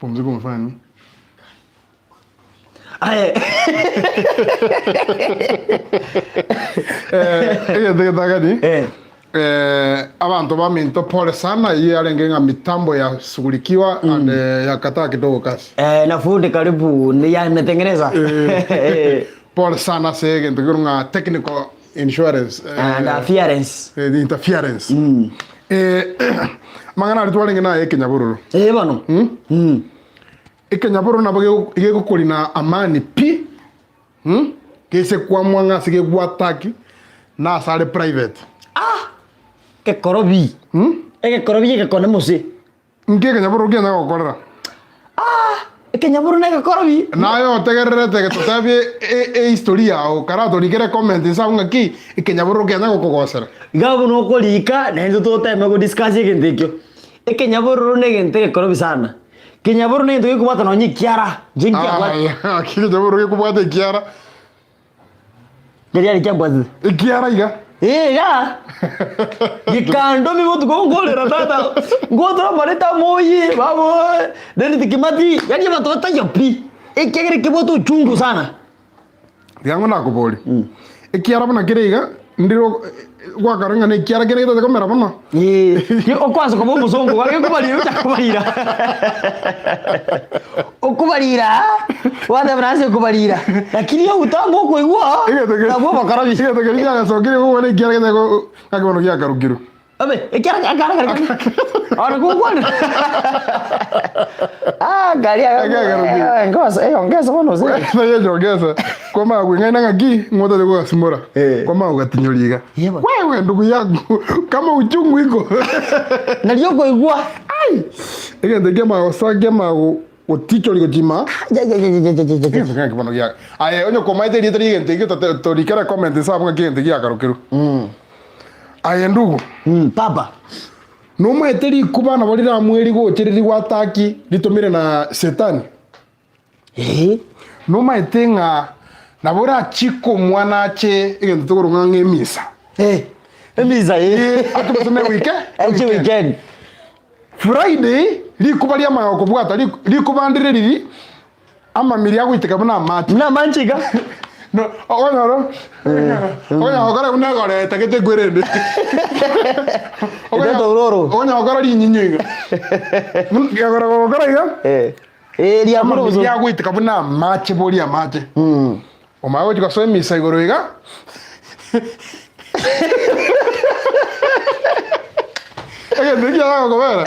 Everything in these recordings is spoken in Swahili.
Pumziko umefanya nini? Abantu baminto pole sana, hii alengenga mitambo ya shughulikiwa ya kataa kidogo kasi. Na fundi karibu ni yametengeneza. Pole sana sege ndio technical insurance interference. Interference. Mangana ritwalinga na Kenyaburu. Bano. Kenyaburu na bage gukurina amani pi. Kese kwa mwanga sige gwataki na sale private. Ke korobi. Ke korobi ke kona musi. Nge Kenyaburu gena gukorera. Kenyaburu na ke korobi. Nayo tegererete ke tutabe historia o karato ligere comment nsaunga ki Kenyaburu gena gukogosera. Gabo no kolika na nzo toteme go discuss igendekyo. Kenyaburu ne gente ke korobi sana. Kenyaburu ne ndio kubata no nyikiara. Jinkia kwa. Kenyaburu ke kubata kiara. Gari ali kyabwazi. Kiara iga. Ya. Gikando mi voto kongolera tata. Ngotra mareta moyi, babo. Deni tikimati, yani watu yapi. Ekegere kiboto chungu sana. Yango nakuboli. Ekiara bana kirega ndiro gwakaranga ne kiara kirega ta kamera bana. Okwanza ko muzungu wage kubalira utakubalira. Okubalira. Wanda branse kubalira. Lakini yo utambo ko igwa. Nabo bakarabi. Tegeriga sokire ko ne kiara ko kakono kia karukiru. Abe, ekiara gara. Ora kungwana. Gari ya. Ongeza bono zile. Yo ongeza. Koma ngwinga ngaki ngoto de kwa simora. Koma ugatinyoliga. Wewe ndugu yangu kama uchungu iko. Nalio ko igwa. Ai. Egende kema osagema oticho liko jima. Aye onyo komaite litri gente que to likera comment sabu ngente kia karukiru. Aye ndugu. Papa. No maiteri kubana bolira mweri go chereri wataki litomire na setani. No maitenga na bora chiko mwana che igende tugurunga ngemisa. Emisa atubasome weekend. Friday likubalia magoko bwata likubandiriri ama miri yago iteka buna mati. Na manchiga. No, oya ogara una gore takete gwerende. Oya dororo. Oya ogara linyinyiga. Ogara iga? Ria muruzo. Ya gwite kabuna mache bolia mache. Omago tikaso misa igoro iga.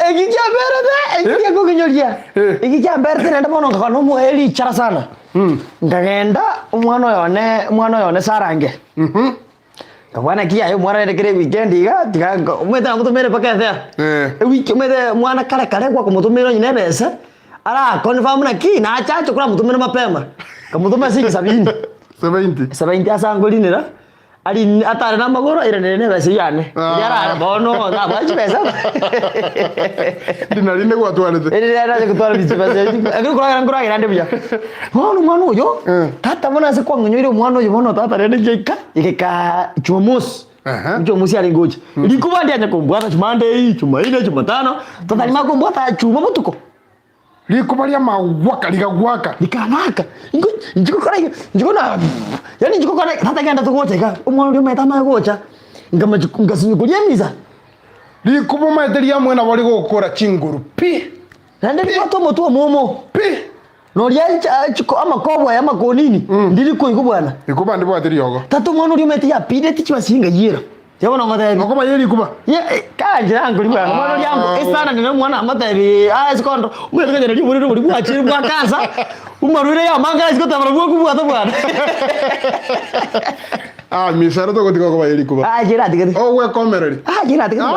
Egikia kukinyoria. Egikia mberte nenda bono ngakano mu eli chara sana. Ndagenda umwana yone sarange. Kabwana kia yo mwana rekere weekend iga tika umeta mutumere pakethea. Wiki umete mwana kare kwa kumutumira nyine besa. Ara confirm na ki na achacho kula mutumira mapema. Kamutumira 70 asangolinira. Ali atare na magoro ire nene besa yane. Yara bono na bachi besa. Dinarine kwa tualete. Era de kutualete besa. Agro kura ngura irande bya. Mwana uyo. Tata bona se kwa ngonyo mwana uyo bona tata rende jeka. Ikeka chumos. Chumos yari ngoje. Likuba ndianya kumbwata chumande, chumaine, chumatano. Tata lima kumbwata chuma mutuko. Likubalia mawaka ligagwaka. Likamaka. Njiko na yani njiko kana tata genda tugocha ka. Umwana uri meta magocha. Ngasinyukulia miza. Likuba maeteria mwena bali gukora chinguru pi. Nande bibato moto momo. Pi. No lia chiko ama kobwa ama konini. Ndiri ko ikubwana. Ikuba ndi bwatiri yogo. Tatu mwana uri meta ya pide tichi basinga yira. Yabona mata. Ngoba yeri kuba. Kanje yangu liba. Mwana yangu esana ni mwana mata bi. Sikondo. Umwe ngene ndi muri bwachiri bwa kansa. Umarure ya manga sikota mara kubwata bwana. Misara to gotiko ko yeri kuba. Jira tigati. We komereri. Jira tigati.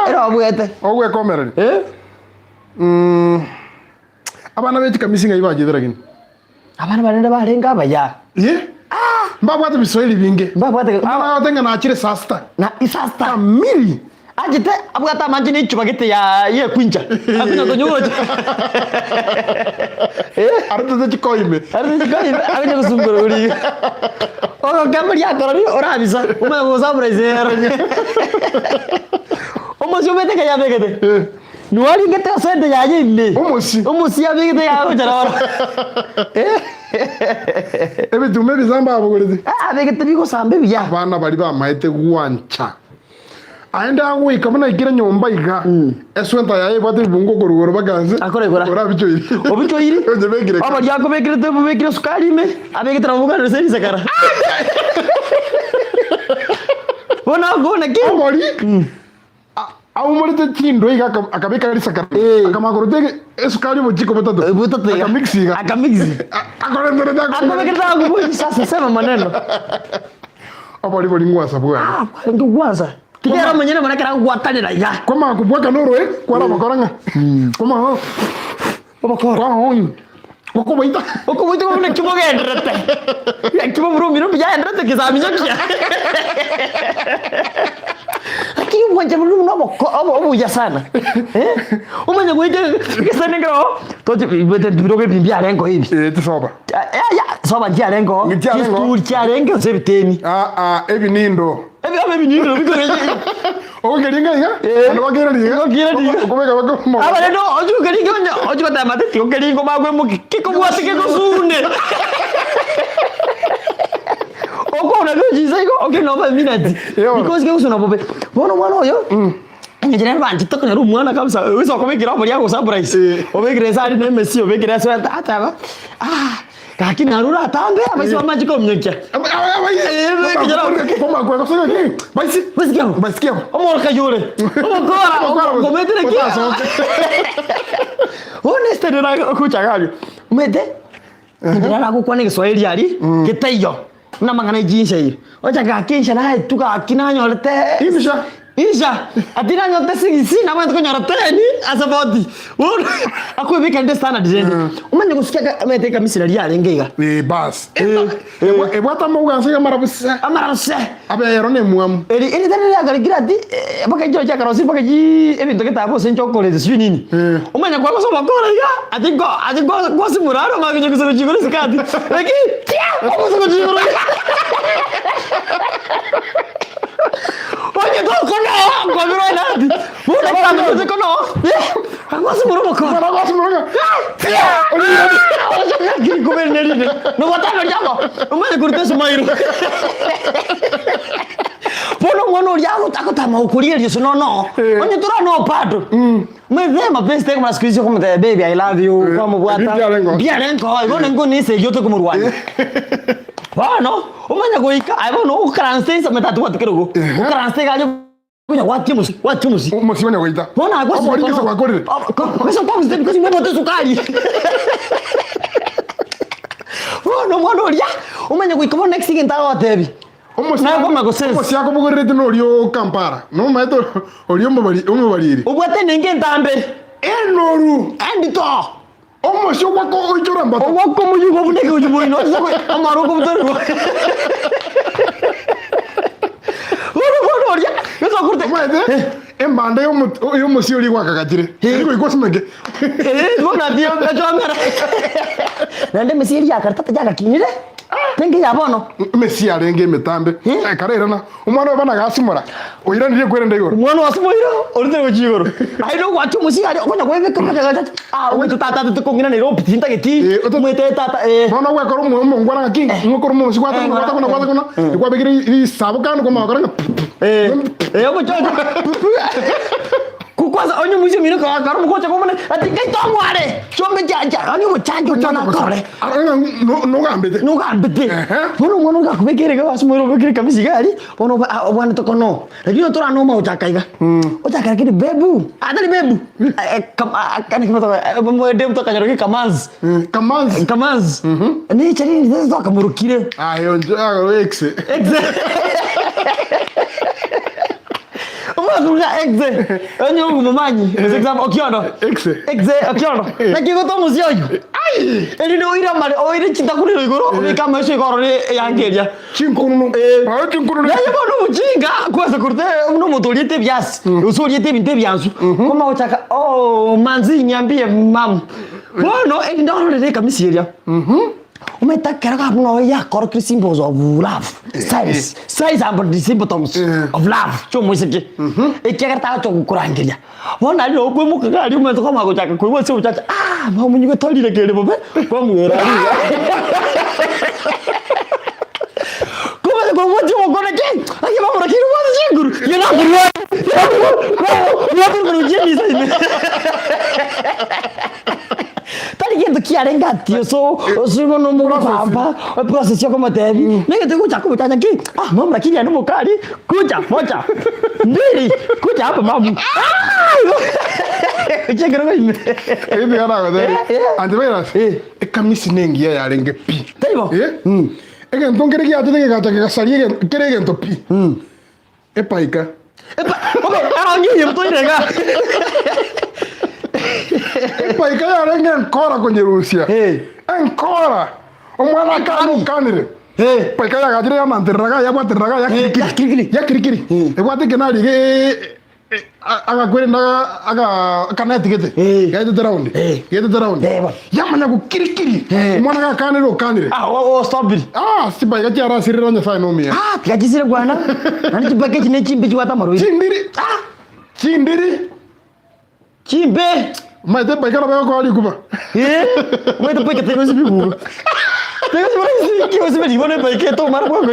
Era bwete. We komereri. Abana beti kamisinga ibaje deragini. Abana banenda barenga baya. Mbabwate biswahili binge. Mbabwate. Atenga na achire sasta. Na isasta. Kamili. Ajite abwata manjini ichubagite ya ye kwinja. Akunya tonyoje. Arute chikoime. Akunya kusumbura uri. Kamari akora orabisa. Uma go surprise. Uma jomete kaya begete. Nwali ngete sende ya yinde. Umusi abigite ya ujara. Ebe tume bizamba abugurize. Abigite biko sambe biya. Abana bari bamaite gwancha. Aenda we kamana igira nyomba iga. Eswenta yaye bati bungo gorugoro baganze. Akore gora. Ora bicoyiri. Obicoyiri. Oje begire. Abari yako begire te begire sukari me. Abigite ramuga reseri sakara. Bona gona ki. Abari. Au mulite chindo iga akabeka ali sakara. Akamagorote esukari mu jiko butatu. Akamixi. Akore ndore dako. Akabegire dako sasa sema maneno. Abari bari ngwasa bwa. Ngwasa. Kira manyene mana kira guatanira ya. Koma kubwaka noro kwara makoranga. Koma ho. Kwa hon. Okubaita kone kiboga endrete. Ya kibo bro miro bija endrete kizaminya kia. Aki wanja bro no obo ya sana. Umanya gwite kisane ngro. Tote bete biroge bimbia rengo hivi. Tisoba. Ya soba njia rengo. Kistu njia rengo sebiteni. Ebi nindo. Ebi nindo biko reje. Ogelinga iga? Ano bagera liga? Komeka bako mo. Aba no, oju gelinga oju kata mate ti ogelinga magwe mo kiko buati kiko sune. Oko na goji sai ko okay no 5 minutes. Because kiko suna bobe. Bono mwana oyo. Njira banji to kana mwana kabisa. Wiso komekira bari yako surprise. Obekire sari na Messi obekire sari ataba. Kaki narura atambe abasi wamaji ko mnyekya. Koma kwa kusema nini? Basi. Omo kayure. Omo kometere kia. Honest na kuchagari. Mede. Ndira na kukwane Kiswahili ali kitayo. Na mangana jinsi hiyo. Ocha kakinsha na tuka akinanyo lete. Isha, atina nyote sina mwana tukonyorate ni asabodi. Ako bika ndesta sana dizende. Umanye kusikia ameteka misiri ya lengega. Bas. Bwata mu ganse marabusa. Amarase. Abe yerone muamu. Eri tane ya galigira di baka jo cha karosi baka ji ebintu ketabo sencho kole sio nini. Umanye kwa kusoma kole ya atingo kwa simuraro maginyo kusema jigoro sikati. Leki tia kusema jigoro. Oye, todo con no, nada. Una para con no. Agora moro ko. Agora moro. Oye, que comer nele. No botar no jago. O me curte su mairo. Pono mono jago tako tama ukuria disso no. Onde tu no pato. Me vema peste como as coisas como te baby I love you, como boata. Biarenko, agora nengo nise eu tô como ruano. Bueno, umanya goika, ai bono ukranste sa metatu watu kirugo. Ukranste gajo kunya watu musi. Musi wana goita. Bona agora se kisa kwa kore. Kosa pamwe zemi kosi mwebo sukari. Bueno, mwana ya. Umanya goika bona next thing ntalo atebi. Umusi yako bugorete no rio Kampala. No maito orio mubariri. Ubwate nenge ntambe. Enoru. Andito. Omusho wako ojora mbato. Wako muyugo buneke ujubo ino sako amaro ko mutoro. Oro ya. Yoso kurte. Mwede. Embanda yo musi ori waka kajire. Iko ikosimenge. Bona dio kachomera. Nande mesiri ya kartata jaga kinire. Tenge ya bono. Messi arenge metambe. Karera na. Umwana bana gasimura. Oira ndire kwenda igoro. Umwana wasimoira orite wachigoro. Aino wacho musi ari okonya kwebe kaka. Wetu tata tukongina ni rope tinta geti. Mwete tata Bona we koro mu ngwana ngaki. Ngokoro mu sikwata kuna. Ikwa begiri isabukano kwa makara. Obo chocho. Kukwaza onyo musi mino ka karo mukocha komane ati kai to mware chombe janja ani mu chanjo chana kore no gambete bono mono ga kubekere ga asumuro bekere kamisi gari bono bwana to kono lakini tora no ma uchakaiga uchakara kidi bebu adali bebu kani kama mo dem to kanyaro ki kamaz ni chari ni to kamurukire ayo njago exe Umakuga exe. Onyo ngumanyi. Exam OKIONDO. Exe OKIONDO. Nakigo to musio yu. Ai. Eli no ira mari oire chitakuri igoro. Obika mesho igoro yangeria. Chinkunu. Chinkunu. Ya bono mujinga kwasa kurte uno motoliete bias. Usoliete binte biansu. Koma uchaka manzi nyambie mam. Bono eli ndo reka misiria. Umetakera kama no ya correct symbols of love. Signs and symptoms of love. Chomo isiki. Ekera ta cho kurangiria. Wona ali ogwe mukagari umetoka magochaka kuiwa se uchacha. Ba munyigo tolire kere bobe. Kwa mwera. Kwa wote wakona ki. Aye mama rakiri wa zinguru. Yena kurwa. Kwa jeni sasa. Tali kendo kiarenga tio so no mugo papa. Process yako matevi. Nige te kucha kucha ki. Mama rakiri anu mukali. Kucha moja. Mbili. Kucha hapa mamu. Chekero ime. Hivi kana kwa antivirus. Ekamisi nengi ya renge pi. Taibo. Ege ntongere kia tete kata kasarie kerege ntopi. Epaika. Okay, nyinyi mtoirega. Epaika ya renge nkora kwenye Rusia. Nkora. Omwana kanire. Paika ya gajire ya manteraga ya bwateraga ya kirikiri. Ya kirikiri. Egwate kenali ge aga kwenda aga kaneti gete. Gete round. Gete round. Yamanya ku kirikiri. Mwana ga kanire. Stop it. Si paika ya ra sirira nya fa no mi. Tikajisire bwana. Nani kibake kine chimbe chiwata maroi. Chindiri. Chindiri. Chimbe. Maite paika na bako ali kuma. Maite paika teno sibibu. Teno sibibu kiyo sibibu bone paika to mara bwango.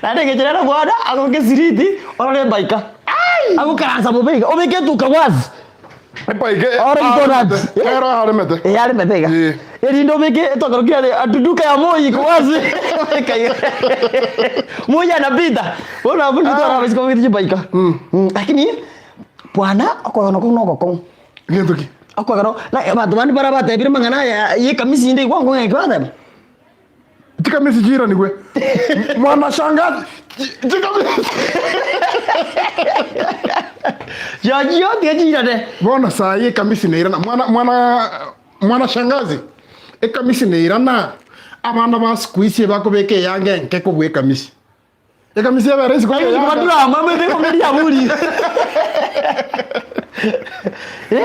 Nade ngejera na bwana agoke siriti orale paika. Ago karanza bobega. Obeke tu kawazi. Paika. Orange Era halemete. Yale metega. Erindo beke to karokia aduduka ya moyi kawazi. Moja anapita. Bona hapo ndio anaweza kuvitia paika. Lakini bwana akoona kuno kokon. Ngendoki. Akoona na batubani bara batebire mangana ye kamisi inde kwangu ngekwaza. Tikamisi jira ni gwe. Mwana shangazi. Tikamisi. Jajio jira de. Bona saa ye kamisi neirana mwana shangazi. Kamisi neirana abana ba squeeze bakobeke yange nke ko bwe kamisi. Kamisi ya resi ko ya. Madura mama de ko media muri.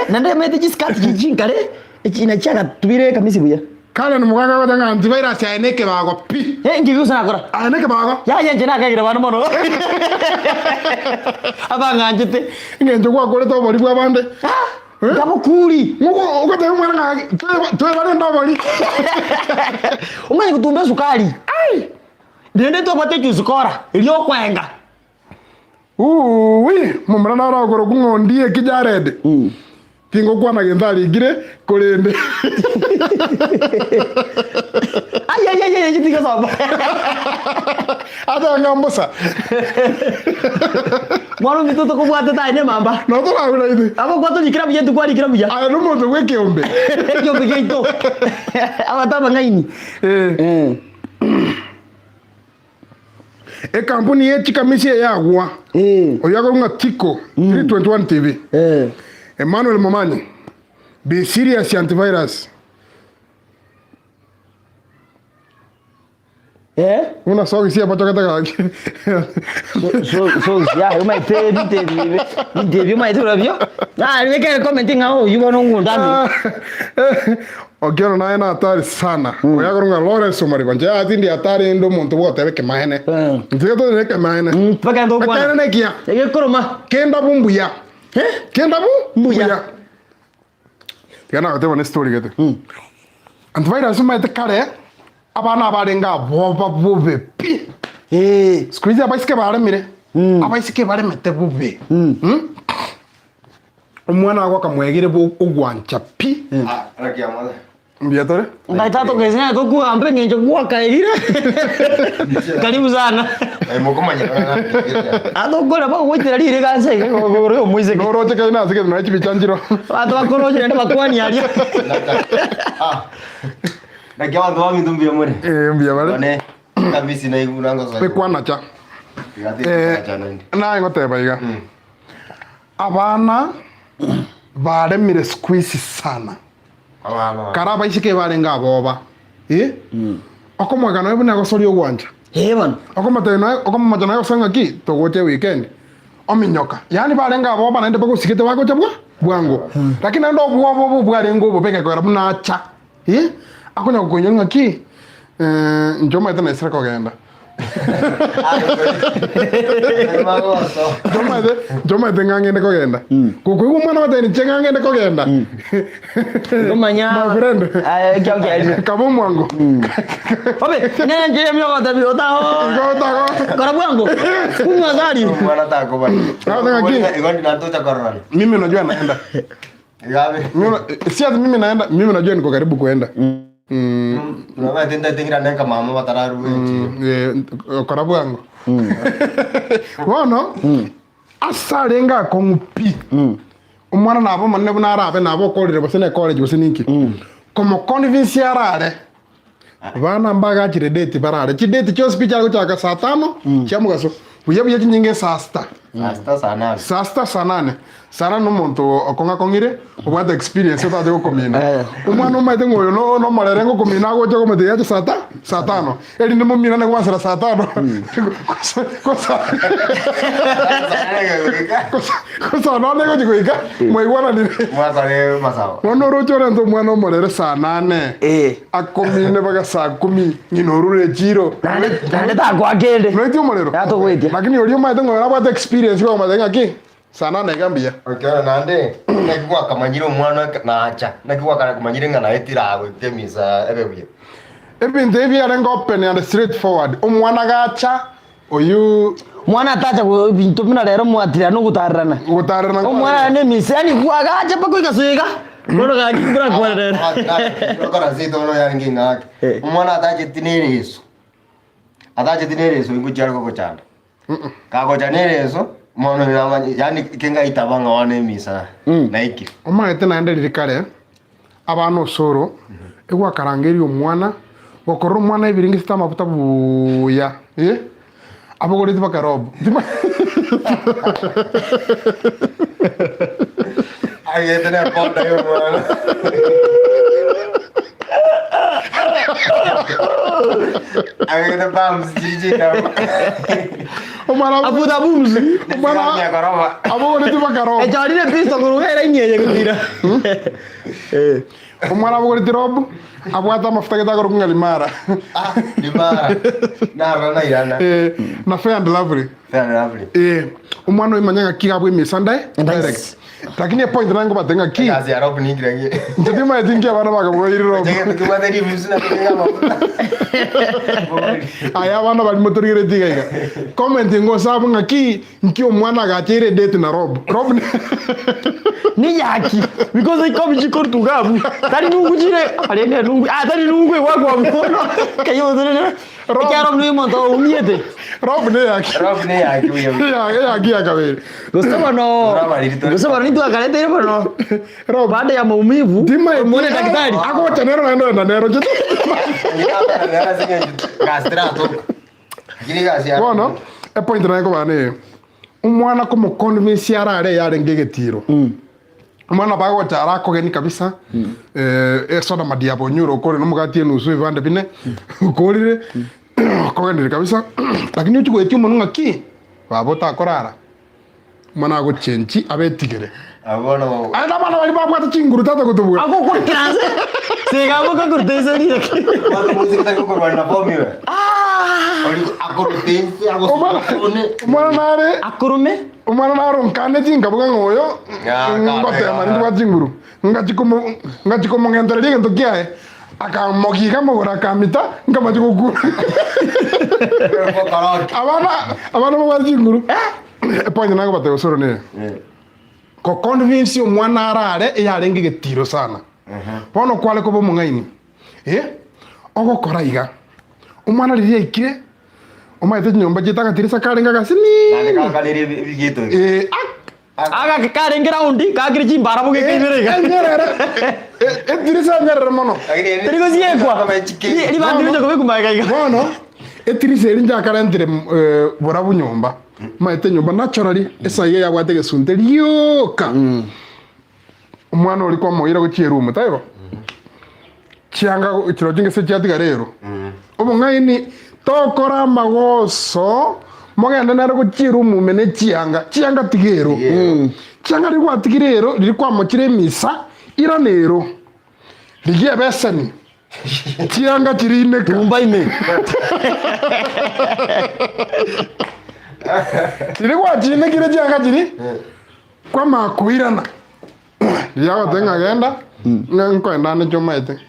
Nande mete jiskati jinkare. Ina chaka tubire kamisi buya. Kale ni muganga wa danga antivirus ya eneke bago pi. Ngigusa nakora. Eneke bago. Ya yenje nakagira bana mono. Abanga njite. Ngenje kwa kole to boli bwa bande. Ngabo kuli. Uko te mwana nga to bale ndo boli. Umanye kutumbe sukari. Ndende to bate jusukora. Iliyo kwenga. Wi, mumra na ra goro kungondie kijarede. Kingo kwa na gendali gire kolende. Ay, jitika saba. Ada ngambosa. Mwalo mitoto ko bwata ta ine mamba. No to la bila idi. Abo kwato likira buye tu kwa likira buya. Ay no mo to weke ombe. Yo pekeito. Aba taba ngaini. Kampuni ye chikamisi ya gwa. Oyago nga Tiko 321 TV. Emmanuel Momani. Be serious antivirus. Una soga sia pa toka taka. So ya, eu mai teve mai tu rabio. Ni ke commenting ngao yuko nungu ndani. Okiondo na ena atari sana. Oyago nga Lawrence Omari banje atindi atari ndo muntu wote beke mahene. Ndiye to beke mahene. Paka ndo kwa. Kana nekia. Ege koroma. Kenda bumbuya. Kenda bumbuya. Kana ote one story gete. Antivirus mai te kare. Abana barenga boba bobe pi. Squeeze abaisike bare mire. Abaisike bare mete bobe. Omwana agwa kamwegire bo ogwancha pi. Rakia mala. Mbiatore? Ndaitato kezina ko ku ambe ngenje kwa kaira. Karibu sana. Moko manyana. Adogora ba wote rire ganse ko muise. Noro te kaina asike na chibi chanjiro. Atu akoro je nda bakwani alia. Rakia wandu wangi tumbi amore. Mbia vale. Ne. Kamisi na igunanga zo. Pe kwana cha. Na ngote baiga. Abana bare mire squeeze sana. Karaba isike bare ngaboba. Okomwaga no ebuna gosori ogwanja. Heaven. Okomata na yosanga ki togoche weekend. Ominyoka. Yani bare ngaboba na ndebe kusikete wako chabwa bwango. Lakini ndo bwabo bware ngobo peke kwa rabuna cha. Akunya kukonyo ngaki. Njoma tena isira kogenda. Njoma tena ngende kogenda. Kuko mwana wa tena chenga ngende kogenda. Kumanya. My friend. Kya. Kabo mwango. Obe, nene nje myo kata bi otaho. Kora mwango. Kunywa gari. Mwana tako bali. Ngondi na tocha korona. Mimi najua naenda. Gabe. Mimi naenda, mimi najua niko karibu kuenda. Unaweza tenda tengira neka mama watararu wewe. Kora bwango. Wono. Asarenga kongupi. Umwana nabo manne bunarabe nabo kolire bosene college boseniki. Como convince yarare. Bana mbaga chire date barare. Chi date cho speech yako chaka saa 5, chamugaso. Buye chinyinge saa 6. Saa 6 saa 8. Sana no muntu okonga kongire obwata experience ota de komina. Umwana umaite ngoyo no marerengo komina go chako mete ya saa 5. Eli ndimo mina na kwa saa 5. Kosa no nego chikoika. Mwaigwana ni. Mwasale masawa. Wono rochora ndo mwana morere saa 8. Akomine baga saa 10 nginorure chiro. Nande ta kwa kende. Noitio morero. Yato wetia. Lakini oli umaite ngoyo abwata experience kwa madenga ki. Sana negambia. Okiona nande nakikuwa kamanyiro mwana na acha. Nakikuwa kana kumanyire ngana etira agwe temisa ebebuye. Ebinte ebi arenga open and straightforward. Omwana gacha oyu mwana atacha ko bintu mina rero mwatira no gutarana. Gutarana. Omwana ne misani kwa gacha pako ikasega. Nono ga kibura kwa rero. Kora zito no yangi ngaki. Omwana atache tinereso. Atache tinereso inguchara ko chanda. Kako chanereso. Mono yani kenga itabanga wane misa naiki omaete naende lirikare abano soro egwa karangeri omwana gokorro omwana ebiringi sita mafuta buya abogorete bakarobo ayete na ponda yo mwana ayete bams jiji na omwana abuda bums omwana abogorete bakarobo ejari ne pisto kurugera inyeje kutira omwana abogorete robo abwata mafuta getagoro kungalimara limara na rana irana na fair and lovely omwana imanyanga kigabwe misandai direct lakini point nango batenga ki kazi ya robo ni kirenge ndimo matingi abana bagabwiri robo jenge tukubadari muzina kama aya bana bali motorigere tiga comment ngo sabu ngaki nki omwana gachere date na rob ni yaki because ikobi chikortu gabu tari nungu jire alenge nungu tari nungu kwa mkono kayo dole kya rob no monto umiete rob ne yaki yaki akabere gosaba no ni tu akalete no rob baada ya maumivu muone daktari ako chanero na nero jitu gastrato giri gasia bueno e point na ko bane umwana como convince arare yare ngegetiro umwana bago chara ko geni kabisa soda madiabo nyuro ko no mugatie nusu ibande bine ukorire ko geni kabisa lakini uchi gwetio mununga ki babota korara mwana go chenchi abetigere abona ana bana bali babwata chinguru tata kutubuga ako ko transe sega mo ka kurtese ni watu muziki tako kwa na bomi we oli akortense mwana nare akurume umwana naro nkane jinga buga ngoyo ngote mari kwa chinguru ngachikomo ngentere ngento kiae akamogi kamogora kamita ngamachikoku abana bo chinguru point nango batego soro ne ko convince omwana arare yarenge getiro sana bono kwale ko bomungaini ogokora iga omwana riria ikire omaite nyomba jitaka tirisa karenga gasini nane kakalire bigito aga karengera undi kagire chimbara buge kemerega etirisa nyarere mono terigo siekwa ni bantu byo kubikumbaga iga bono etirisa erinja karentire borabu nyomba maite nyomba naturally esa ye yagwate gesunte rioka omwana uri kwa moira guchieru mutayo chianga ikiro jinge se chatiga rero omungaini tokora magoso mogenda naro guchieru mumene chianga tigero chianga rigwa tigirero riri kwa mokire misa ira nero rigie besani Chianga chirine tumba ime. Chiri kwa chine kire chianga chiri. Kwa makuirana. Yago tenga genda. Nko endane chomaite.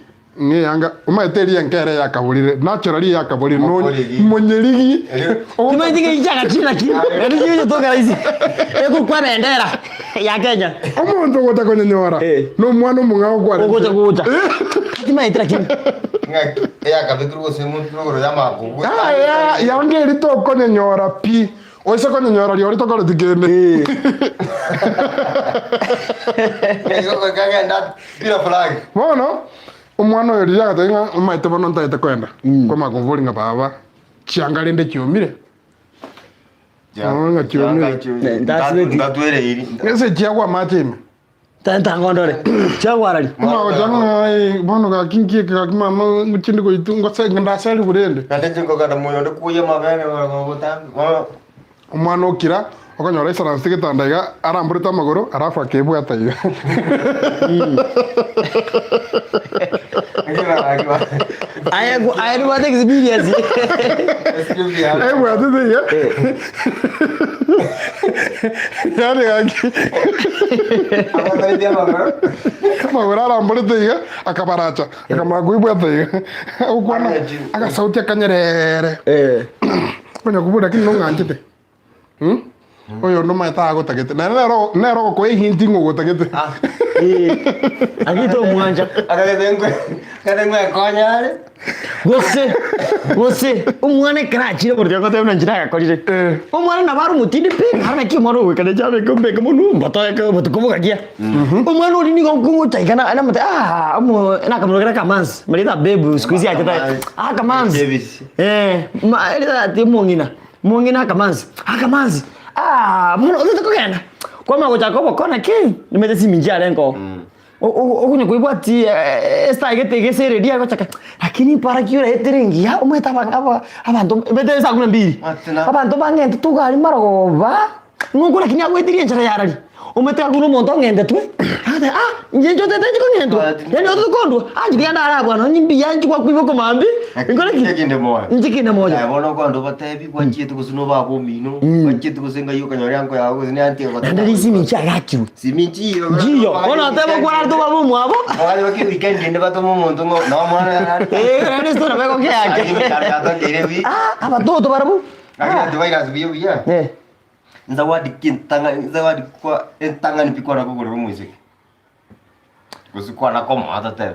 Nge yanga umaite ri enkere yakabulire naturally yakabulire no monyeligi Umaite ke chianga china ki. Eri chiyo to karaisi. Eko kwa bendera ya Kenya. Omuntu gota konyonyora. No mwana mungao kwa. Gota. Umaite la ki. Ya kabikuru simu programa yama kugu. Ya ngeri to konyonyora pi. Oise konyonyora ri to kolo tikende. Ngeko kagenda pira flag. Bono umwana oyo riaga tenga umaite bono ntaite kwenda. Kwa makonvoli nga baba. Chiangalende chiomire. Nga chiomire. Ndatwere iri. Ese chiagwa machime. Tanta ngondore. Chiagwa rali. Mama janga bono ga kinki ka mama muchindi ko itungo se nganda sali burende. Kande jingo kada moyo ndo kuye mabene ngo buta. Umwana okira okanyora isana nsigitandaiga aramburita amaguru arafu akibwata iga. I do what experience. Bwata iga. Yani aki. Maguru aramburita iga akabaracha akamagwibwata iga. Ukwana aka sauti akanyerere. Konya kubuda kinonga njite. Oyo no maita gutagete. Na nero ko hinti ngo gutagete. Agito mwanja. Kadengwe konyare. Gose. Umwana krachire buryo ko tebuna njira yakorire. Umwana nabaru mutindi pe harana ki maro we kane jabe ko be ko munu bata ka butukumu kagia. Umwana uri ni ngo taigana ana mate amo na kamurogera kamanzi. Marita bebu squeeze akita. Kamanzi. Ma elita timongina. Mungina kamanzi. Kamanzi. Mwana uko kugenda. Kwa mago chako kona ki nimete siminjia lengo. Okunye kuibwati estagete gesere dia ko chaka. Lakini para kiura eteringia umeta bangaba abantu bete sa kuna mbili. Abantu bangende tugali marago ba. Ngungu lakini agwetirie njara yarari. Umete akuno monto ngende tu. Njenjo tete ko ngendo. Njenjo to kondo. Anjiri anda ara bwana nyimbi yanji kwa kuibo ko mambi. Ngora ki Kinde moya. Njikinde moja. Ya bono kondo batebi kwa chietu kusuno ba ko mino. Kwa chietu kusenga yo kanyori yanko ya ko zini anti ko. Ndari simicha gachu. Simichi yo. Jiyo. Ona tebo kwa to babu mwabo. Wale waki weekend ngende bato mo monto ngo no mwana. Rani sto na beko yake. Abatoto barabu. Akina tuwaira zibiyo biya. Zawadi kintanga zawadi kwa entanga nipikwa na kokoro muziki. Kusikwa na koma hata tebe.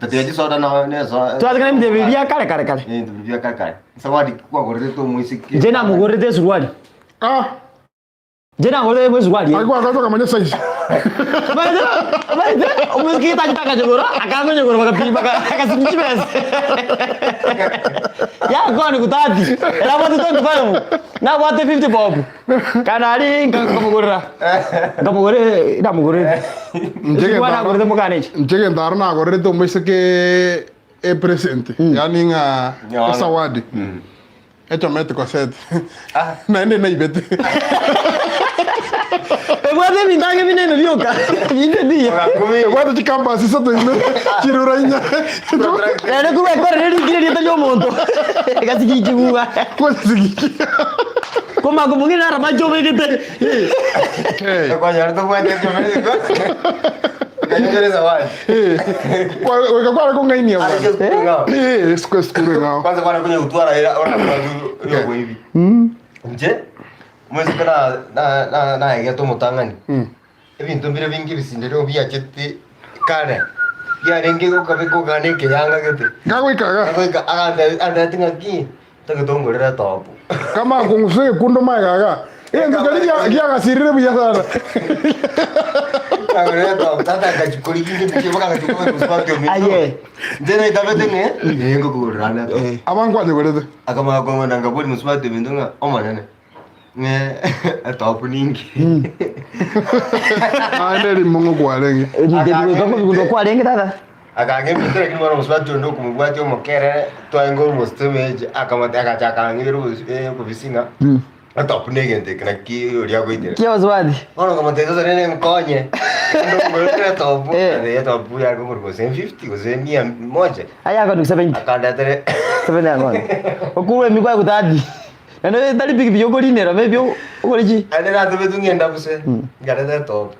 Tatiaji soda na neso. Tuatikana mdebilia kale. Ndebilia kale. Zawadi kwa gorete to muziki. Jena mugorete suruali. Jena ngorete suruali. Alikuwa akatoka mwenye size. Baida, umesikia tajitaka jogora, akaanza jogora baka akasimchi basi. Ya kwa ni kutati. Ela watu 25. Na watu 50 bob. Kanali ngamugorera. Ngamugore, ida mugore. Njege Wana gorete mukane. Njege ndaruna gorete umesike present. Yani nga zawadi. Echo mete kwa set. Naende na ibete. Wade mindange minene lioka. Yinde dia. Wade chikamba sisa to ime. Chirurainya. Ene kuba kwa redi kile dia tanyo monto. Kasi kijibuwa. Kwa sigi. Koma kumungina ara majo megete. Kwa nyarto kwa ndio mimi. Kanyere zawadi. Kwa kwa ngaini ya. Siku ngao. Kwanza kwa kwenye utwara ona kwa hivi. Nje? Mwezi kana na ya to mutangani. Ebintu mbire bingi bisindero bya chete kane. Ya renge ko kabeko gane ke yanga gete. Gago ikaga. Gago anda tinga ki. Tago tongorera topu. Kama kunguse kundo magaga. Ngakali ya gasirire buya sana. Agora topu tata kachukuri kingi kiboka kachukuri kuswatu mimi. Aye. Ndena itabete nge. Ngo kurana. Abangwa ni gorete. Akama kwa nanga bodi muswatu mindunga omanene. Topu ningi. Ndeli mungu kwa lengi. Ndeli kwa lengi tata. Akage mitra kimara muswatu ndo kumubwati omokere twango mustemeje akamata akachaka ngiru ku bisinga. Atop negente kana ki uria goitera. Kia wasiwasi. Ono kama tezo nene mkonye. Ndio ngolera topu. Ya topu ya ngurgo 150 ko 100. Aya kwa 70. Akanda tere. 70 ngoni. Okuwe mikwa kutadi. Ndio ndali bigi biyoko linero mebyo ukoliji. Ane na tobe tungenda buse. Ngara topu.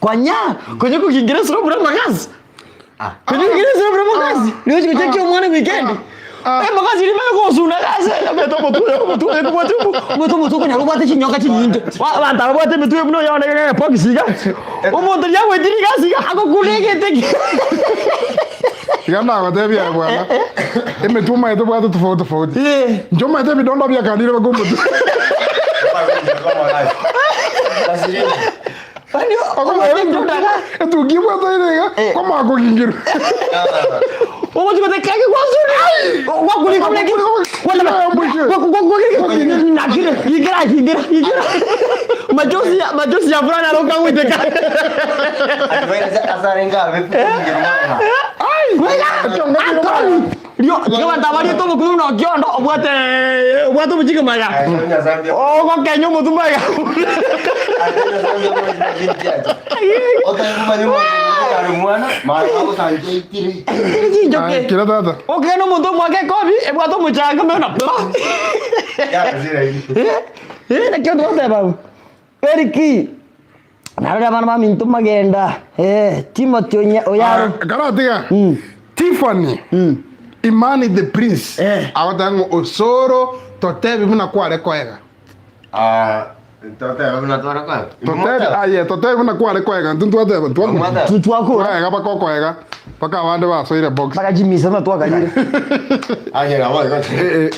Kwanya, kwenye kukingereza sio bure makazi. Kwenye kukingereza sio bure makazi. Leo chekio mwana weekend. Makazi ni mako usuna kaza. Meto motu kwenye rubate chinyoka chinyinge. Wanta rubate metu mno yaona ngene pokisiga. Umuntu yawe diri kasiga akokulegete. Yana wadebia bwana. Emetuma yetu bwana tofauti. Njoma yetu bidondo bya kanire bagombo. Pani tu gimwa tayega kama ako kingiru. Omo tu kate kage kwazuri. Wakuli kwa leki. Ingira. Majosi ya fulana roka witeka. Asarenga vefu ngirumana. Rio, kama tabari to mukuru no kiondo obwate mujike maya. Ko kenyo mutumaya. Kira tata. Okay, no muntu mwake kobi ebwato muchanga mena. Na kio ndo babu. Eriki. Narora bana mami ntumagenda. Timothy Oyaro. Karatiga. Tiffany. Imani the Prince. Awatango osoro totebi muna kwale kwega. Totebi muna twara kwega. Totebi muna kwale kwega. Tuntuateba. Tutuako. Kwega bako kwega. Paka wande ba soire box. Paka Jimmy sama tu akajire. Age na wale.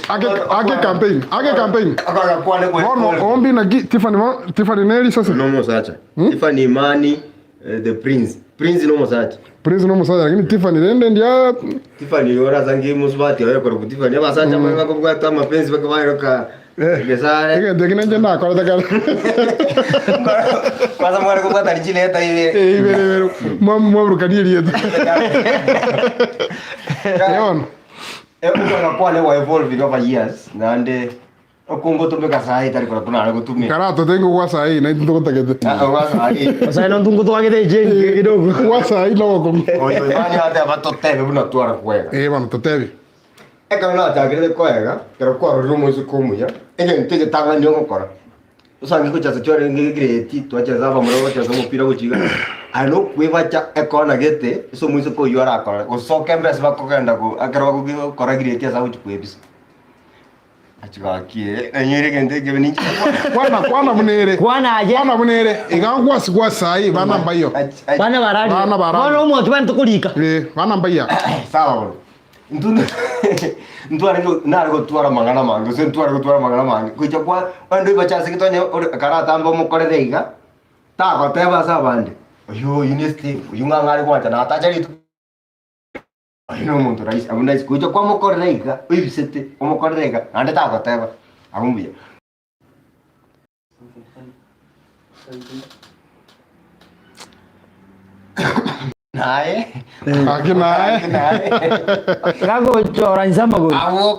Age campaign. Akaga kwale kwega. Ombi na Tiffany Neri sasa. No mosacha. Tiffany Imani the Prince. Prince no mosacha. Prince no mosacha lakini Tiffany rende ndia Tiffany yora zangi musbati ayo kwa Tiffany abasacha mwana kwa kwa mapenzi baka wairoka. Gesare. Ege nje na kwa taka. Kwanza mwana kwa tarijile hata hivi. Hivi mwa kadiri yetu. Yon. Uko kwa le wa evolve over years nande okungo tumeka sahi tari kwa kuna gutumia. Karato tengo kwa sahi na ndio takete. Kwa sahi. Sasa ino tungo twagete je kidogo. Kwa sahi lo ko. Oyo mani hata batotebe buna twara kwega. Bana totebi. Eka na tagire kwega, pero kwa rumo isu kumuya. Ege ntije tanga nyongo kora. Usangi kuchaza chore ngigireti twacheza ba muro bachaza umupira guchiga. Ano kwebacha ekona gete iso muiso ko yora kora. Usoke mbese bakogenda ko akara ko kora gireti asa uchikwebisa. Achigakie enyire gente gebeni. Kwana munere. Kwana aje. Kwana munere. Igangwa sigwa sahi bana bayo. Bana barari. Bana umuntu bana tukulika. Bana baya. Sawa. Ntuare nariko twara mangana mangu se ntuare ko twara mangana mangu kuja kwa ando bachase kitonye karata ambo mukorere iga ta ko teba sa bande yo university yunga ngari kwa tana atajari tu ayino muntu rais abunda kuja kwa mukorere iga wibisete mukorere iga ande ta ko teba abumbiya nae Kago chora nsamba go. Awo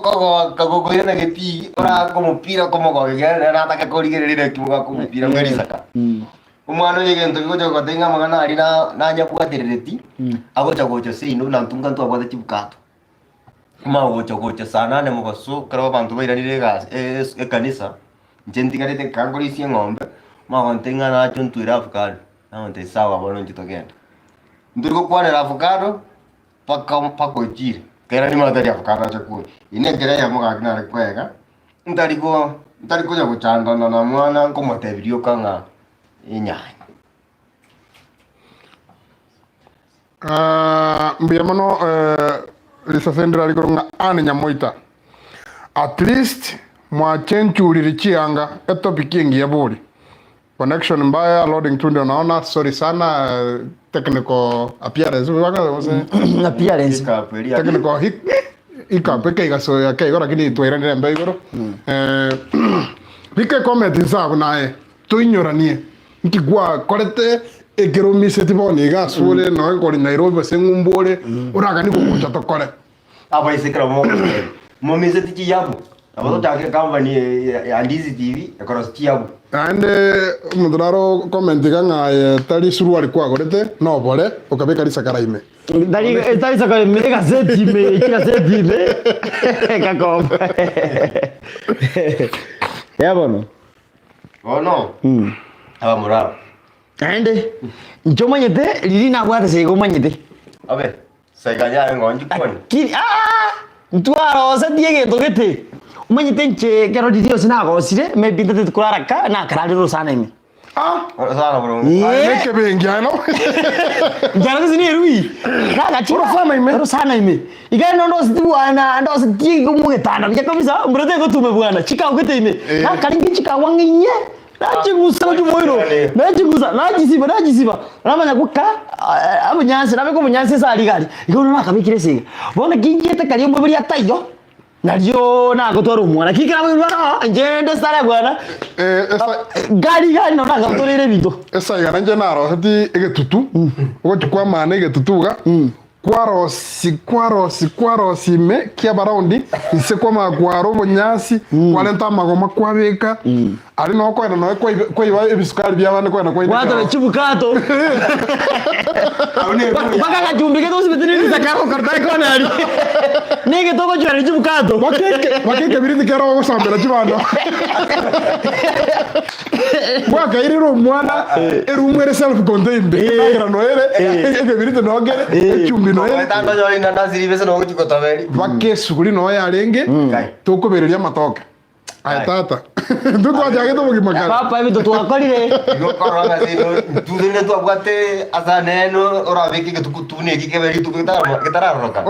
kago yana geti ora ko mupira como go gera na ta ko rigere kimuga ko mupira ngari saka. Umwana yegento ko jogo tenga magana ari na nya kuatireti. Ago chago cho sei no na tunga to abada chibukato. Ma go chago cho sana ne mo so karo bantu baira ni gas e kanisa. Gente garete kangori si ngombe. Ma go tenga na chuntuira afkar. Na onte sawa bono chitogenda. Nduriko kwane avocado pako jiri kera ni madari avocado chakuri ine kera ya mga agna kwega ndariko ya kuchanda na mwana ngomo tebirio kanga inyanya mbiyamano lisa sendra likurunga ane nyamoita at least mwa chenchuri chianga etopiki ngi yaburi connection mbaya loading tunde unaona sorry sana technical appearance appearance technical hiccup kaiga so ya kaiga lakini tuirane mbe igoro bike comment zabu nae tuinyoranie nkigwa korete ekeromise tibone ga sure no ko Nairobi sengumbore uraga ni kukucha tokore aba isekra mo mise tiki yabu Abo take company ya Ndizi TV across Tiago. Ande muduraro comment ganga tari suruari kwa gorete no bole ukabeka risa karaime. Tari saka me gazeti me gazeti me kakomba. Ya bono. Oh no. Aba muraro. Ande njomanyete lili na bwate sego manyete. Abe saiganya ngonji koni. Kiri ntwaro satiye getogete. Umanyite nche kero didio sina gosire me bindate tukuraraka na karaliro sana ime. Sana bro. Neke bengia no. Jana zini rui. Naga chiro sana ime. Ro sana ime. Igana ndo sibwana ndo siti kumugetana. Bya kabisa mbrate ko tume bwana. Chika ugete ime. Na kalingi chika wanginye. Nachigusa kumoiro. Nachigusa najisiba. Ramanya kuka abunyanse nabe ko bunyanse sali gari. Igona nakabikire siga. Bona kinjete kali mu buri atayo. Nalio nago toro mwana kikira bwana njende sare bwana gari no naga torere bito esa garanje naro hati egetutu ukachukua maana egetutuga kwarosi me kia baraundi ise kwa magwaro bunyasi kwalenta magoma kwabeka ari no kwenda no kwa iba ebisukari byabane kwenda kwa watu bechibukato baka kajumbi keto sibetini zakaro kartai kona ari nege toko jwari chibukato bakeke birindi kero gusambira chibano baka iriro mwana erumwere self contained nagira no ege birindi no gere chumbi no Tando yo ina ndaziri bese no gutikotaberi. Bake suguri no yarenge tukubereria matoke. Aya tata. Ndukwaje to mugimakara. Papa hivi to twakorire. Yo koranga zino tudine tu abwate azaneno orabiki ke tukutune kikeberi tukitara roka.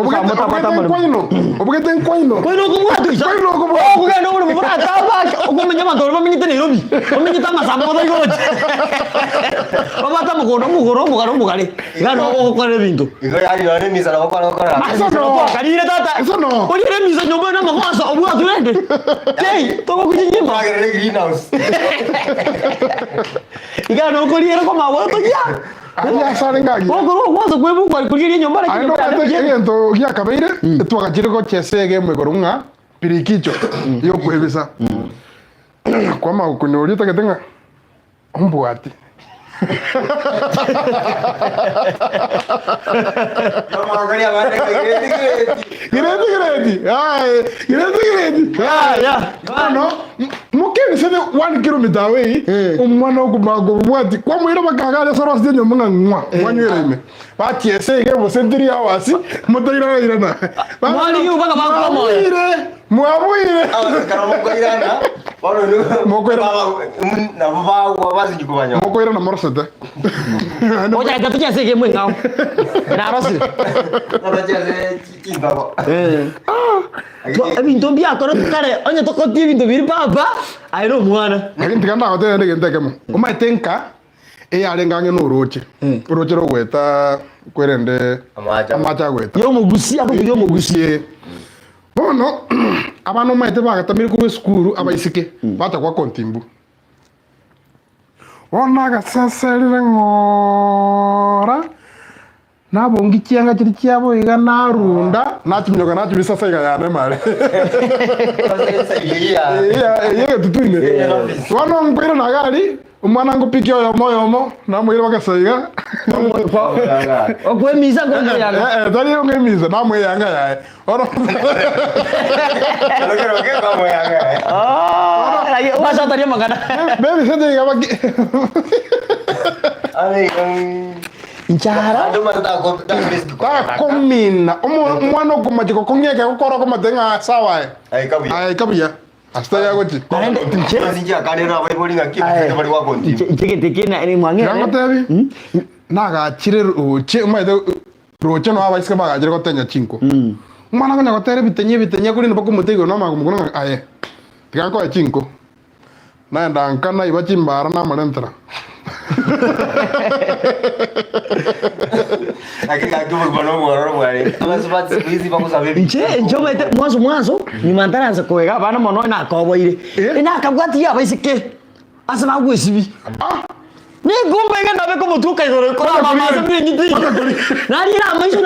Obugete nkoino. Koino kumwatu isa. Koino kumwatu. Okugenda uri mubura taba. Okumenya mandoro bamenyite Nairobi. Bamenyita masamba bodayigoje. Baba tamugoro mugare. Gano okore bintu. Igo yari yone misa na okora. Karire tata. Eso no. Olire misa nyomba na makosa obwatu rende. Hey, toko kujinyima. Magere greenhouse. Igano okoriera kwa mawoto ya. Aya sare ngagi. Ogoro wazo kwebu kwa kuliria nyomba lakini ento ya kabeire twakachire ko chesege mwe korunga pirikicho yo kwebisa. Kwa makunori taketenga ombwati. Gireti. Ya. No. Mukeni sene 1 kilometer away. Umwana okubagobwati. Kwa mwira bakagala soro asinyo munga ngwa. Wanywera ime. Bati esege bo sentiri awasi. Motoira irana. Mwani yubaga bakomo. Muabuire. Karamoko irana. Bano Mokwera na baba wabazi nyukubanya. Mokwera na morsete. Oja gatuja sege mwe ngao. Na rosi. Nabajeze chimbabo. Ebintu byakora tukare onye tokoti ebintu biri papa. Airo mwana. Lakini tikanda hote ndege ntekemo. Umaitenka arengange no roche. Roche ro gweta kwerende amacha gweta. Yo mugusi abo yo mugusi. Bono abano maite bagatamire ku skuru abaisike bata kwa kontimbu. Ona gasaserire ngora nabongi kianga kiri kyabo iga narunda natimyoga natibisa saiga yane mare. Yeye tutuine. Wano ngwira na gari umwana ngupiki yomo namwira bagasaiga. Okwemisa kwanga yanga. Dali ngemiza namwe yanga yae. Ora. Alogero vamo yanga. Wasa tari magana. Baby sende gabaki. Inchara. Ando mata ko Ta komina. Umwana okumajiko kongeka gukora ko matenga sawa. Ai kabuya. Asta ya gochi. Barende tinche. Asinja kanera baibolinga kitu bali wako nti. Teke na ni mwange. Yanga tabi. Naga chire roche maide roche no abaisika bagajire ko tenya 5. Mwana ngonya ko tere bitenye kuri nbako mutego no magumuguna aye. Tika ko 5. Naenda nkana ibachimbara na malentra. Lakini kakibu bono mwaro mwari. Abasubati squeeze bako sabebi. Njoma ite mwanzo ni mantaranza koega bana mono na koboire. Ina kabwati ya baisike. Asaba gwesibi. Ni gumba ngenda beko mutuka izore ko mama sabi ngiti. Nari ra maisho. Ko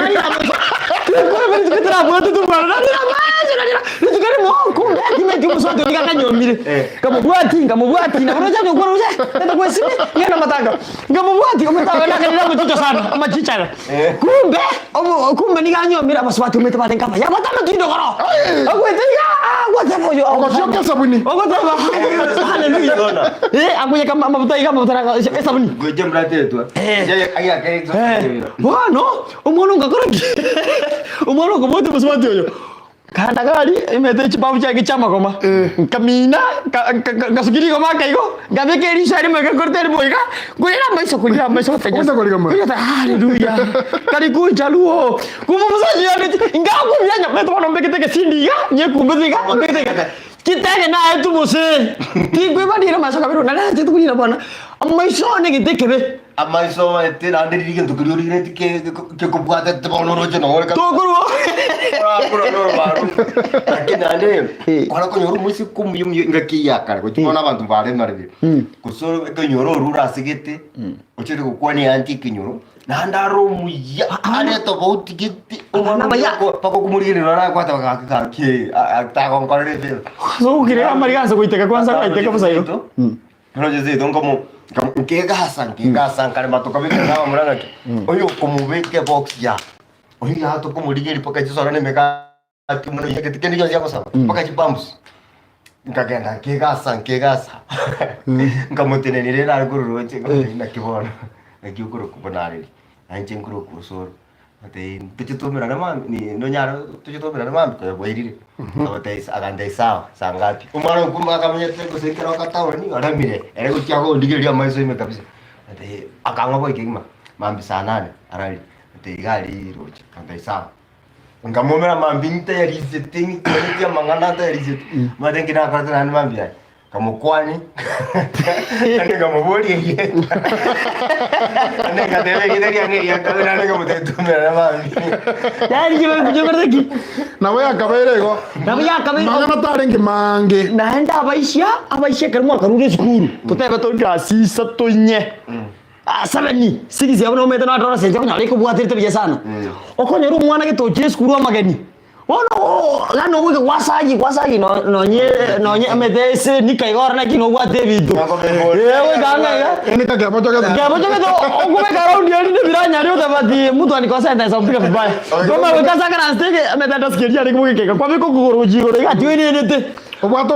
bari tukira boto tu bara nari ra maisho. Ni tukare mo ko ngati me kimu sote nikakanyomire kamubwati na unaja ngoro uja ndio kwa sini yana matanga ngamubwati umetaka na kana mtoto sana ama chichara kumbe nikanyomira abaswati umetapata nkapa ya matama tundo goro akwetega whatever you Okoshoka sabuni. okotaba haleluya akuye kama mafuta sabuni goje mrate tu aya kezo bueno umuntu ngakora umuntu ngobote baswati oyo kanda gari imete chipavu chake chama koma kamina ngasukiri koma kaigo ngabekeri shari mega korteri boiga kulira maiso Kwenda kwa ligama. haleluya kali kujaluo kumumusaji yani ngaku nyanya meto no mbekete sindiga nyekumbeziga mbekete kitege na etu mose tingwe bandira masoka bero na tetu kulira bana maiso ne gitekebe amaiso ete na ndiri kintu kuri uri ke kubwata tebono roje no wala tokuru kuro no baru lakini ande kwala ko nyoru musi kumyu ngakiyaka ko tibona abantu bare marbi kusoro ko nyoru rura sigete uchiri kukwani anti kinyoro na ndaro muya ane to bauti giti umana ko pako kumurire rara kwata ka ke ta kon korre fe so kire amariganza kuiteka kwanza kaiteka busayo no jezi don como Kega kare matoka bike na muranga ki oyo kumubeke box ya oyo ya to kumurigeri paka jisora ne meka ati muno yake tikendi yo yako sawa paka jipambus ngagenda kega ngamutene ni rera guru roche na kibona na kiukuru kubonari anje nguru kusoro ate tuchitomera na mami ni no nyaro tuchitomera na mami ko boirire abate aganda isawa sangapi umara kumba kamanyete ko sekera wakatawa ni aramire ere kuchako ndigiria maiso ime kabisa ate akanga boy kingma mambi sanane arali ate gali roche aganda isawa ngamomera mambi nte ya resetting kwa mangana ta reset madengi na karata na mambi ya kamukwani ane kamubori ye ane kadele kideri ane ya kadele ane kamutetu mera mami yani kiwe kujogereki Na wewe akaberego. na bya kabiri Magana tarengi mange. naenda abaisha karimo karure skuru tutebe to klasi satonye sabeni sigize abona umete na dora senje kunyale ko bwatirite bye sana okonyeru umwana gitokire skuru amageni ono lano wige wasaji nonye amedese nikaigora na kino bwate bitu yewe ganga Eni kake apocho to okume karound yali ne biranya leo tabati mtu anikosa nda sampika vibaya goma wekaza kana stege amedanda sikeria ni kumukeka kwa biko kugoroji gore ati we nete obwato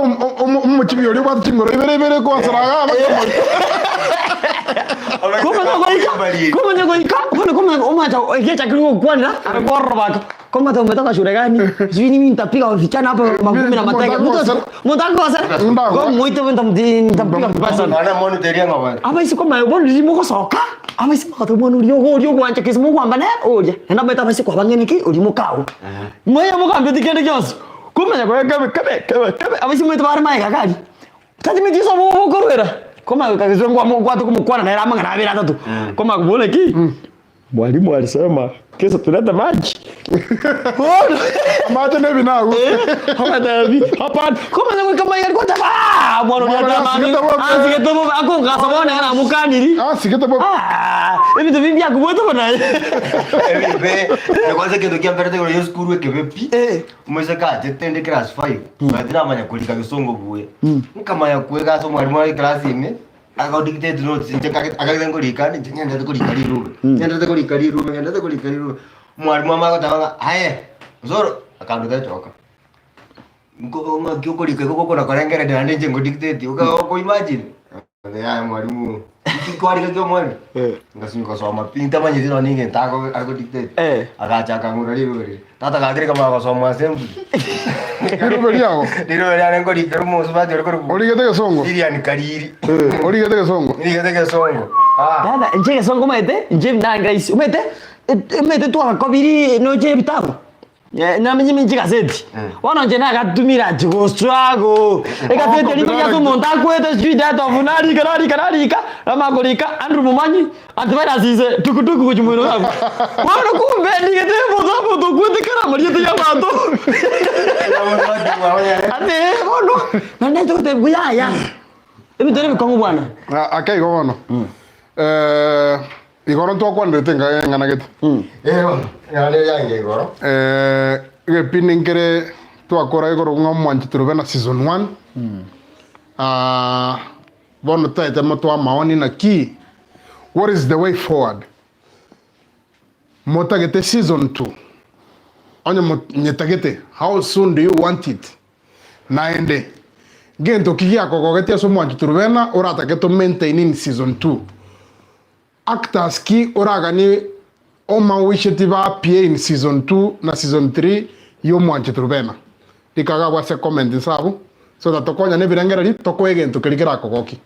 umuchibi yori obwato chingoro ibere ko saraga Koma nyagoika koma umacha ekecha kilo kwana akorro baka koma to umetoka shule gani sijui mimi nitapiga wasichana hapo makumi na mateke mutakosa kwa mwito nitapiga pesa ana monitoria ngabana aba isi koma bono limo ko soka aba isi ko to bono lyo kwanje kisimu kwamba ne oje enda beta basi kwa bangeni ki ulimo kawo moyo mo kambe tikende kyos koma nyagoika kabe aba isi mwito bar mai kakali tati mitiso mo korwera koma kakizongwa mo kwatu kumkwana na rama ngana bila tatu koma kubole ki mwalimu alisema kesho tuleta maji maji ne binago kama davi hapana koma kama yalikuwa taba mwana ya tamani asike tobo ako ngasabona kana mukaniri asike tobo hivi tu vipi akuboto bana be ne kwanza kendo kiambere ko yeskuru ekebepi umeze ka jetende class 5 badira manya kulika kisongo buwe nkamanya kuweka so mwalimu wa class ime akadictate notes akagenda kulikani ngenda kulikali rube ngenda kulikali rube mwalimu amaka tanga aye zoro akanduka toka ngoma kyokulika koko na karengera ndande njengo dictate uko imagine ya mwalimu kwari kyo mwalimu ngasinga soma pinta manye zino ninge tako ako dictate akacha kangura libere tata kadri kama ko soma assembly rube yao diro ya nengo dikero mo subati ko oligete songo iriani kariri oligete songo dada nje songo mete nje ndanga isi umete tu akabiri no je bitabo na mimi gazeti wana nje na gatumira jigo struggle ekatete libi ya tumonta kwete sijui data funari kanari ama golika andru mumanyi antivirus ize tukutuku kujumuno hapo wana kumbe ndigete bozo to kwete kana mariete ya bato ate ono nande to te buyaya ebi tere bikongo bwana akai gono igoro to kwandete ngana gete yale yange igoro ge piningere twakora igoro ng'omwanchi turubena season 1 bono taite motwa maoni na ki what is the way forward motagete season 2 onye nyetagete how soon do you want it naende gento kigia kokogetia so mwanchi turubena oratake to maintain in season 2 actors ki oragani oma wishetiba pia in season 2 na season 3 yo mwanchi turubena ikaga wase comment sabu so that tokonya ne birangerari tokwegento kirikira kokoki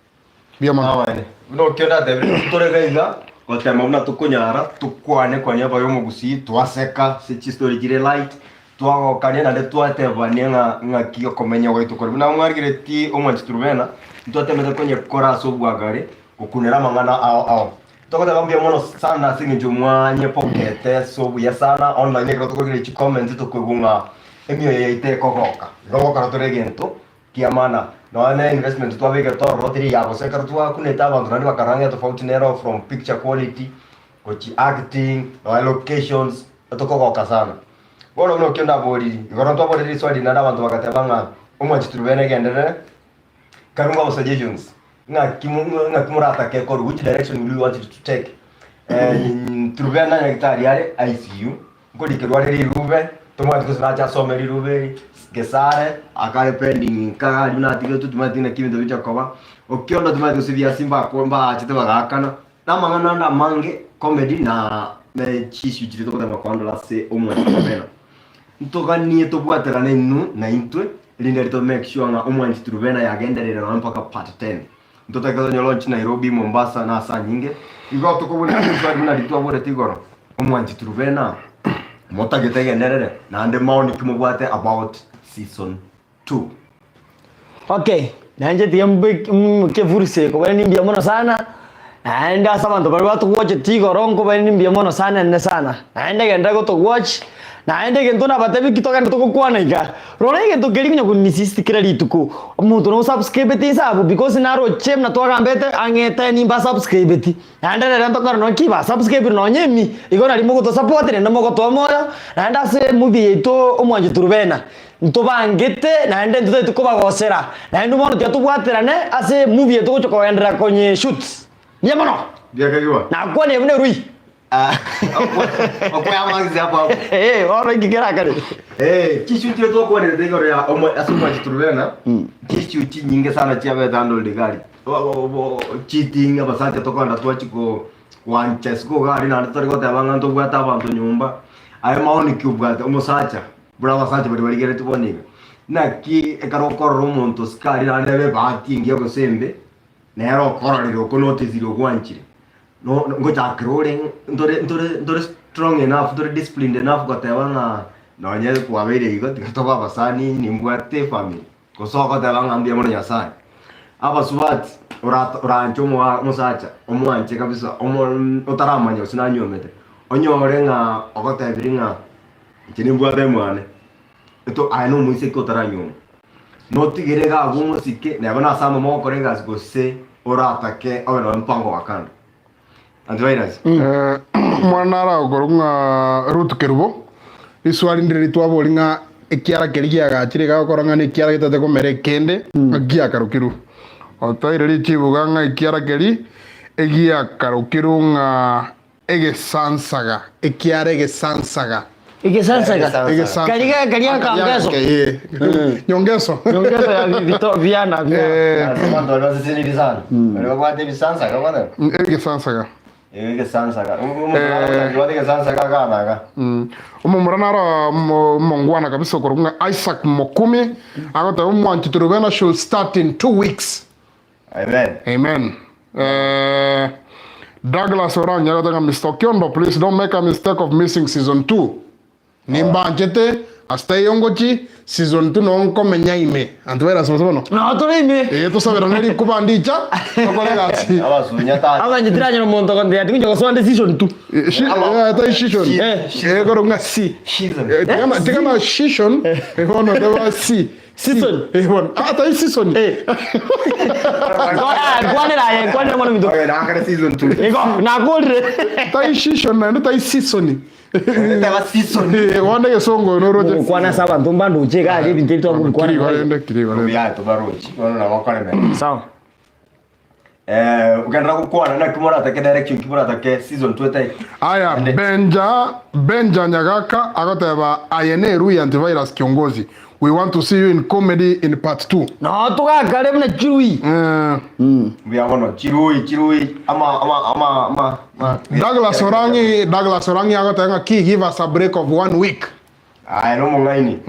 bia mama no kionda de tutorega gotema una tukunyara tukwane kwanya bayo mugusi twaseka se story gire light twagokania na twatevania ng'akio komenya gwitu kuri na mwarigire ti omwanchi turubena twatemete konye kora so bwagari gukunera mangana ao tokota bambia mono sana singi mwanye pokete so buya sana online ko tukogire chi comment tukwegunga emio yeite kokoka gogo kana toregento kiamana no ane investment twabege to rotiri yabo sekara twa kuneta abantu nani bakaranga tofauti nero from picture quality kochi acting no locations tokokoka sana bono no kionda bori igoro to bori swali na abantu bakatebanga omwanchi turubene gendere karunga suggestions ngakimurata ke kor which direction will you want it to take turubena nyaktari yale ICU ngodi kerwari rube tomati kusinacha someri rube gesare akale pending kali na tige tutumati na kimi dobicha koba okiondo tumati kusivia simba kwamba achite bagakana na mangana na mange comedy na chishu chito kwa makwando la se omwanchi turubena ntoganie tobwatera nenu na intwe linde to make sure nga omwanchi turubena yagenderera na mpaka part 10 ntotaka zo launch Nairobi Mombasa na saa nyinge igo tukobona twari na litwa bore tigoro omwanchi turubena motagete nderere na ande maoni kimobwate about season 2 okay nanje tiembe kevurse ko bani mbia mono sana naenda sabanto bari watu watch tigoro ngo bani mbia mono sana ne sana naende genda go to watch naende gento na batebi kitoka ndo kukwana iga rona gento gelinya kunisist kira lituko muntu no subscribe ti sabu because naro chem na toka mbete angeta ni ba subscribe ti naende ndo karno ki ba subscribe no nyemi igona limo go to support ne mo go to moyo naenda se movie yeto omwanchi turubena ntobangete naende ndo tukoba gosera naende mono tia tubwatera ne ase movie yeto go koendera konye shoot nyemono biakagwa na kwani mune rui okwya manzi hapo ora ngikera kare kishu tio to kwa ndio ngoro ya asomwanchi turubena kishu ti nyinge sana chia be dando ligari cheating abasante to kwa ndo chiko wanches go gari na ndo ko tabanga ndo bwata abantu nyumba ayo maoni kubwata umusacha bura basacha bari gere tuboniga na ki ekarokoro umuntu skari na ndebe bati ngiye go sembe nero kororiro ko notice ro gwanchire no ngoja growing ndore strong enough ndore disciplined enough gotebanga no nye kwabere igo tikatoba basani nimbwate family kosoko tebanga mbia mono nyasaye aba subat urancho musacha omwanche kabisa otaramanya sinanyomete onyorenga ogotebiringa kinimbwate mwane eto aino muise ko taranyo no tigirega gumusike nebona sama mo korega gose oratake obeno mpango wakanda ANTIVIRUS mwana gorunga rutu kerubo iswali ndiri twabolinga ekiara kerigia gachire gakoranga ne kiara gitate komere kende agia karukiru otaire ri chibuganga ekiara keri egia karukiru nga egesansaga ekiara egesansaga Kariga kamgeso. Nyongeso ya Vito Viana. Mando lo zisinilizana. Pero kwate bisansaga bwana. Egesansaga. Egesansaga. Egesansaga kana. Umuranara mongwana kabisa kurunga Isaac Mokumi agota omwanchi turubena should start in 2 weeks. Amen. Douglas Oranya agota Mr. OKIONDO, please don't make a mistake of missing season 2. Nimbanchete hasta yongochi season 2 no komenya ime ANTIVIRUS sono no to ime to sabera neri kubandicha kolega si abasunyata abanyitiranya no monto konde ati kunyo swande season 2 ta season gorunga si tigana season hono dewa si season ata season kwani mwana mito na kare season 2 ego na kodre ta season na ta season Teba season. Wanda gesongo no roje. Kwa na saba ntumba nduche ka ke bintel to kwa na. Kiri gore. Ya to barochi. Ono na wakale me. Sawa. Ukaenda kukwana na kimora take direction kimora take season 2 Aya Benja Nyagaka agoteba ayeneru antivirus kiongozi. We want to see you in comedy in part 2. No tukakale mna chirui. Mbia mono chirui ama Douglas Orangi agoteba ki give us a break of 1 week. No mongaini.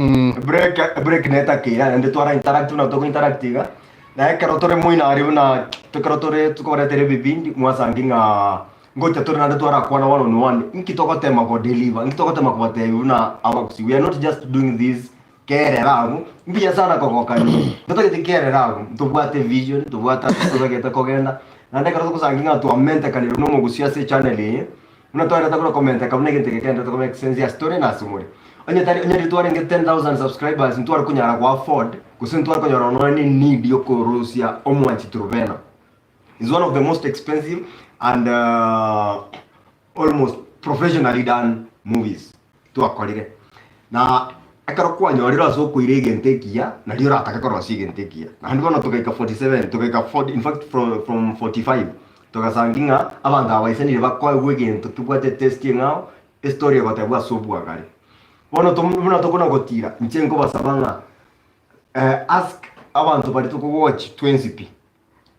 Break neta kira ande twara interact na toko interactiga. Na ekero tore muina ari na tukero tore tukore tere bibindi mwasanginga ngocha tore na twara kwana one on one inkitoko tema ko deliver inkitoko tema ko te una abakusi. We are not just doing this kere ragu mbia sana ko kani tutake kere ragu tubwate vision tubwata tutake kogenda na ndekero tukusanginga tu amente kani no mugusia se channel ye una twara takora comment kamne gente kenda to make sense ya story na sumuri onye twara nge 10,000 subscribers ntwara kunyara kwa afford kusintwara kunyara no ni need yoko Russia omwanchi turvena is one of the most expensive and almost professionally done movies to akorire na akaro kwa nyorira so kuire gentekia na dio rataka korwa sigentekia na ndibona tukaika 47 tukaika 40 in fact from 45 tukasanginga abanga abaisani bakwa wegento tubwate test ngao story batabwa sobwa gari bono tumuna tokona gotira nchengo basabanga ask abantu bari to watch 20p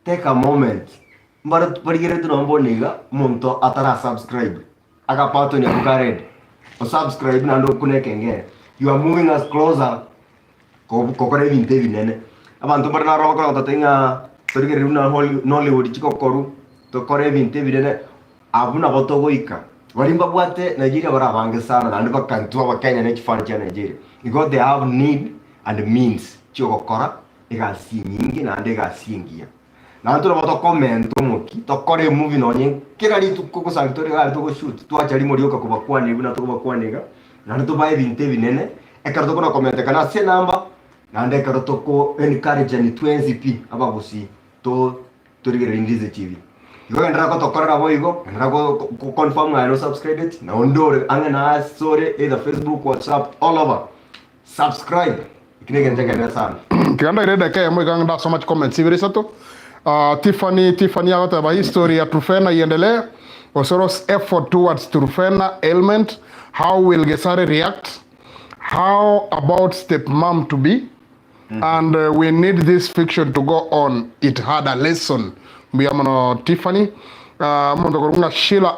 take a moment mbara barigere to nomboniga muntu atara subscribe akapato ni kukared o subscribe na ndo kunekenge you are moving us closer kokore vinte vinene abantu bari na roba ko tatenga torigere na Hollywood chikokoru to kore vinte vinene abuna botogoika walimba bwate Nigeria barabange sana na ndo kantua wa Kenya na kifani cha Nigeria because they have need and means chokora igasi nyingi na ndega singia na ntoro bato comment muki to kore movie no nyi kirari tukukusangitore gari to shoot twachari muri yoka kubakwane buna to kubakwanega na ndo bae vinte vinene ekaro to comment kana se number na ndekaro to ko encourage ni 20p abagusi to turigere Ndizi TV yo ndra ko to korera boigo ndra ko confirm nga no subscribe it na ondore angana sore either Facebook WhatsApp all over subscribe ikinege njega sana kanda ireda kaya mwe kanga so much comments ibiri sato Tiffany agota ba history ya Trufena iendelee Osoros effort towards Trufena ailment how will Gesare react how about stepmom to be and we need this fiction to go on it had a lesson mbiyamano Tiffany mondo korunga Sheila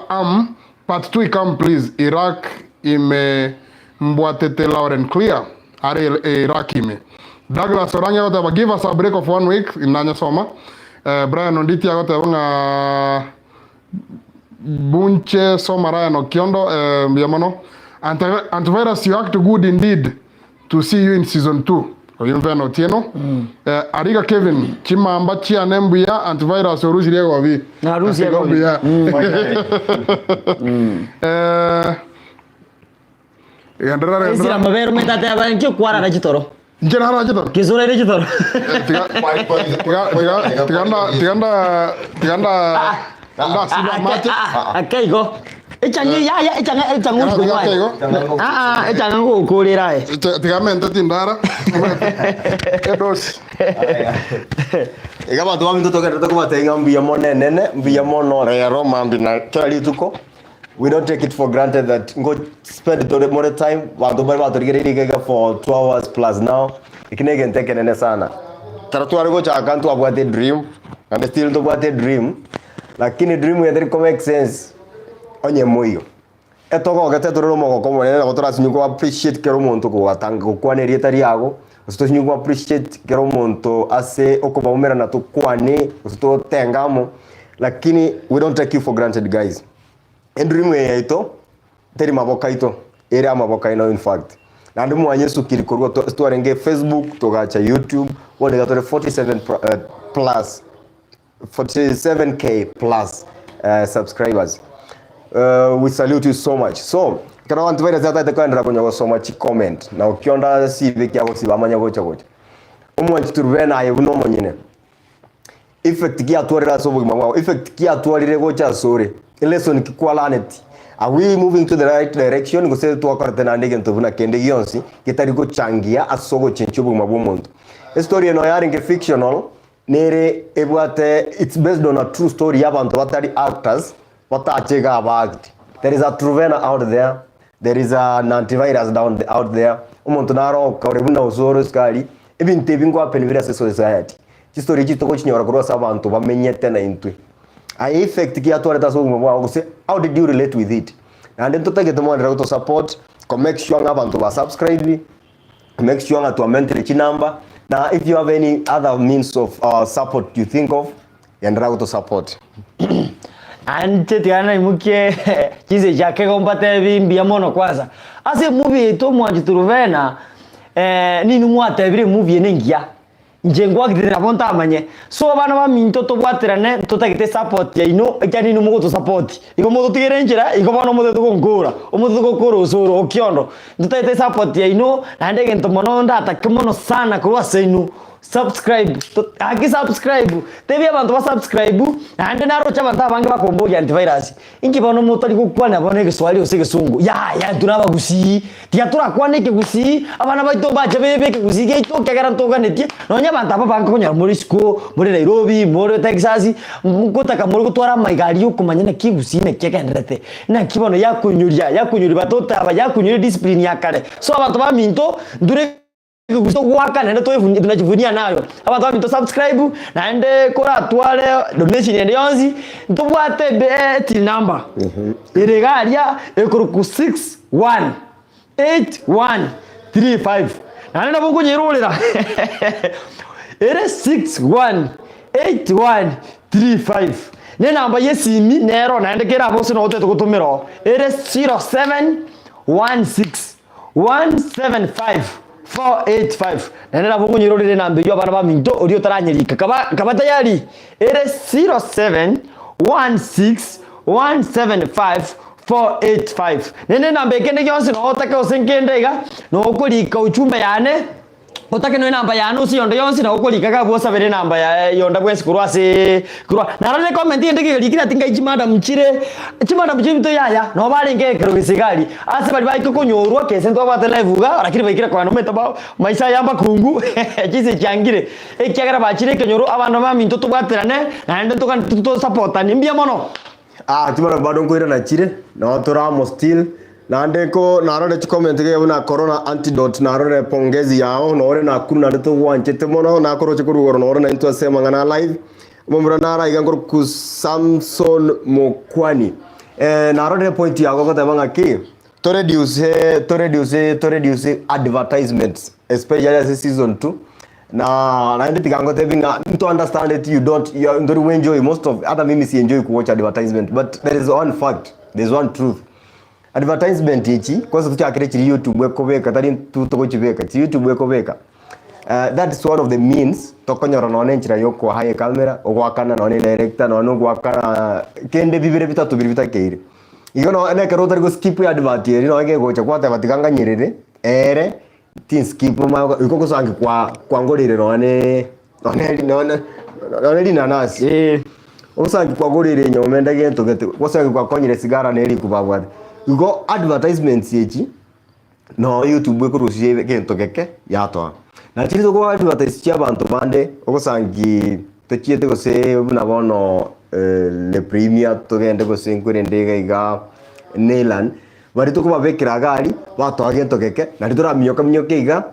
part 2 come please Iraq ime mbwatete Lauren clear are Iraq ime Douglas Orangi agota give us a break of 1 week inanya soma Brian Onditi agota nga bunche soma Ryan OKIONDO mbiyamano antivirus you act good indeed to see you in season 2 oyumvena otieno ariga Kevin chimamba chia nembuya antivirus orushire gobi na Russia gobi yandara Isira mabero metate abanke kwara na chitoro njena hara chitoro kizore re chitoro tiganda sima mate akaigo echangi ya echangu ko echangu ko lira tigamente tindara edos igaba tuwa minto tokera to kubatenga mbiya monene mbiya mono rero mambi na kali tuko we don't take it for granted that go spend more time wandu bari batorigere for 2 hours plus now ikinege ntekenene sana taratu argo cha akantu abwate dream and still to abwate dream lakini dream yenderi ko make sense onye moyo etoko gatetoro mo ko monene na gotora sinyu ko appreciate kero muntu ko watanga ko kwanerie tari yago usto sinyu ko appreciate kero muntu ase okobamera na to kwane usto tengamo lakini we don't take you for granted guys dream yeito teri maboka ito ere amaboka ino in fact na ndimu wanyesu kirikorwa to arenge Facebook to gacha YouTube wone gatore 47k plus subscribers. We salute you so much. So kana wantu vile zata itakwenda kunyo so much comment na ukionda sive kya gosi bamanya gocha gocha umwanchi turvena aye buno monyene effect kya twarira so bugima wao effect kya twarire gocha sore lesson kikwalanet Are we moving to the right direction? Gose tuwakorete na ndege ntuvuna kende gionsi kitari guchangia asogo chenchubu mabumuntu. Story no yaringe fictional nere ebwate it's based on a true story y'abantu batari actors batachega abact. There is a Truvena out there. There is an antivirus out there. Umuntu naro kaurebuna usoro skali ebintu ebingo apenvira society. Story chitoko chinyora kurosa abantu bamenyete na intwe. I effect ki atwara so mwa say how did you relate with it? And then to take the money to support, make sure abantu ba subscribe, make sure to mentor the number. Now if you have any other means of support you think of, yandra to support. And tiana imukie kize jake kompate bimbi amono kwanza. Ase movie to mwanji turuvena ninu mwate bire movie nengia. Njengwa gidira bonta amanye so bana ba minto to bwaterane tutagite support ya ino cyane no mugo to support iko modo tigerenjera iko bana modo to ngora omodo to gukora usoro okiondo tutagite support ya ino nandege ntomono ndata kimono sana kwa seinu subscribe agi subscribe tebi abantu ba subscribe ande naro cha banta bange bakomboja antivirus inki bano motari kukwana bone Kiswahili usige sungu ya turaba gusi tia turakwane ke gusi abana baito baje bebe ke gusi ke to kagaranto ganetie nonya banta ba bange konya muri school muri Nairobi muri Texas mukutaka muri gutwara maigari ukumanya ki gusi ne kekenderete na kibono yakunyuri batota aba yakunyuri discipline yakare so abantu ba minto ndure gusto waka nenda to tunajivunia nayo abantu bamito subscribe naende kora twale donation yende yonzi ntubwate bet number iregalia ekuruku 618135 nanda bongo nyerolera ere 618135 ne namba yesimi nero naende kera bosi no teto kutumiro ere 0716 175 nenda bongo nyirolere nambe yo bana ba minto orio taranyerika kaba tayari ere 0716175485 nende nambe kende yonse no otaka osenkendega no okurika uchumba yane otake no namba yane usi yondo yonse no okurika ka bosa bere namba ya yonda bwesi kurwase kurwa narane comment ndege likira tinga ichimada mchire to yaya no balenge kerogesigari ase bali baiko konyorwa kese ndo batela ivuga lakini baikira kwa no metaba maisha yamba kungu kise cyangire ekyagara bachire kenyoro abantu ba minto to baterane nande to kan to support nimbia mono timara bado ngoira na chire no toramo still nande ko narore comment ge na corona antidote narore pongezi yao nore na kuna ndeto wanchete mono na koroche kurugoro nore na into sema ngana live momra nara igangor ku Samson Mokwani narore point yago ko tabanga ki to reduce advertisements especially as season 2 na ndi tigango tebinga to understand it you don't enjoy most of other memes enjoy to watch advertisement but there is one fact, there's one truth. Advertisement ichi kwanza tuchakire chiri YouTube ekobeka tari tutogochibeka chiri YouTube ekobeka that is one of the means tokonyora none nchira yoko haye camera ogwakana none director none ogwakana kende bibire bitatu bibiri bitakeire igono ene karota go skip ya advert eri no ege gocha kwate batiganga nyerere ere tin skip ma ikoko sangi kwa ngorire none linanasi osangi kwa ngorire nyomenda gento gete osangi kwa konyire sigara neri kubabwa you go advertisements yechi no YouTube ekurushie gento keke yato na chirizo go advertise chia bantu bande okosangi tochiete gose buna bono le premier togende gose nkurende iga Neyland bari to kuba bekira gari bato agento keke na ritora minyoka iga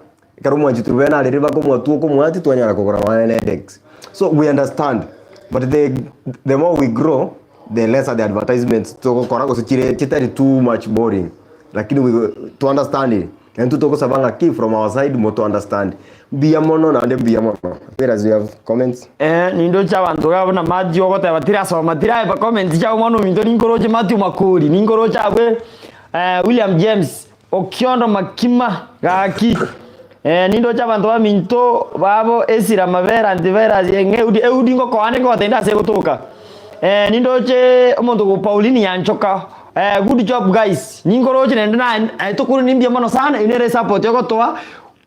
karumo njitu bena riri bakomwa tu komwati twanyara kokora wane index so we understand but the more we grow the lesser the advertisements to kokora go chire chitari too much boring lakini we to understand it and to talk sabanga key from our side mo to understand biamono na ande biamono whereas you have comments nindo cha bantu gabona Matthew gote batira so matira ba comments cha mono mindo ninkoroje Matthew makuri ninkoroje abwe William James Okiondo Makima gaki nindo cha bantu ba minto babo esira mavera antivirus yenge eudi ngo kwane ngo tenda se gutuka nindo che omuntu go Paulini yanchoka good job guys ninkoroje nenda na tukuru nimbia mono sana inere support yoko toa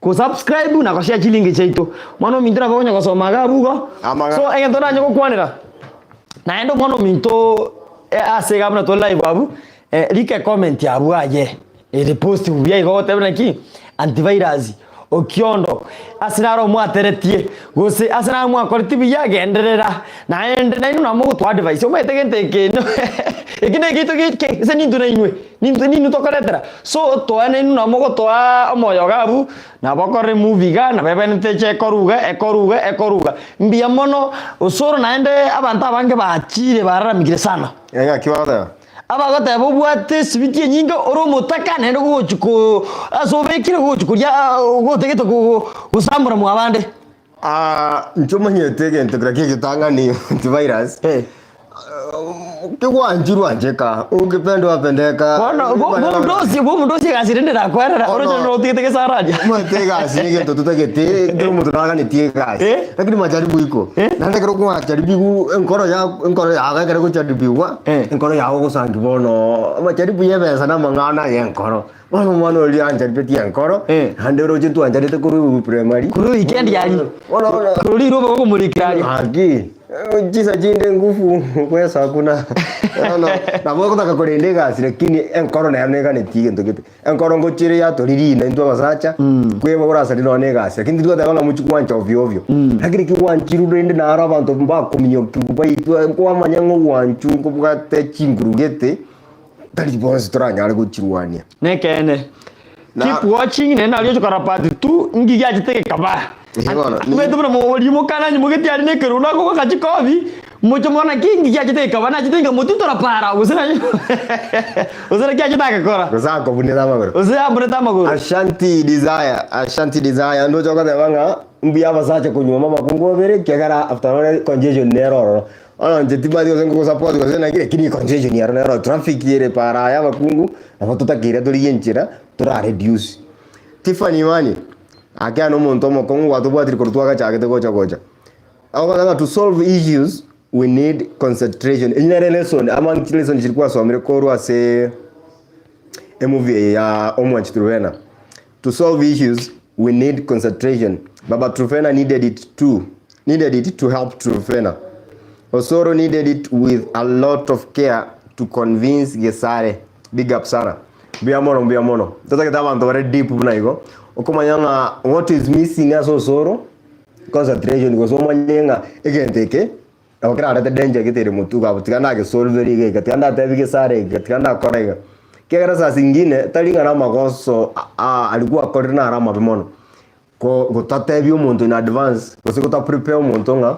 ku subscribe na koshia chilingi cheito mono minto na bonya gosoma gabugo so engento na nyoko kwanira na endo mono minto ase gamna to live babu like comment ya buaye repost buya igote bnaki antivirus OKIONDO asinaro mwateretie gose asinaro mwakoriti biya genderera na ende na inu mo to advice o metege keno ekine gito se nindu na inwe nindu tokoretera so to ane inu mo to omoyo gabu na boko remove ga na bebe nteche ekoruga mbia mono usoro na ende abantu abange bachire bararamigire sana ya kiwada abagote bobwate sibiti nyinga oromotaka nendo gochuko asobekire gochukuria gotegete gusambura mu abande ncomanyete gento kira gitanga ni antivirus kigwanjiru anjeka ungependa wapendeka bona bomudosi gasirinde na kwerera orojo no tigete saraja mate gasi ni gento tutagete ndo mutunaga ni tie gasi lakini majaribu iko nande kero kwa jaribu enkoro ya ga kero jaribu wa enkoro ya go sangi bono majaribu yebesa na mangana yenkoro bono mwana oli anjaribu tie enkoro hande roje tu anjarite kuru primary kuru weekend yali kuru robo go murikari agi jisa jinde ngufu kwesa hakuna na boko taka korende gasi lakini enkoro na yamnega ni tige ndogete enkoro ngochire ya toriri na ndo basacha kweba urasa dino ne gasi lakini ndo dala muchu kwanja ovyo lakini kiwanchiru rende na araba ndo mba kominyo kubai kwa manyango wanchu kubwate chingurugete tali bonse toranya ari guchiruania nekene keep watching nena aliyo karapati tu ngi yajite kaba Tumetubura mo kana ni mugeti ari nekero nako kachikobi mucho mwana kingi yajite kaba na jitinga mututora para usina kyajita kakora usako bunira magoro usina bunira magoro Ashanti desire ndo choka debanga mbia basacha kunyuma mama kungobere kegara after congestion neroro ana njetiba dio sengo support ko sena kini congestion neroro traffic yere para ya bakungu na tutakira turiyenchira tura reduce Tiffany wani akia no monto mo kongo watu bwatiri kortuaga chagete gocha aho to solve issues we need concentration in the lesson among lesson chilikuwa somere korwa se movie ya omwanchi Truvena to solve issues we need concentration baba Truvena needed it to help Truvena Osoro needed it with a lot of care to convince Gesare big up sana bia mono tata kita bantu very deep bunaigo okomanyanga what is missing as Osoro concentration go so manyenga egenteke abakira arate danger gitere mutuga butikana ge solve ri ge tikanda tebige sare ge tikanda korega kegera saa zingine talinga na magoso alikuwa korina rama bimono ko gotatebi umuntu in advance ko siko ta prepare umuntu nga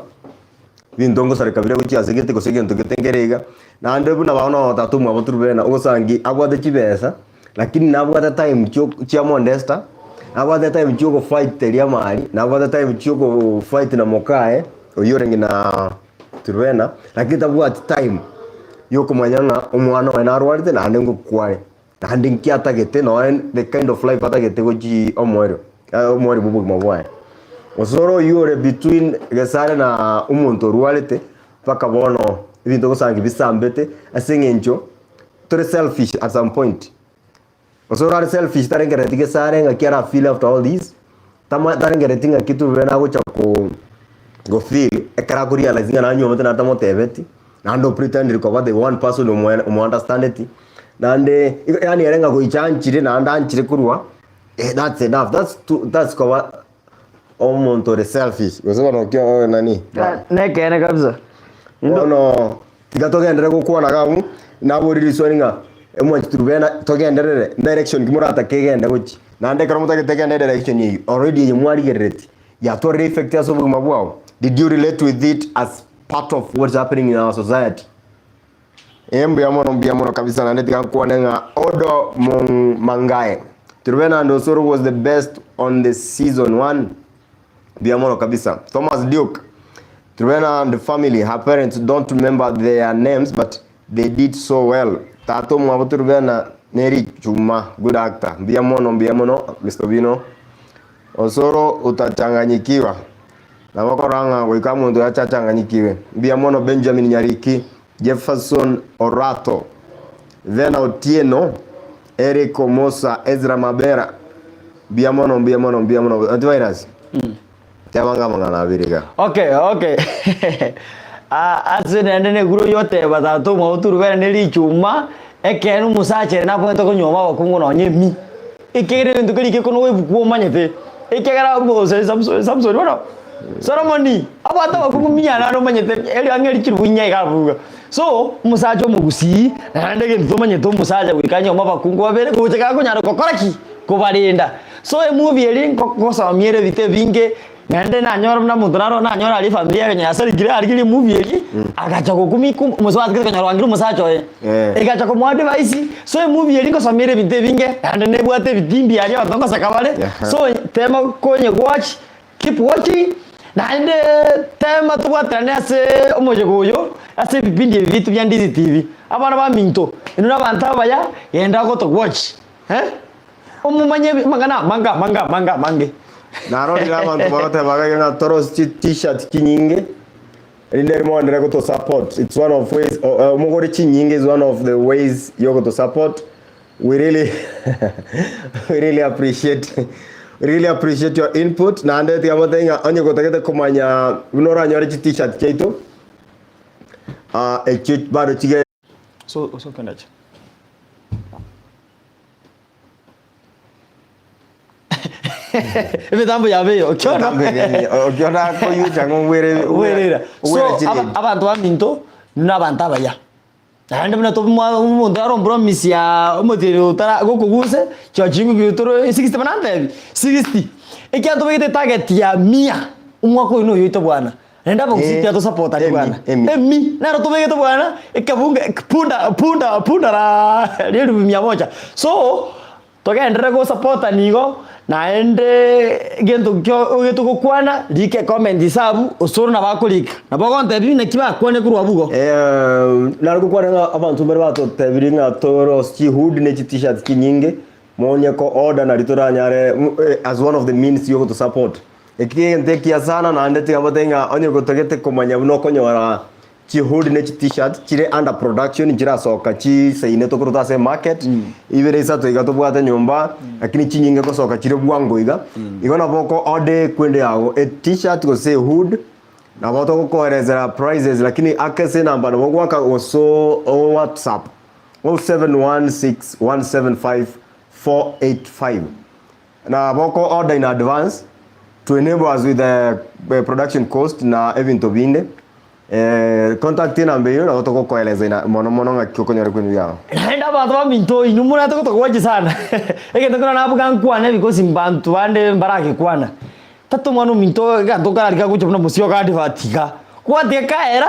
bindongo sare kabire guchi asegete ko segento getengerega na ndebu na baona tatumwa boturubena ugosangi agwate chibesa lakini nabwata time chia mondesta nabwata time chia go fight teria mali nabwata time chia go fight na mokae oyorengi na Truvena lakini tabwata time yoko manyanga umwana wa narwarite na ndengo kware na ndinki atagete no the kind of life atagete goji omwero bubu mabwaye Osoro yore between Gesare na umuntu rualite paka bono ibintu gosangi bisambete asengencho to selfish at some point Osoro are selfish tarengere Gesare ngakiara feel after all this tarengere tinga kitu bena gocha go feel ekara kuria lazinga na nyomote na tamotebeti nando pretend ko the one person who understand it nande yani erenga go ichanchire na andanchire kurwa that's enough that's ko omuntu re selfish gozo no kyo nani nekene kabisa no tigatogendere gukwana gamu naboriri soninga emwe Truvena togenderere direction kimurata kegende guchi nande karamuta ketegende direction yi already yimwari gereti ya to reflect aso bugumabwao. Did you relate with it as part of what's happening in our society? Mbia mono kabisa na ndika kuonenga Odo Mangae. Truvena and Osoro was the best on the season 1. Mbia mono kabisa. Thomas Duke. Truvena and the family, her parents don't remember their names but they did so well. Tato mwa Truvena Neri Chuma, good actor. Mbia mono Mr. Bino. Osoro utachanganyikiwa. Na wakoranga wika mundu ya chachanganyikiwe. Mbia mono Benjamin Nyariki, Jefferson Orato, Vena Otieno, Eric Omosa, Ezra Mabera. Mbia mono antivirus. Tiamanga mangana biriga. Okay. Asene ndene guru yote batatu mwa Truvena neli chuma ekenu musache na point ko nyoma bakungu no nyemi ikere ndu kali ke kono we buku manyete ikegara Moses Samson wano Solomoni abata bakungu minyana no manyete eli angeli kirunya igabuga so musache omugusi na ndege ndu manyete musache wikanya oma bakungu babere kucheka ko nyaro kokoraki kubarinda so e movie eli kokosa miere bite binge ngende na nyoro na muntu naro na nyoro ali familia kenya asali gira ali movie eli agacha ko kumi muswat ke kanya wangiru musacho igacha ko mwade baisi so e movie eli kosa miere bite binge ngende ne bwate bitimbi ali batonga sakabale so tema konye watch keep watching na ende tema tubwatane ase omoje goyo ase bipindi bitu bya Ndizi TV abana ba minto inuna banta baya yenda ko to watch omumanye manga mange naro dira abantu bagote bagaga toros t-shirt kinyinge ile mwandira ko to support it's one of ways umugore kinyinge is one of the ways you to support we really appreciate your input na ande tiamotenga onye gotegete kumanya unora nyore t-shirt keito bado chige so kandacha Evitambo yabe okyono okyono ko yucha ngwere so abantu baminto n'abantu abaya ande mna to umuntu arombro misia umutiri utara gokuguse cyo chingu bitoro 60 banande 60 ikianto bagite target ya 100 umwako ino yoito bwana nenda bagusitia to support ali bwana emi naro to bagite bwana ikabunga punda ra 100 so togendere go support nigo naende gento geto kokwana like comment isabu osoro na bakolika na bagonte bi na kiba kone kurwa bugo naro kokwana abantu bari bato tebiringa toro ski hood ne t-shirt kinyinge monye ko order na ritoranyare as one of the means you go to support ekigente kia sana na ande tigabatenga onye go togete komanya no konyora chi hood ne t-shirt chire under production jira soka chi seine to kuruta se market ibere isa to igato bwate nyumba lakini chi nyinge ko soka chire bwango iga igona boko ode kwende yago a t-shirt go say hood na boto ko kohereza prices lakini akese namba no boko aka oso WhatsApp 0716175485 na boko order in advance to enable us with the production cost na event obinde contact number yo na to ko eleza ina mono ngakikonyore kwenu yao nenda bantu baminto inumuna to kwaje sana egento kana nabuga nkwana because mbantu bande mbarake kwana tatu mwana minto gatokara lika kucho na musio kadi fatika kwateka era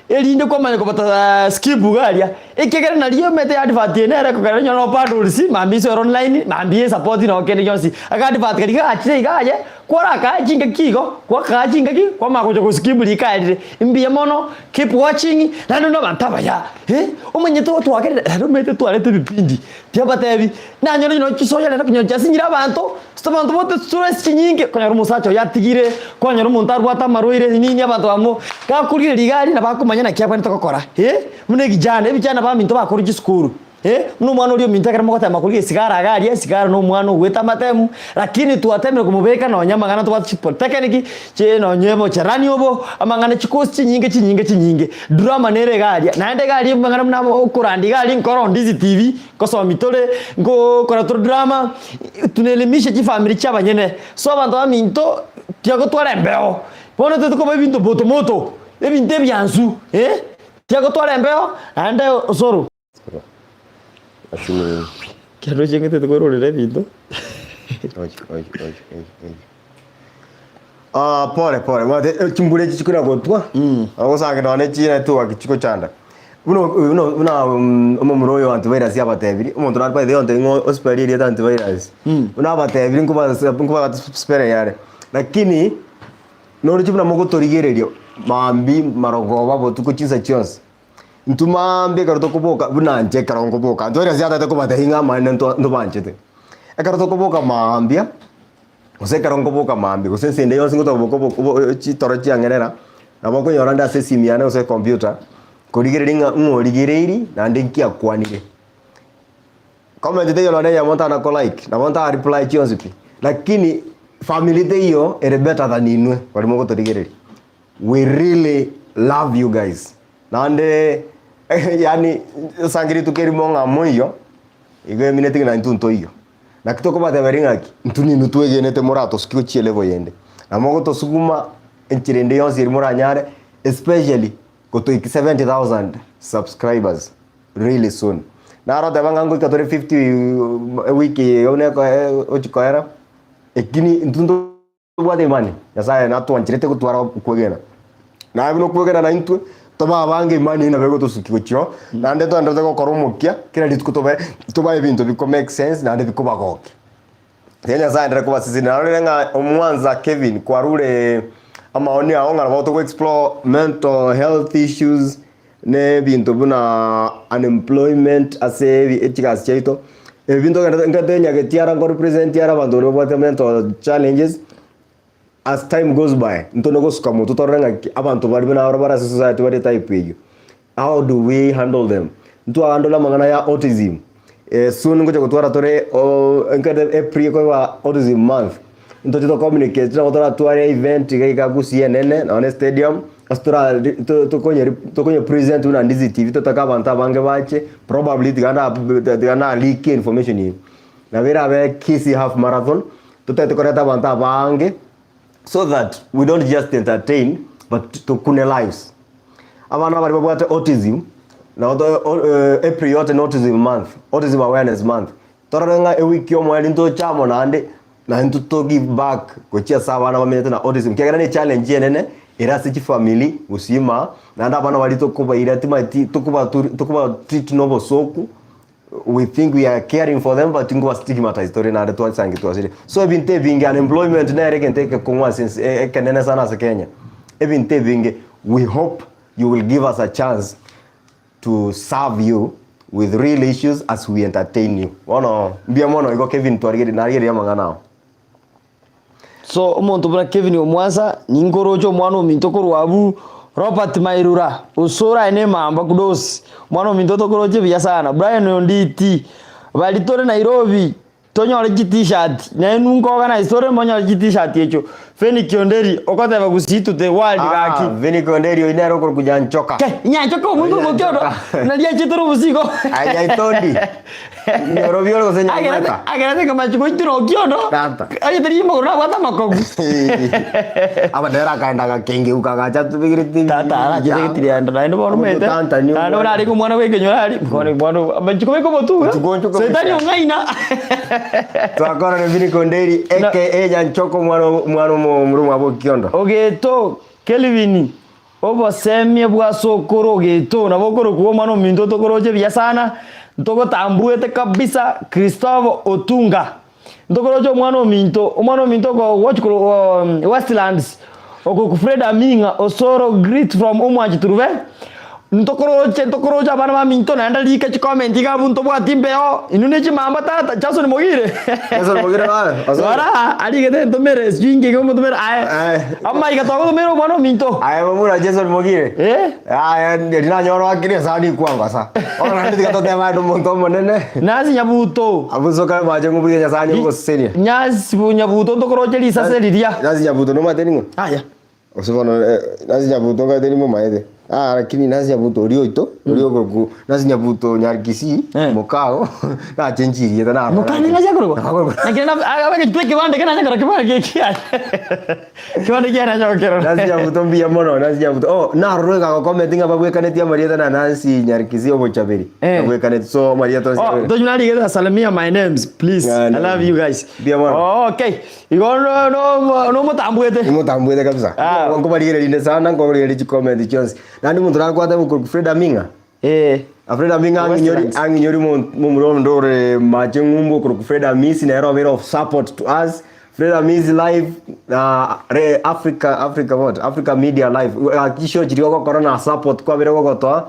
elinde kwa manya kopata skibu galia ekegere na liyo mete advert ene ko kana nyono padulisi mambiso online mambiye support no kene jonsi akadvert kalika achire igaje kwara ka jinga kigo kwa ka jinga ki kwa makojo ko skibu likaide imbiye mono keep watching na no bantaba ya umenye to akere no mete to alete bipindi tiabatebi na nyono no chisoya na kunyo jasinyira abantu stobantu bote stress nyinge kwa musacho yatigire kwa nyono muntaru atamaruire nini abantu amo ka kurire ligari na bakumanya na kiapa nitokokora mune gijana ebijana ba minto bakuru giskuru no mwana uri minto akara mukota makuri sigara agari sigara no mwana gweta matemu lakini tuatemere kumubeka na wanyama ngana tuba technique che no nyemo charani obo amangana chikosi chinyinge drama nere gari na ende gari mangana mna kurandi gari nkoro Ndizi TV koso mitole ngo kora drama tunelimisha chi family cyabanyene so abantu ba minto tiago twarembeo bona tuko ba binto botomoto ebinte byansu tiago twarembeo ande osoro ashume kero jengete to korore binto pole mate chimbure chichikura gotwa agosange none chine tu akichiko chanda una omuroyo antivirus yabatebiri umuntu nari by the onde ngo hospital ile antivirus una abatebiri nkuba spare yare lakini nori chibuna mogotorigererio mambi marogoba botuko chinsa chionse ntumambe karuto kuboka bunanje karongo boka ndore ziada te kubata hinga mane ndo banchete karuto kuboka mambia ose karongo boka mambi ose sende yonse ngoto boko chitoro chiangerera naboko yoranda ase simiane ose computer korigereringa ngorigereiri na ndenkia kwanire comment te yolone ya monta na ko like na monta reply chionse pi lakini family te hiyo ere better than inwe walimo gotorigereri we really love you guys nande yani sangiri tukeri monga moyo igo minute na ntunto iyo na kitoko bateberinga ntuni nutwegenete morato sikio chielevo yende na mogo to suguma enchirende yonsi muranyare especially goto 70,000 subscribers really soon na ro tebanga ngo katore 50 wiki one ko ochikoera ekini ntunto bwate mani yasa na to anchirete kutwara kwegena na bino kwegena na intu toba bange mani na bego to sikio chio na ndeto ndo ko koromokia kila ditu toba ebintu biko make sense na ndiko bagoke tenya zaendera kuba sisi na renga omwanza Kevin kwarure amaoni aonga about to explore mental health issues ne bintu buna unemployment ase etikas cheito ebintu ngatenya getiara ngo represent yara bantu bo mental challenges as time goes by ntono gosuka mutu torenga abantu bari bina bara society bari type hiyo how do we handle them ntu handle mangana ya autism soon ngoja kutwara tore ngade April kwa autism month nto to communicate na kutwara tware event ikagusie nene na on stadium astura to konye present una Ndizi TV to takabanta bange bache probably tigana leak information hii na vera be kisi half marathon to koreta banta bange so that we don't just entertain but to kune lives abana bari babwate autism na April yote autism month autism awareness month torenga ewiki omwe into chamo nande na into to give back kochia sawa na bamenyete na autism kegana ni challenge yenene irasi chi family usima na nda bana bali to kuba irati mati to kuba treat nobo soku we think we are caring for them but ngo stigmatized story na to sangi to asiri so ebinte binge unemployment na reke take kongwa since ekenene sana sa Kenya ebinte binge we hope you will give us a chance to serve you with real issues as we entertain you ono mbia mono iko Kevin twarigiri na riri amangana so umuntu bra Kevin omwasa ningorojo mwana ominto korwabu Robert Mairura usura ene mamba kudosi mwana ominto tokoroje biya sana Brian Onditi bali tore Nairobi tonyore t-shirt na nungo kana story monyore t-shirt yecho Feni Kionderi okoteba gusitu the world gaki Feni Kionderi inero ko kujanchoka nyanchoka mungu mukyodo nalia chitoro busiko ayitondi Nairobi olo senya mata agera kama chiko itiro okyodo ayi terimo na wata makogu abadera kaenda ka kenge ukagacha tubigiriti tata ara jete kitirianda na ndo bono mete na ndo nari ko mwana we kenyora kone bono abachiko we ko botu setani ongaina twakora ne Feni Kionderi aka nyanchoko mwana murumu abo OKIONDO ogeto Kelvin obo semye bwa sokoro ogeto na bokoro kuo mano mindo tokoroje bya sana ntoko tambuete kabisa Christophe Otunga ntokoroje mwana minto ko watch ko Westlands oko kufreda minga osoro greet from omwaji turuve ntokoroje abana ba minto na ndali ka comment ga bunto bwa timbeo inune chimamba tata Jason Mogire ora ali gete ntomere swinge ko ntomere amma ikatoka ntomere bwana minto mura Jason Mogire ndina nyoro akire sani kwanga sa ona ndi katote ma ndo monto monene nasi nyabuto abuzoka baje ngubuje nyasani ngo senia nyasi nyabuto ntokoroje lisa seriria nasi nyabuto no mateningo aya osibona nasi nyabuto ga teni mo maede lakini nazi nyabuto rioito riogoku nazi nyabuto nyarikisi mukao na chenjiri tana mukani nazi akoro nakina abage tweke bande kana nyakara kibage kia kibande kia na nyakero nazi nyabuto mbia mono nazi nyabuto na ruga ko commenting abagwe kanetia maria tana nazi nyarikisi obo chaberi abagwe kanet so maria to to junali get salamia my names please I love you guys bia mono okay igono no mutambuete kabisa ngo bari rinde sana ngo rinde comment chance nani muntu rakwata ku Freda Minga Freda Minga anginyori mu ndore majengumbo ku Freda Miss na ero of support to us Freda Miss live Africa Media live kisho chiriko corona support kwa bere gogoto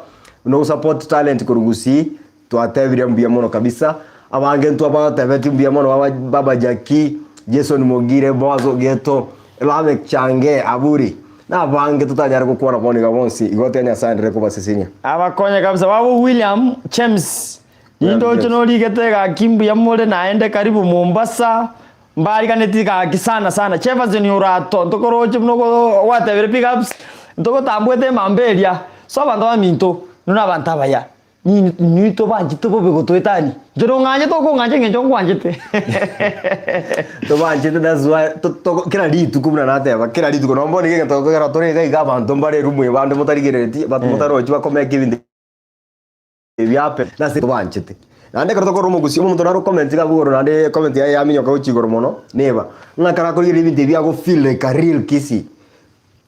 no support talent kurugusi to atevira mbia mono kabisa abange ntu abateveti mbia mono baba Jackie Jason Mogire Bozo Geto Elame Change Aburi na bange tutanyara gukora boniga bonsi igote nya sandre ko basisinya abakonye kabisa wabo William James nindo chono ligetega kimbu ya mole naende karibu Mombasa mbali kanetika sana Jefferson urato ndokoroje mnogo watebere pickups ndoko tambwete mambelia so bantu baminto nuna bantaba ya ni to banjite bobe gotwetani jero nganye to ko nganye ngenjo ngwanjite to banjite that's why to kira ritu kumuna nateba kira ritu no mboni gege to kira tore ga bantu mbare rumu bande mutarigereti batu mutarochi bakome kibindi ebyape nase to banjite nande kara to ko rumu gusi umuntu naro comment ga bugoro nande comment ya minyo ka uchigoro mono neba ngakara ko ibindi byago feel like a real kisi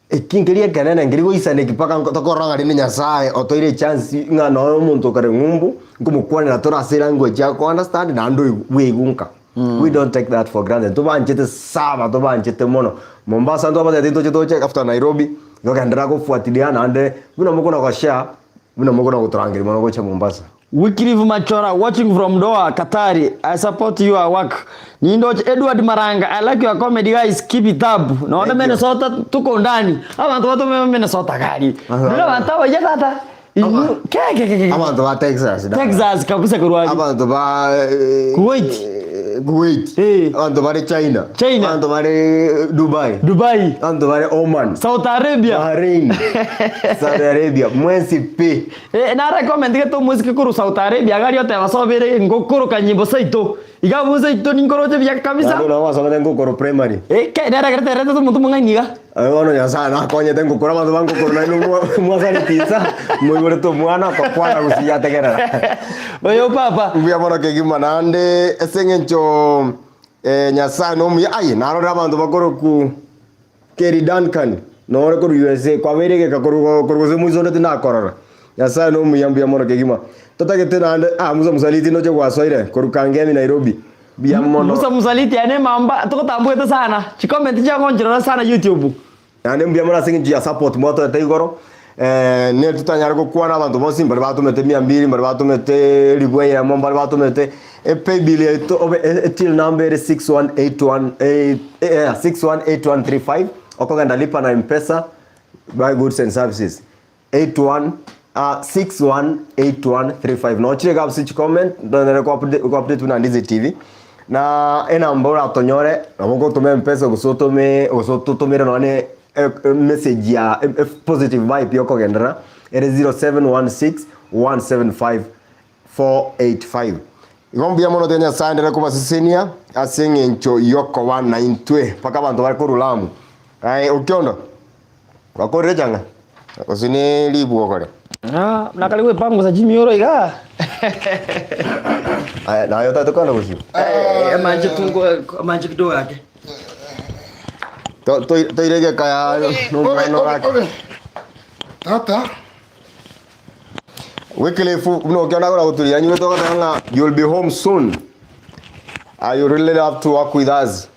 ekingeria kanene ngirigo isane kipaka tokoranga rini nyasaye otoire chance ngana omuntu kare ngumbu ngumukwana tora se language yako understand na ndo wegunka we don't take that for granted to banjete saba to banjete mono Mombasa ndo abade tinto chito check after Nairobi ngokandira kufuatiliana ande bino mukona kwa share bino mukona kutrangiri mono gocha Mombasa. Wycliffe Machora watching from Doha, Qatar. I support your work. Nindo Edward Maranga. I like your comedy guys. Keep it up. Naona Minnesota tuko ndani. Abantu watu Minnesota gari. Ndio watu waje tata. Abantu wa Texas. Texas kabisa kurwaje. Abantu ba Kuwait. Abantu ba China. Abantu ba Dubai. Abantu ba Oman. Saudi Arabia. Bahrain. Saudi Arabia. Mwensi pe. Na recommend ke to muziki kuru Saudi Arabia gari yote basobere ngokoro kanyimbo saito. Igabuze ito ninkoroje bya kabisa. Ndio wasoma ngokoro primary. Ke dara garte rete to muntu munganiga. Ono ya sana konye tengo kora mandu bango korona ino mwasani pizza muy bonito mwana kwa kwana kusiya tegera. Bayo papa. Mbia bora ke gimanande esengencho nyasa no mu ai naro rabandu bakoro ku Kerry Duncan no ko USA kwa verege ka ko se muy zone tina korora. Nyasa no mu yambia mora ke gima. Tota ke tenande musa musaliti no je kwa soire korukangemi Nairobi. Musa musaliti ane mamba to tambueta sana. Chikomenti chango njira sana YouTube. Ane mbia mora singi ya support moto taigoro. Ne tutanyara ko kuana abantu bosi mbali batu mete 200 mbali batu mete libwe ya mbali batu mete pay bill to till number 618135 okoganda lipa na M-Pesa buy goods and services 618135 no chile gabsi comment ndonere ko update na Ndizi TV na ena mbora tonyore aboko tume M-Pesa gusotumira none message ya positive vibe yoko gendera it is 0716175485 igombi ya mono tenya sandere kuba sisinia asinge ncho yoko 192 paka bantu bari kurulamu ai okiondo bakore janga osini libu okore nakali we pango za Jimmy Oro iga na yota tokana kushi manje kidogo yake to irege kaya no tata Wycliffe no kiona gora guturia nyu to kana you'll be home soon. You really have to work with us.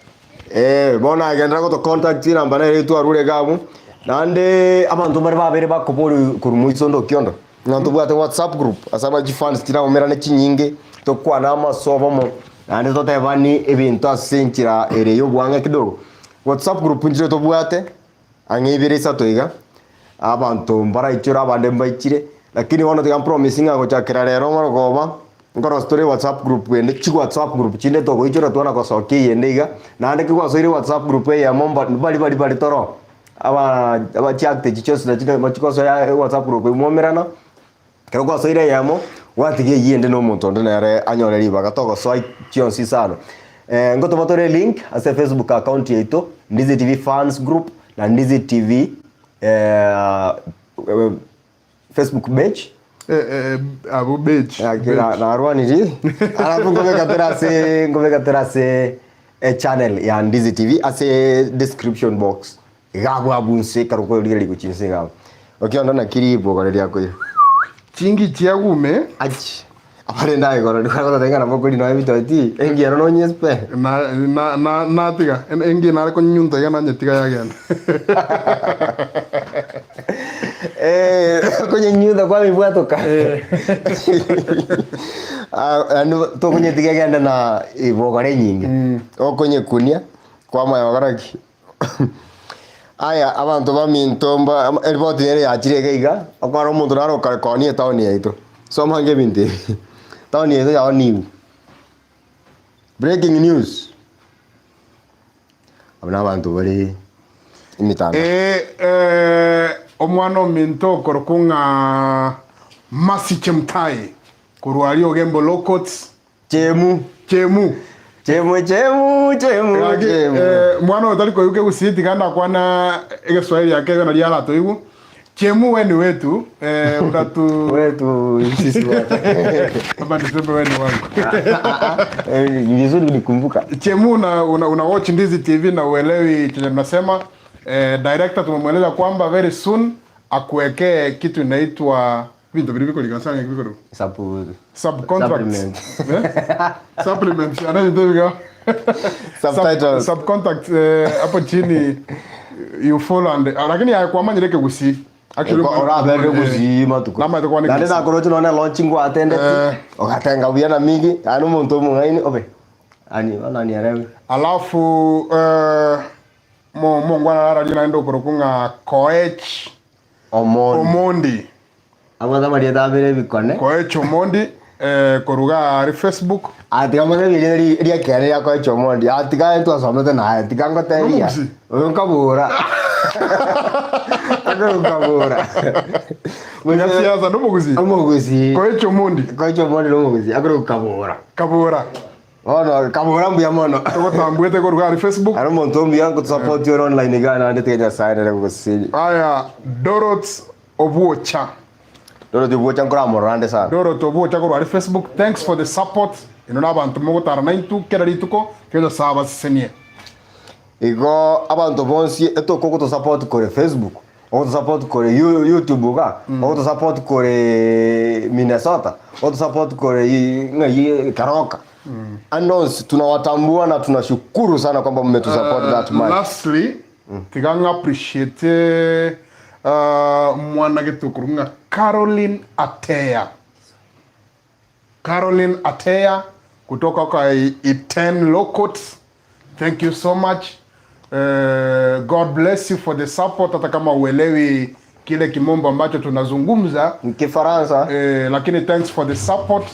Bona agenda go to contact number na retu arure gamu nande abantu bari babere bakopori kurumuiso ndo kiondo nantu bwate WhatsApp group asaba fans tira omera ne chinyinge to kwana amasobo mo nande to tebani ebintu asenchira ere yo bwanga kidogo WhatsApp group njire to bwate angibire satoiga abantu mbara ichura abande mbaichire lakini wono tiga promising ago chakira rero marogoba ngoro story WhatsApp group wende chi WhatsApp group chinde to go ichura twana ko soki yende iga nande ki kwasoire WhatsApp group ya momba bali toro aba chakte chichos na chika machikoso ya WhatsApp group momerana kero kwasoire yamo watige yende no muntu ndo nare anyore riba gatoko so chionsi sana ngoto matore link ase Facebook account yetu Ndizi TV fans group na Ndizi TV Facebook page abo page na arwani ri alafu ngomeka terase channel ya Ndizi TV ase description box gabu abunse karuko liri kuchinse gabu okiondo na kiribo gore lyako chingi chiagume achi apare ndai gore ndikako tenga na bokoli no ebitoti engi no nyespe na tiga engi na ko nyunta ya na nyetiga ya gena kwenye nyuda kwa mibwato ka anu to kwenye tiga genda na ibogare nyingi kwenye kunia kwa maya garaki aya abantu bamintomba elboti ere achire keiga akwara omuntu naro koni taoni yaito somange binte taoni yaito ya new breaking news abana abantu bari imitana omwana ominto korokunga Masi Chemtai kurwali ogembo locots Chemu mwana otali ko yuke usiti kana kwana Kiswahili yake na liala to hivu Chemu weni wetu wetu sisi wote hapa niseme weni wangu ni vizuri nikumbuka Chemu una watch Ndizi TV na uelewi chenye tunasema director tumemweleza kwamba very soon akuwekee kitu inaitwa vitu vilivyo ligasanga kiko subcontract supplement anaitwa subtitles subcontract hapo chini you follow and lakini kwa manje reke gusi actually ora bere gusi matuko nama itakuwa ni ndani na korocho naona launching wa attended okatenga wiana mingi anu muntu mungaini obe ani wana ni arewe alafu mo ngwana ara jina ndo korokunga Koech Omondi amada maria dabere bikone Koech Omondi koruga ari Facebook atiga mwana bile ria kere ya Koech Omondi atiga ento asomete na atiga ngoteria unkabura akabura mwana siasa ndo muguzi Koech Omondi ndo muguzi kabura ono kabura mbya mono tugotambwete koruga ari Facebook ari muntu mbya ngo support your online gana ndete kenya sign re gusili aya Dorothy Obuocha nkora morande sana Dorothy Obuocha koruga ari Facebook thanks for the support inona abantu mugotara 92 kera rituko keza saba senie igo abantu bonsi etoko ko support kore Facebook o support kore YouTube ga o support kore Minnesota o support kore ngai Karoka anons tunawatambua na tunashukuru sana kwamba mmetusupport that much. Lastly tiganga appreciate mwana getukurunga Caroline Ateya kutoka kwa Iten Locots. Thank you so much. God bless you for the support hata kama uelewi kile kimombo ambacho tunazungumza Kifaransa lakini thanks for the support.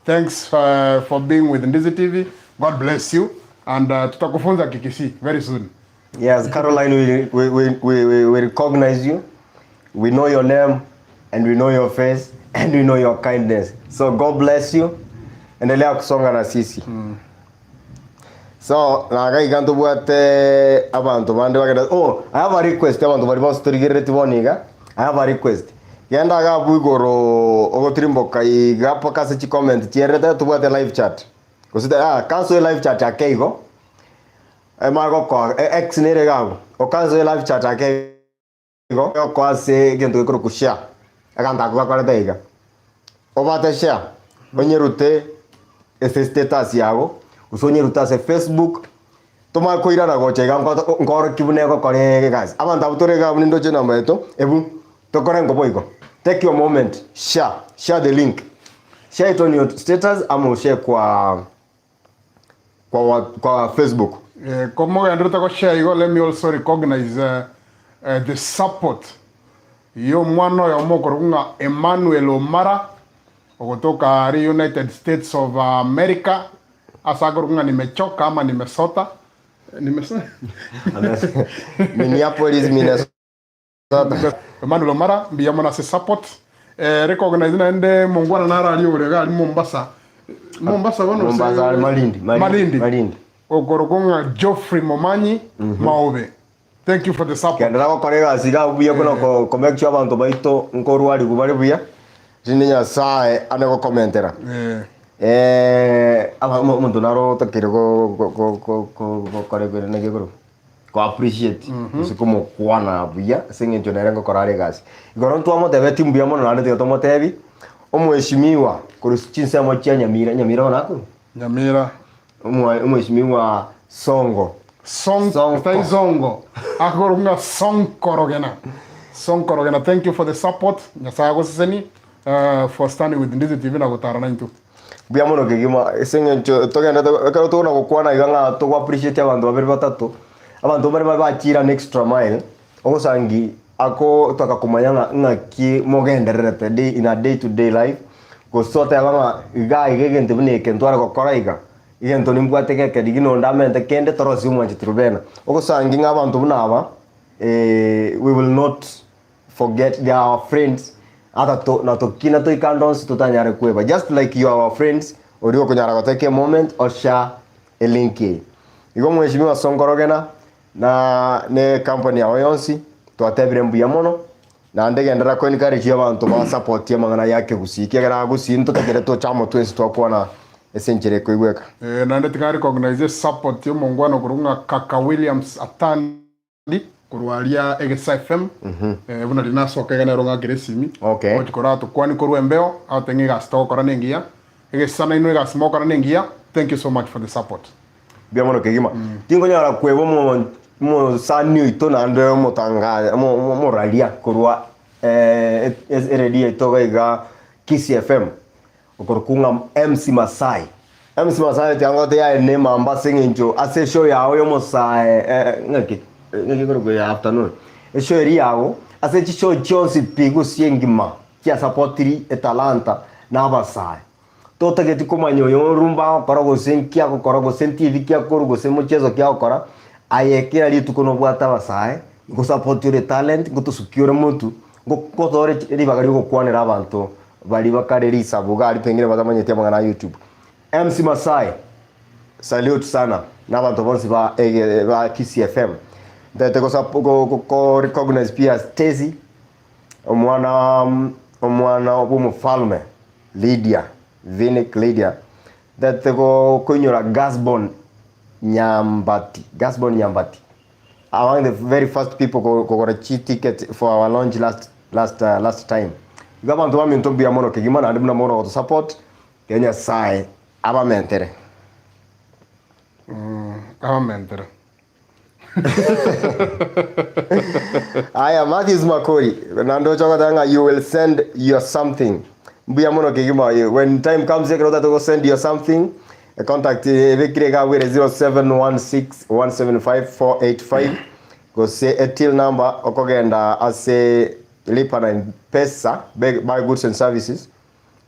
Thanks for being with Ndizi TV. God bless you and tutakufunza kikisi very soon. Yes, Caroline, we recognize you. We know your name and we know your face and we know your kindness. So God bless you. Endelea kusonga na sisi. So, nagai ganto buate abantu bande bagenda. Oh, I have a request abantu bari bonse turigere tiboniga. I have a request. Yenda ga buigoro ogotrimbo kai ga pakase chi comment tierete tubuate live chat. Kusita cancel live chat akeigo. Mago ko ex nere gago. O cancel live chat akeigo. Yo ko ase gento ko kushare. Aganda ko ka deiga. Obate share. Onyerute ese status yago. Usonyeruta se Facebook. Toma ko irara go chega ngoro kibune ko kore guys. Abanda butore ga bundo chena maeto. Ebu tokorengo boigo. Take your moment, share the link. Share it on your status ama share kwa Facebook. Como androta ko share igo, let me also recognize the support. Yo mwana ya mokorunga Emmanuel Omara kutoka United States of America. Asa korunga nimechoka ama nimesota. Minneapolis, Minnesota. Emmanuel Omara mbiyamo na se support recognize na ende mongwana na radio urega ali Mombasa bono Mombasa Malindi okorokonga Geoffrey Momanyi Maove. Thank you for the support. Kendra ko korega siga ubuye kono ko make sure abantu baito nkorwari kubari buya jininya sae ane ko commentera aba muntu naro takire ko korega ne gero ko appreciate usikumo kuana buya singe njonerengo korare gasi igoro ntwamo tebe timbuya mono nande to motebi omweshimiwa kuri chinse mo chia nyamira onako nyamira omweshimiwa songo akorunga sonkorogena. Thank you for the support nyasago seseni for standing with Ndizi TV na gutara 92 buya mono kigima singe njo togenda to na kuana iganga to appreciate abantu babiri batatu abantu bari babakira extra mile osangi ako toka kumanyanga ngaki mogenderete day in a day to day life go sota yanga igai gegente bune kentwara ko koraiga igento nimbwateke kedigino ndamente kende torosi umwanchi turubena osangi ngabantu bunaba we will not forget their friends ata to na to kina to ikandons to tanyare kweba just like you are our friends orio kunyara goteke moment or share a link igo mheshimiwa Songorogena na ne company ya Oyonsi twatebire mbuya mono na ndege ndara ko encourage abantu ba support ya mangana yake gusikia gara gusinto takere to chamo twese twakwana essentially ko igweka na ndete ka recognize support yo mongwana kurunga Kaka Williams Atandi kurwalia Egesa FM buna linasoka gana ronga gresimi okay okora to kwani korwembeo atengi gasto kora nengia Egesa na ino gasmo kora nengia. Thank you so much for the support bia mono kegima tingo nyara kwebo mo sanyo ito na ndo mo tanga mo ralia kurwa radio ito ga Kiss FM okorkunga MC Masai tiangote ya ene mamba singinjo ase show yawo yo Masai ngaki korgo ya afternoon show eri yawo ase show Jones pigu siengima kia supportiri etalanta na Masai tota geti komanyo yo rumba korogo senkia korogo senti kia korogo semuchezo kia okora ayekira litu kono bwata Masai go support your talent go to secure mutu go kotore ribagari go kwanera abantu bali bakarerisa bugari pengine batamanyete mangana YouTube MC Masai salute sana na abantu bonse ba Kiss FM ndete go recognize pia Stacy omwana obumufalme Lydia Vinik Lydia ndete go kunyura Gasbon Nyambati among the very first people who got a cheap ticket for our launch last time. Gabantu wa minto bia mono kegima na ndimna mono to support Kenya sai aba mentere. Aba mentere. Aya Matthews Makori nando chokatanga you will send your something. Bia mono kegima when time comes you got to go send your something. Contact Vikirega with 0716175485. Go say a till number okogenda ase lipa na pesa buy goods and services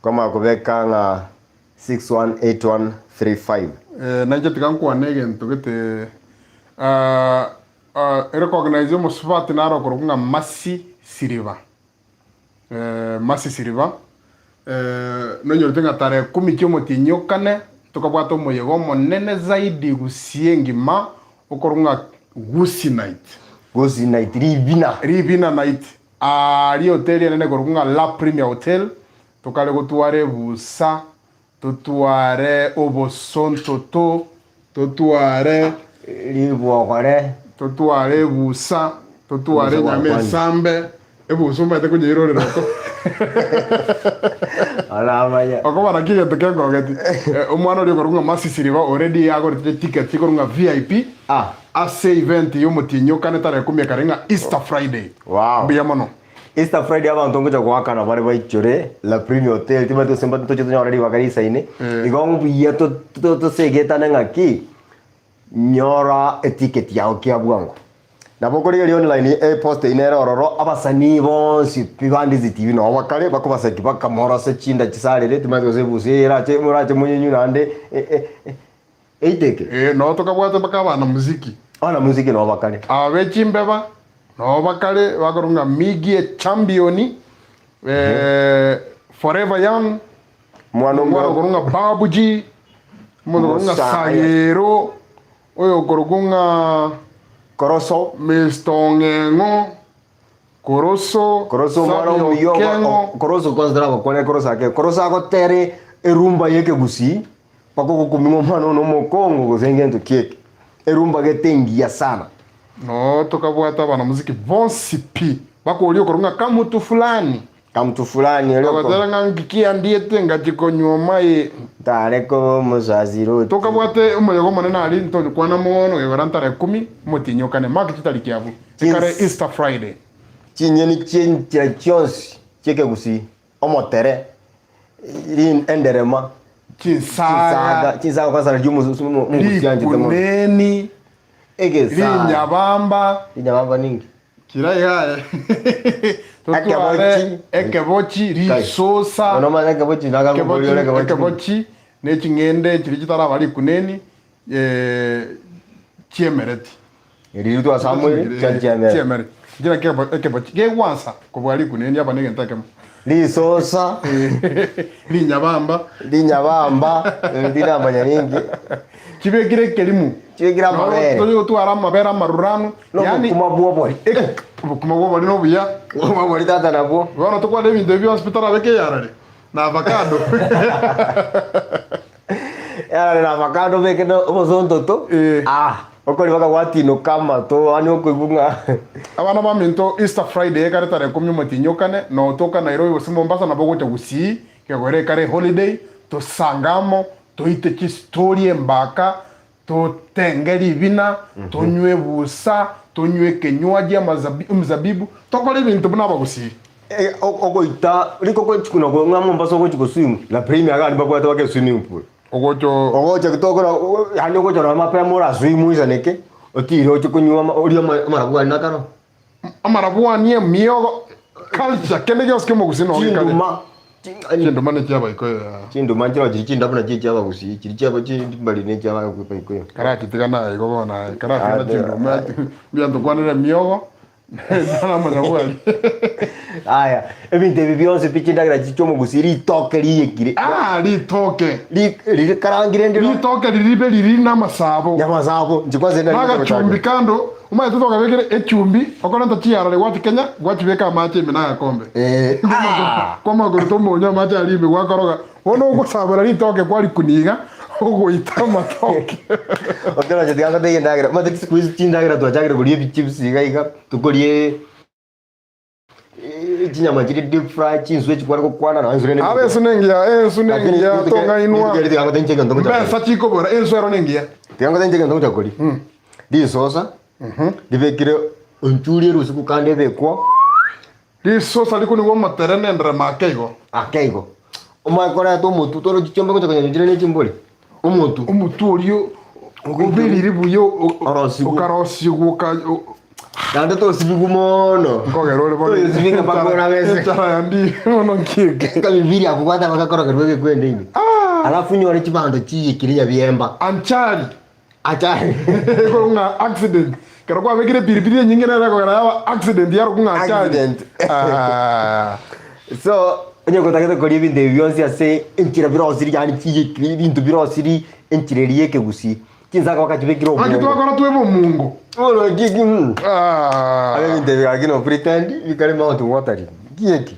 kama kubeka 618135. Nanje tikanku anege ntogete recognize mo swat naro kurunga Masi Siriva. Masi Siriva. Nonyo tenga tare 10 kyomo tinyokane tukabwato moyego monene zaidi gusiengima okorunga Gusi night ribina night ari hotel nene korunga La Premier Hotel tokale gotuare busa totuare oboson toto totuare libogore totuare busa totuare nyame sambe ebusumba te kujiro roko ala maya okobana kige tekengo geti omwana ri korunga Masi Siriva already agorite ticket korunga VIP ase event yo mutinyo kane tare kumya karenga Easter Friday. Wow. Bia mono. Easter Friday abantu ngoja kwakana bare baichore La Premier Hotel tibato semba to chitu already wakari saine. Igong biya to segeta nangaki. Nyora etiquette yao kia bwango. Na bokori ri online post inera ororo abasani bonsi pibandizi TV no wakale bakobasa kibaka mora se chinda chisarire tibato sebusira che murache munyenyu nande eiteke no tokabwate bakabana muziki. Ana muziki no bakale. Abechimbeba no bakale bakorunga Migi championi Forever Young mwana korunga Babuji mwana korunga Sayero oyo korunga Koroso Mistongengo Koroso mwana uyoga Koroso konzdrava kone Koroso ake Koroso akotere erumba yeke gusi pako kumingo mwana no mokongo gozengento keke erumba getengia sana no tokabwata bana muziki bonsipi bako olio korunga kamutu fulani elio ko ngikia ndiete ngatiko nyoma e tareko muzaziro tokabwate umoyego manena ali nto kwana mono evarantare 10 mutinyo kane market talikiavu tikare Easter Friday chinyeni chincha chonsi cheke gusi omotere rin enderema Chinsaga kwa sana jumu mutianje temo neni egeza Nyabamba ningi kirai haya ekebochi risosa no maana ekebochi naga ngoliole ekebochi ne chingende chirichitara bali kuneni chiemereti iri tu Samuel chiemereti jira ekebochi ge wansa ko bali kuneni aba nege ntakemo Lisosa. Linyabamba. Ndinamba nyingi. Kibekire kelimu. Kibekira mabere. Toyo twara mabere marurano. Yani kumabwobori. Kumabwobori no buya. Kumabwobori tata nabo. Bwana tukwa de interview hospital abeke yarare. Na avocado. Yarare na avocado beke no obozonto to. Okoli baka watino kama to ani okubunga. Abana ba minto Easter Friday kare tare komyo matinyokane no toka Nairobi wose Mombasa na bogo chagusi ke gore kare holiday to sangamo to ite ki story mbaka to tengeri bina to nywe busa to nywe kenywaji mzabibu to kole bintu buna bagusi ogoita liko ko chikuna ko ngamo Mombasa ko chiko swim la premier ga ndibako ata wake swimming pool ogocho kitoko yani ogocho na mapera mora swim izaneke otiro chikunywa ori amarabu ali nakaro amarabu ani miogo culture kende gyos kemo gusino chinduma chinduma ne cyaba ikoyo chinduma chiro chichinda buna cyaba gusi chiri cyaba chimbali ne cyaba ku ikoyo karati tigana igogo na karati na chinduma byando kwanira miogo Sana marabu ali aya ebinte bibionse pichindagira chichomo gusiri toke liyekire litoke li karangire ndiro litoke liribe liri namasabo yamasabo njikwaze naga chumbi kando umaye tutoka bekere echumbi okona ntachiyara le wati Kenya gwati beka mate minaga kombe kwa maguru to monya mate alibe gwakoroga wono gusabura litoke kwali kuniga ugoita matoke okera jetiga de yendagira mate squeeze chindagira twachagira guriye chips igaiga tukorie chinyama chiri deep fry chinswe chikwara kokwana na nzure nenge abe sunengia tonga inwa ngeri tianga tenchega ndo mcha besa chiko bora enswero nengia tianga tenchega ndo chakori di sosa dibekire onchulie rusiku kande bekwa di sosa liko ni wo materene ndra makeigo akeigo omakora to mutu toro chichombe ko takanya njire ne chimboli umutu oliyo ubiriri buyo okarosi guka Dando to sibigu mono. Kogero le bono. To sibiga bakora bese. Tara ndi mono nkike. Kali biri akubata bakakora kerwege kwende hivi. Alafu nyore chibando chiye kirinya biemba. Anchari. Ko nga accident. Kero kwa begire biribiri nyingine na ko ya accident yaro kunga accident. So nyoko takete ko libi de bionsi ase enchira biro siri yani chiye kiri bintu biro siri enchireriye ke gusi. Kinzaka wakati begiro. Akitu akora tuwe mungu. Olo gigi ale ndebe agino pretend vikale mount water gigi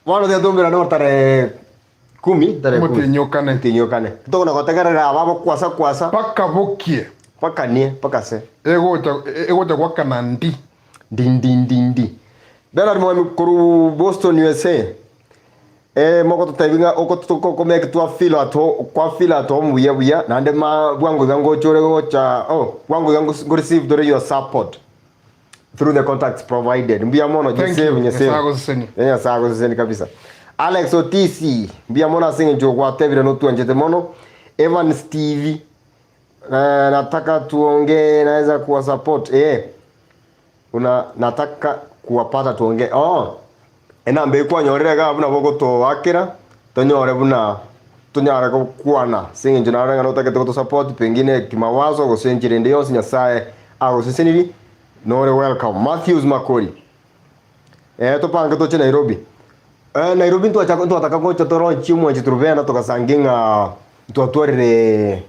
wano de dombera no tare 10 tare mutinyokane to na kotegera ababo kwasa paka bokie paka nie paka se ego ta kwakana ndi dala mo kuru Boston USA moko tutabinga okotuko komeke twa fila to muya nande ma bwangu gango chore gocha bwangu gango go receive your support through the contacts provided mbia mono jisave sago seni kabisa Alex OTC mbia mono singe jo kwa tevire no tuanjete mono Evan Stevie nataka tuongee naweza kuwa support nataka kuwapata tuongee ena mbe kwa nyorere ga buna bogo to wakira tonyore buna tunyara ko kuana singe njana no take to support pengine kimawazo go senjire ndio nyasaye ago seseniri nore welcome Matthews Makori to panga to Nairobi Nairobi to ataka ko toro chimwe chitruvena to kasanginga to atwere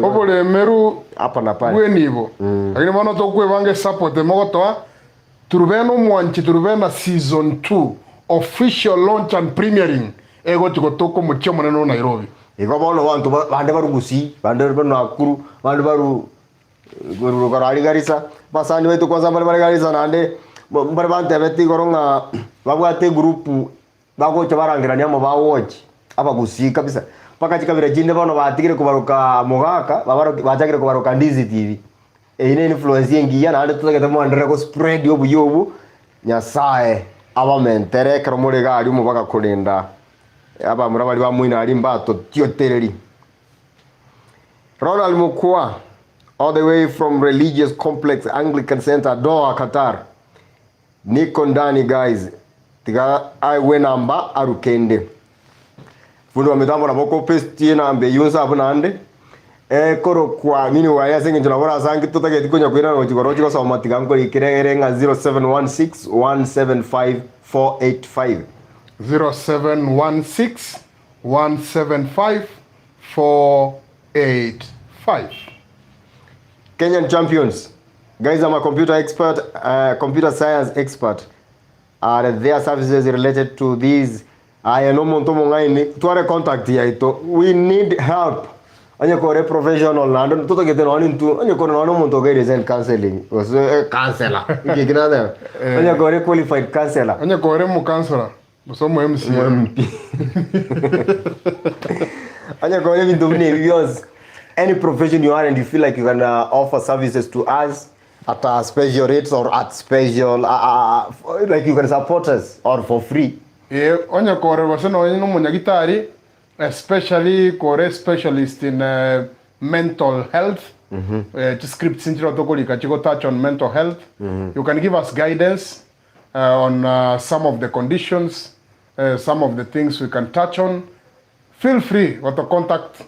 obole meru apa na pale wenibo lakini mwana to kwebange support mogoto Turuveno mwanchi Turuvena season 2 official launch and premiering ego tikotoko mucho moneno Nairobi. Ego bono bantu bande barugusi bande bano akuru bande baru guru garari garisa basani wetu kwanza bale garisa nande bale bante beti goronga babwate group bago chabarangirania mo bawoch abagusi kabisa paka chikabira jinde bano batigire kubaruka mugaka bachagire kubaruka Ndizi TV ine influence yengiya nande tutagete mo andere ko spread yobu nyasaye aba mentere karomore gali mu baka kulinda aba murabali ba mwina ali mbato tiotereri Ronald Mukwa all the way from Religious Complex Anglican Center Doha Qatar niko ndani guys tiga aiwe namba arukende fundo ametambo na boko paste nambe yunsa abunande koro kwa mini waya singe tunabora sangi tutake tikonya kwina no chikoro chiko sa matiga ngo ikirere nga 0716175485 0716 175 485. Kenyan champions. Guys, I'm a computer expert, computer science expert. Their services related to these. I know monto mongaini. Tuare contact ya ito. We need help. Anya kore professional na ndo toto kete no into anya kore no monto guide and counseling. Also counselor. Ikina da. Anya kore qualified counselor. Anya kore mu counselor. Musomo MC. Anya kore bintu ni because any profession you are and you feel like you can offer services to us at special rates or at special like you can support us or for free. Onya kore waseno no munyagitari, especially kore specialist in mental health. Script sinjiro tokolika chiko touch on mental health. You can give us guidance on some of the conditions, some of the things we can touch on. Feel free to contact.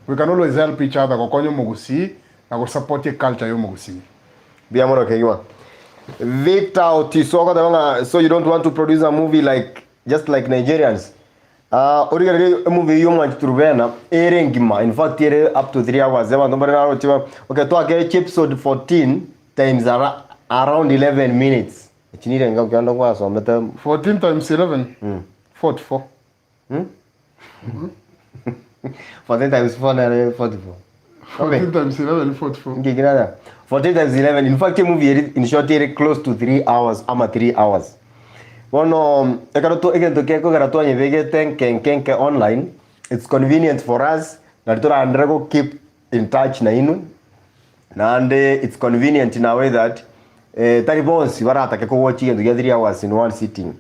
We can always help each other kokonyo mugusi na ko support culture yo mugusi. Biamono kegiwa. Victor Otisoko dabanga, so you don't want to produce a movie just like Nigerians. Originally a movie you want to rubena erengima, in fact ere up to 3 hours. Okay, to get episode 14 times around 11 minutes. 14 times 11. 44. 14 times 4 44. 14 times 11 44. 14 times 11. In fact, the movie in short close to 3 hours. 3 hours. Bueno, online. It's convenient for us. Keep in touch na inu. And it's convenient in a way that Taribons warata ke watching and 3 hours in one sitting.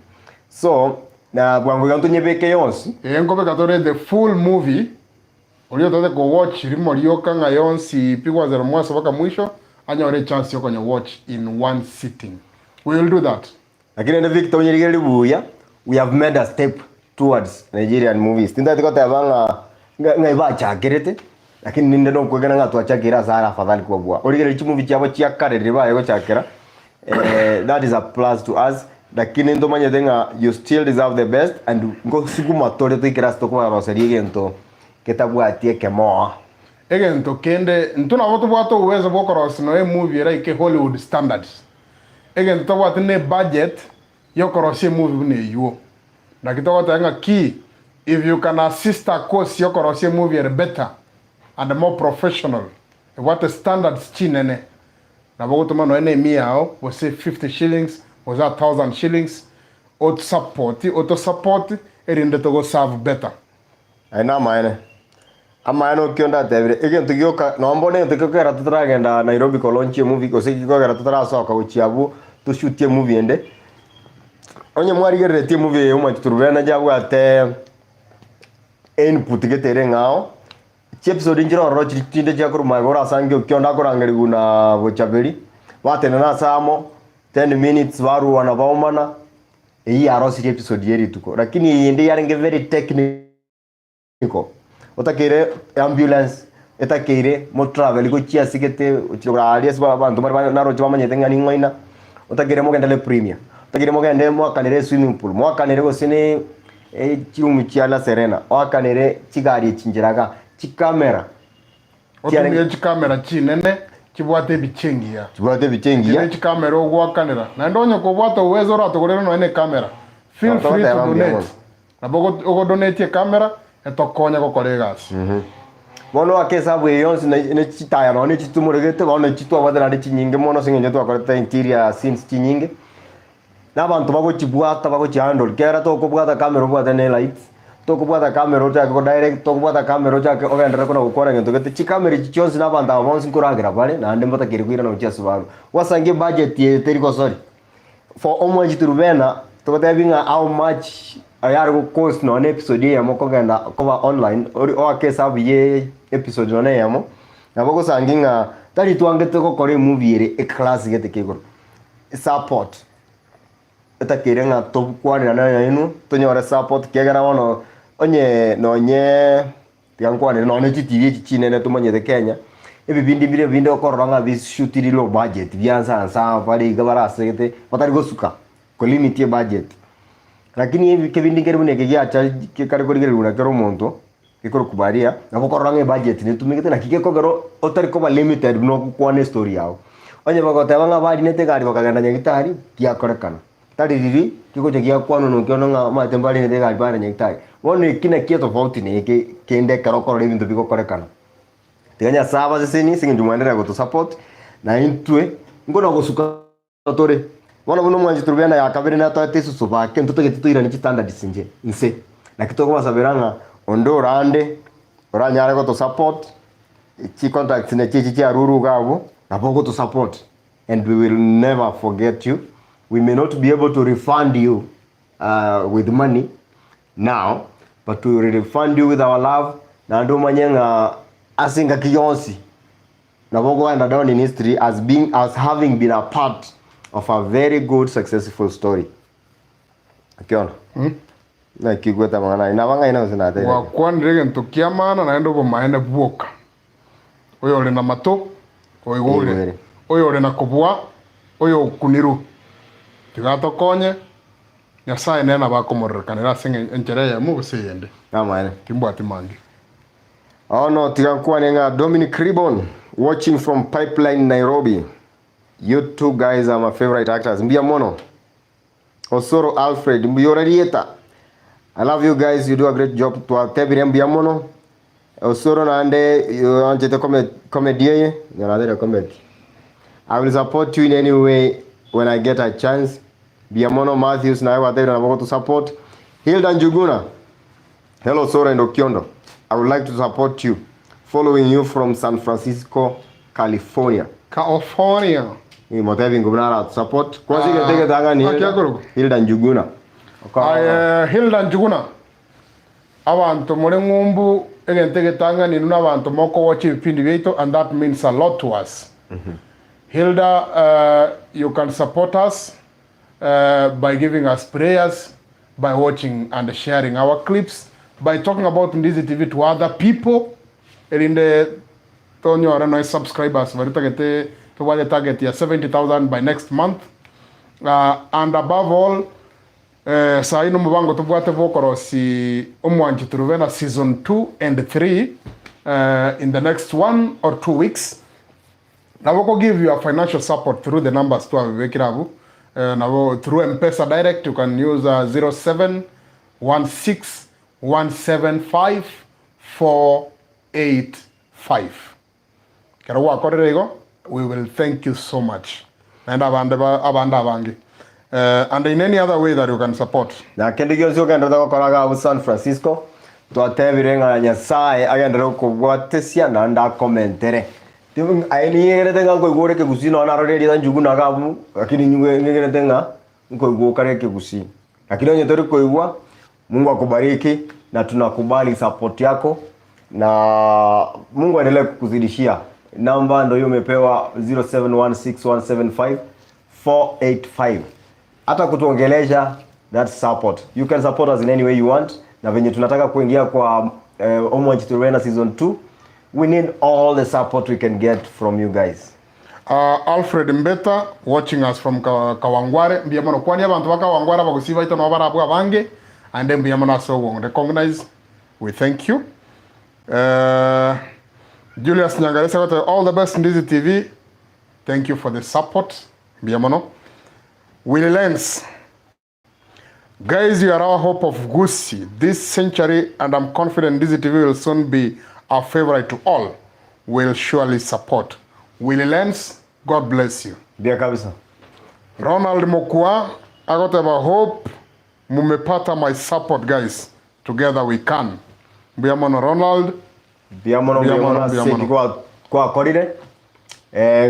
So, na bwangu gantu nyebeke yonsi. Ngobe katore the full movie. Ulio tote go watch rimolio kanga yonsi pigwa zero mwaso baka mwisho. Anya ore chance yoko nye watch in one sitting. We will do that. Lakini na Victor onyerigeli buya, we have made a step towards Nigerian movies. Tinda tiko tabanga ngaiba chakirete. Lakini ninde no kwegana nga twachakira sara afadhali kwa bwa. Origeli chi movie chabo chiakare riba yego chakira. That is a plus to us. Lakini ndo manye denga you still deserve the best and go sukuma tole to ikira stoko wa roserie gento ketabwa tie kemoa. Egento kende ntuna watu bwato uwezo bokoro no movie era ike Hollywood standards. Egento watu ne budget yokoro se movie ne yuo. Na kito watu nga key if you can assist a course yokoro se movie are better and more professional. What the standards chinene. Na bogoto mano ene miao was say 50 shillings was 1,000 shillings. Auto support erinde to go serve better. Aina maene. Ama no kionda tevire again to gyoka no mbone to gyoka ratatra genda Nairobi ko launch movie ko se gyoka ratatra so ka uchiabu to shoot movie ende onye mwari gerete movie yo matuturbe na jabu ate input getere ngao episode njiro ro chitinde jakuru magora sange kionda ko rangeri guna bochaberi watene na samo 10 minutes waru wana baumana iyi arosi episode yeri tuko lakini ende yarenge very technical. Otakire ambulance, etakire mo travel go chia sikete uchira alias bantu mari naro chwa manye tenga ni ngoina. Otakire mo gendele premier. Otakire mo gendele mo kanere swimming pool. Mo kanere go sine chiumu chiala serena. O kanere chigari chinjiraga chikamera. Otumye chikamera chinene chibwate bichengia. Chibwate bichengia. Chine chikamera ogwa kanera. Na ndonyo ko bwata uwezo rato kolero no ene kamera. Feel free to donate. Na bogo ogo donate kamera. Etokonya ko kolegas. Mono akesa bwe yonsi ne chitaya no ne chitumurigete bano chitwa wadana de chinyinge mono singe to akoreta interior scenes chinyinge. Na bantu bago chibwata bago chihandle kera to ko bwata camera bwata ne lights. To ko bwata camera to ko direct to ko bwata camera to ko ogendera ko gukora ngento gete chikamera chichonsi na banda bonsi kuragira bale na ande mbata kiri kwira no chiasubaru. Wasange budget ye teriko sorry. For omo chiturubena to ko tebinga how much ayar go course no an episode ya moko ganda cover online o akesa biye episode no ya mo na boko sanginga tari tuangete ko kore movie ere e class gete kego support eta kirenga top kwani na inu to nyora support kegara wono onye no nye tiankwani no ne TV chinene to manye de Kenya ebibindi bire binde okoranga bis shootiri low budget byanza nsa bari gabara segete patari go suka ko limit budget lakini hivi kibindi kero ne kigiacha kikari kuri gero kero monto kikoro kubaria nabo korange budget ne tumikite na kike kogero otari ko limited no kwane story yao onye bagote banga bari ne tegari bakagenda nyagitari kia korekana tari riri kiko jegia kwano no kyono nga matembali ne tegari bari nyagitari wono ikina kia tofauti ne kende karo koro bintu biko korekana teganya saba sesini singi jumandera go to support na intwe ngona go suka tore wana buno mwanji turubena ya kabiri na twa tesu soba ke ntuto getituira ni standard sinje nse na kitoko basabiranga ondo rande oranyare go to support chi contact ne chi aruru gabo na bogo to support and we will never forget you. We may not be able to refund you with money now, but we will refund you with our love na ndo manyenga asinga kiyonsi na bogo and down in history as having been a part of a very good successful story. Okiondo. Na kigweta mangana inabanga ina usina tete. Wa kwandrege ntukiamana na endo bomaene buoka. Oyo ole na mato, oyo ole. Oyo ole na kubwa, oyo kuniru. Tigato konye. Nyasaye nena bakomorrekanira singe enchereya mu busiyende. Amane. Timbwati mangi. Oh no, tigakuwa nenga Dominic Ribon watching from Pipeline Nairobi. You two guys are my favorite actors. Mbia Mono, Osoro Alfred, Mbiorarieta. I love you guys. You do a great job. To Tebiri Mbia Mono, Osoro Nande, you want to comedy? You're not comedy. I will support you in any way when I get a chance. Mbia Mono Matthews, na whatever I want to support. Hilda Njuguna. Hello, Soro and OKIONDO. I would like to support you. Following you from San Francisco, California. California. Ni motevi ngumnara support kwazi getege tanga ni Hilda Njuguna. Hilda Njuguna. Abantu muri ngumbu egentege tanga ni nuna abantu moko watch ibipindi byeto, and that means a lot to us. Hilda, you can support us by giving us prayers, by watching and sharing our clips, by talking about Ndizi TV to other people. In the Tonyo Arano subscribers, varita to what the target is 70,000 by next month. And above all, sa ino mbango tubwate vokoro si umwanji turuvena season 2 and 3 in the next 1 or 2 weeks. Na wako give you a financial support through the numbers to avivekiravu. Na through M-Pesa direct, you can use 0716175485. Kero wakorere ego. We will thank you so much. And and in any other way that you can support. Na kendi gyozo kendo koraga San Francisco. Twatebirenga Nyasaye agenda kubwatesia na nda commentere. Timu aini yeretenga ko igore ke gusino na rodi da Njuguna gabu lakini nyeretenga ko igokare ke gusi. Lakini onye tori ko igwa Mungu akubariki na tunakubali support yako na Mungu aendelee kukuzidishia. Namba ndo hiyo umepewa 0716175485. Hata kutuongelesha that support. You can support us in any way you want. Na venye tunataka kuingia kwa Omwanji Turena season 2. We need all the support we can get from you guys. Alfred Mbeta watching us from Kawangware. Mbiamono kwani abantu baka Kawangware bagusiba ito no barabwa bange and then mbiamono so we recognize. We thank you. Julius Nyangaresa got all the best in Ndizi TV. Thank you for the support. Mbiamono. Willie Lenz. Guys, you are our hope of Gusi this century, and I'm confident Ndizi TV will soon be our favorite to all. We'll surely support. Willie Lenz, God bless you. Bia kabisa. Ronald Mokua, I got a hope mumepata my support, guys. Together we can. Biamono Ronald. Biamono kwa koride.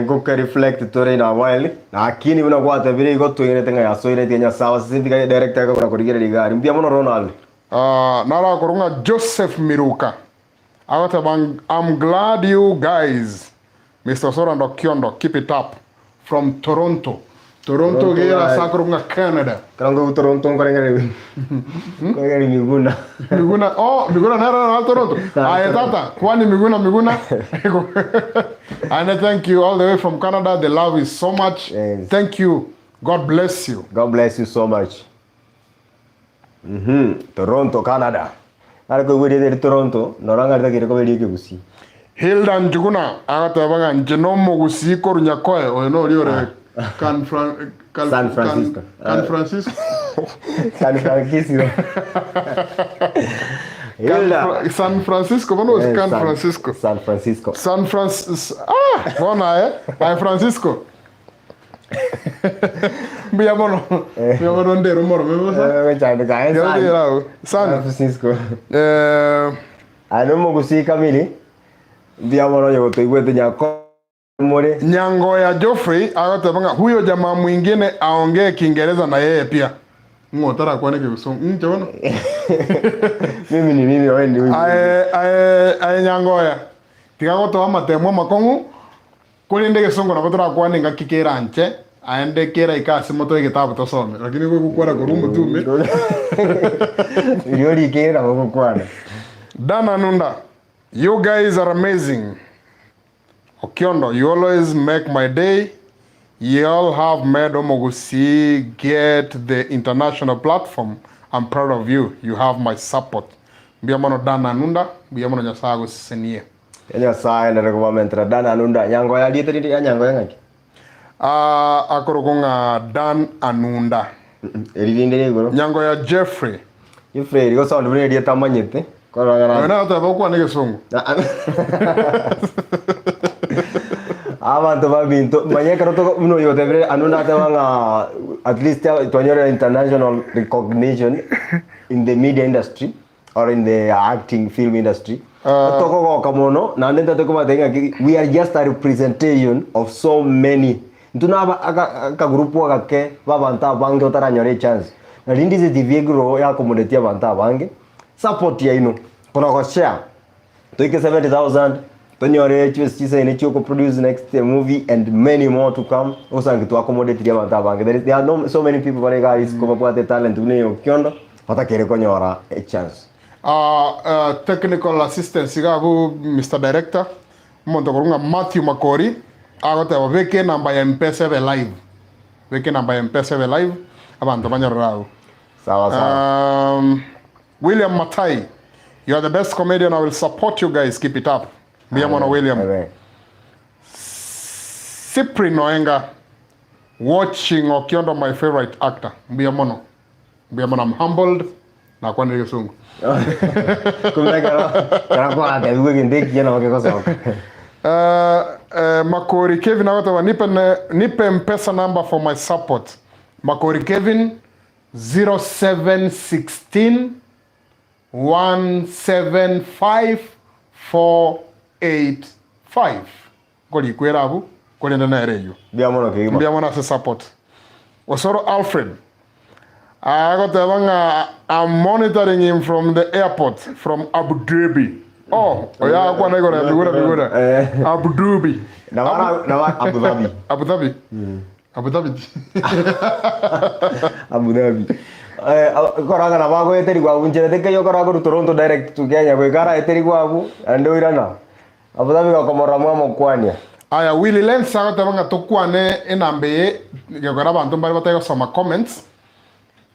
Go reflect tore na while. Na akini una kwa tebiri go to yenga ya so ile tenya sawa sisi director ko na korigere ligari. Biamono Ronald. Nara korunga Joseph Miruka. I'm glad you guys, Mr. Soro and OKIONDO, keep it up from Toronto. Toronto gera sakurunga Canada. Karango Toronto ngare. Ngare Miguna. Miguna, oh, Miguna nara na Toronto. Tata, kwani Miguna. And I thank you all the way from Canada. The love is so much. Yes. Thank you. God bless you. God bless you so much. Toronto, Canada. Ari ko wuri de Toronto, noranga rita kireko beli Gusii. Hilda Njuguna agatebanga njeno Gusii korunya koe o no riore San Francisco. San Francisco. Hilda San Francisco, bueno, es San Francisco. San Francisco. San Francisco. Bona Ay Francisco. Biamono ndero moro me San Francisco. Ano Gusii kamili. Biamono yo toigwete nyako more. Nyango ya Geoffrey agatebanga huyo jamaa mwingine aongee Kiingereza na yeye pia. Ngotara kwa nini Kizungu? Mtaona? Mimi wewe ni wewe. Ai Nyangoya. Tigago to amatemo makongu. Kuri ndege Kizungu na batara kwa ninga kikera nche. Aende kera ikasi moto igitabu tosome. Lakini kwa kukora kurumu tume. Yori kera kwa kukwana. Dana Nunda. You guys are amazing. Okiondo, you always make my day. You all have made Gusii get the international platform. I'm proud of you. You have my support. Biamono Dana Nunda, biamono nyasago senie. Nyasaye na rego mentra Dana Nunda. Nyango ya literi ya nyango ngaki. Akorogonga Dan Anunda. Erindere goro. Nyango ya Jeffrey. Jeffrey rigo sound bune dia tamanyete. Korangana. Na ta bokwa ne Kizungu. Abantu babinto manyeka roto uno yo debre anuna tawanga at least to international recognition in the media industry or in the acting film industry. Toko kamono na ndenta toko matenga we are just a representation of so many. Ntuna aka grupu akake babanta bange otaranyore chance. Na Ndizi TV grow ya community abanta bange support ya ino. Kuna ko share. Toike 70,000 Tonyore HSC in Choko produce next movie and many more to come. Osangi to accommodate the Bank. There are so many people who guys come up with talent to OKIONDO. Watakere konyora a chance. Technical assistant sigabu Mr. Director. Montokorunga Matthew Makori. Agote weke namba ya M-Pesa live. Weke namba ya M-Pesa live. Abantu banyarao. Sawa. William Matai. You are the best comedian. I will support you guys. Keep it up. Biamono William. Cyprian Noenga. Watching OKIONDO, my favorite actor. Biamono, I'm humbled. Na kwa nige Kizungu. Makori Kevin awatawa nipe M-Pesa number for my support. Makori Kevin 0716 175 Koli kwerabu koli ndana ereyo. Biamono se support. Osoro Alfred. I'm monitoring him from the airport from Abu Dhabi. Oh, ya kwa na igora bigura. Abu Dhabi. Abu Dhabi. Abu Dhabi. Abu Dhabi. Abu Dhabi. Koraga na bago eteri kwa unjere teke yo koraga Toronto direct to Kenya kwa kara eteri kwa abu ando irana. Abu Dhabi kwa komora mwa mkwania. Aya Willy Lensa tabanga tokwane enambe yagora bantu bari batayo sama comments.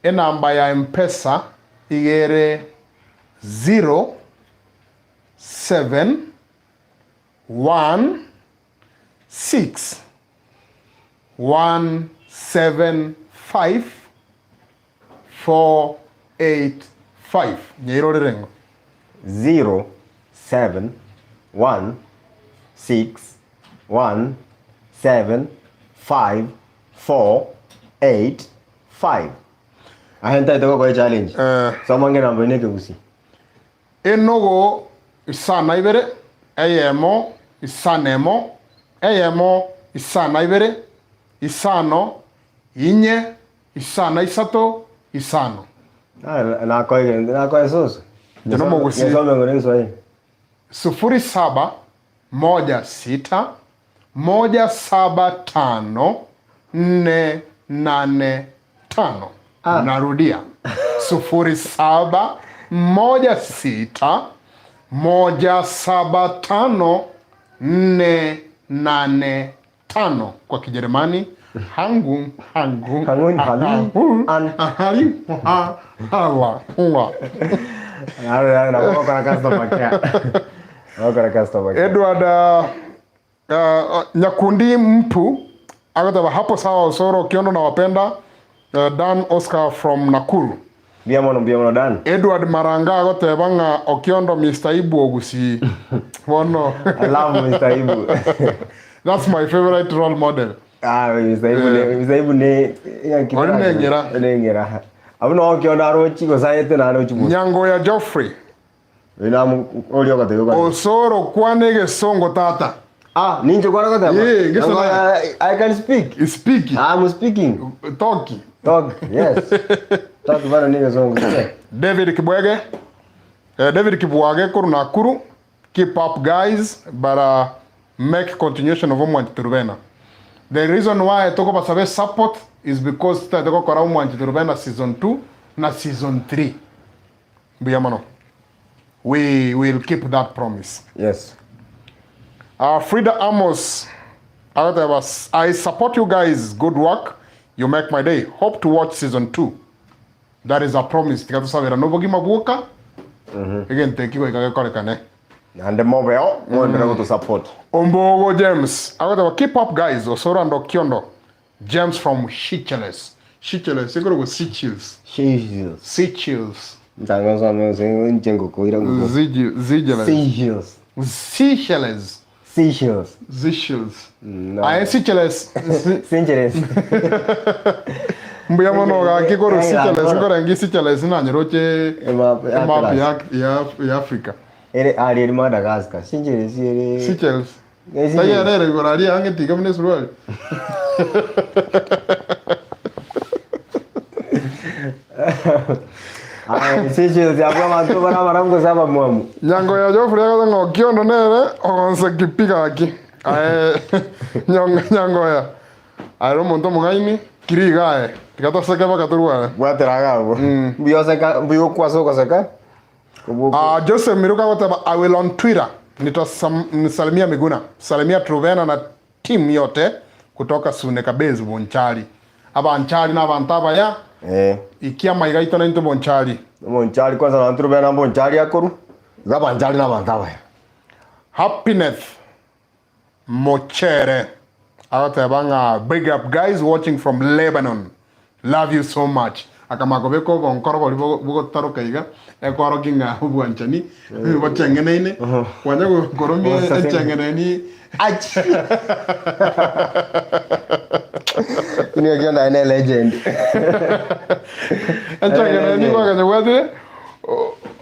Enamba ya M-Pesa igere 0716175485. Nyiro rengo 0716175485. Ahenta ito ko challenge. So mange namba ne Gusii. Enogo isana ibere eyemo isanemo eyemo isana ibere isano inye isana isato isano. Na ko esos. Ndio mo Gusii. Ndio mo ngore 0716175485. Narudia 0716175485 kwa Kijerumani Hangu. Hangun an. Ahali. Hala. Edward Nyakundi Mpu akataba hapo sawa Osoro Okiondo na wapenda. Dan Oscar from Nakuru. Biamono Dan. Edward Maranga akataba Okiondo Mr. Ibu Ogusi. Wono. I love Mr. Ibu. That's my favorite role model. Mr. Ibu ne ngira. Abuno Okiondo arochi go sayete na arochi. Nyango ya Geoffrey. Osoro kwanege songo tata. Ninja kwa nakata. Yeah, I can speak. You speak. I'm speaking. Talk, yes. Talk bana nige songo. David Kibwage Nakuru. Keep up guys, but make continuation of Omwanchiturubena. The reason why I talk about Sabe support is because I talk about Omwanchiturubena season 2 na season 3. Biyamano. We will keep that promise. Yes. Frida Amos, I support you guys. Good work. You make my day. Hope to watch season 2. That is a promise. Tika tusavera nobogi mabuka. Again, thank you. And the mobile, we to support. Ombogo James, keep up guys. Osoro and Okiondo. James from Seychelles. Seychelles. You go to Seychelles. Seychelles. Seychelles. I Seychelles. Mbuya mono ga kikoro Seychelles ngora ngi Seychelles na nyeroche map ya Africa. Ere Madagascar. Seychelles. Taya rere gorari ange tiga mne surwali. Seychelles ya kwa mtu bana marango saba mwamu. Nyango ya Geoffrey akatanga Okiondo nere ogonse kipiga aki. Nyango ya. Aro monto mungaini kirigae. Tikata seka bakaturwa. Bwateraga abo. Biyo kwaso seka. Joseph Miruka wataba I will on Twitter. Nitasalimia Miguna. Salimia Truvena na team yote kutoka Suneka Base Bonchari. Aba Anchari na Vantaba ya. Ikia maigaito na into Bonchari. Bonchari kwanza na Truvena Bonchari akoru. Zaba Anchari na Vantaba ya. Happiness Mochere. Awataba big up guys watching from Lebanon. Love you so much. Akamakobeko bonkoro bugo taro kaiga ekoro kinga ubwanchani bachangene ine kwanya koromie achangene ni achi kuni agenda ine legend achangene ni kwa kanya wade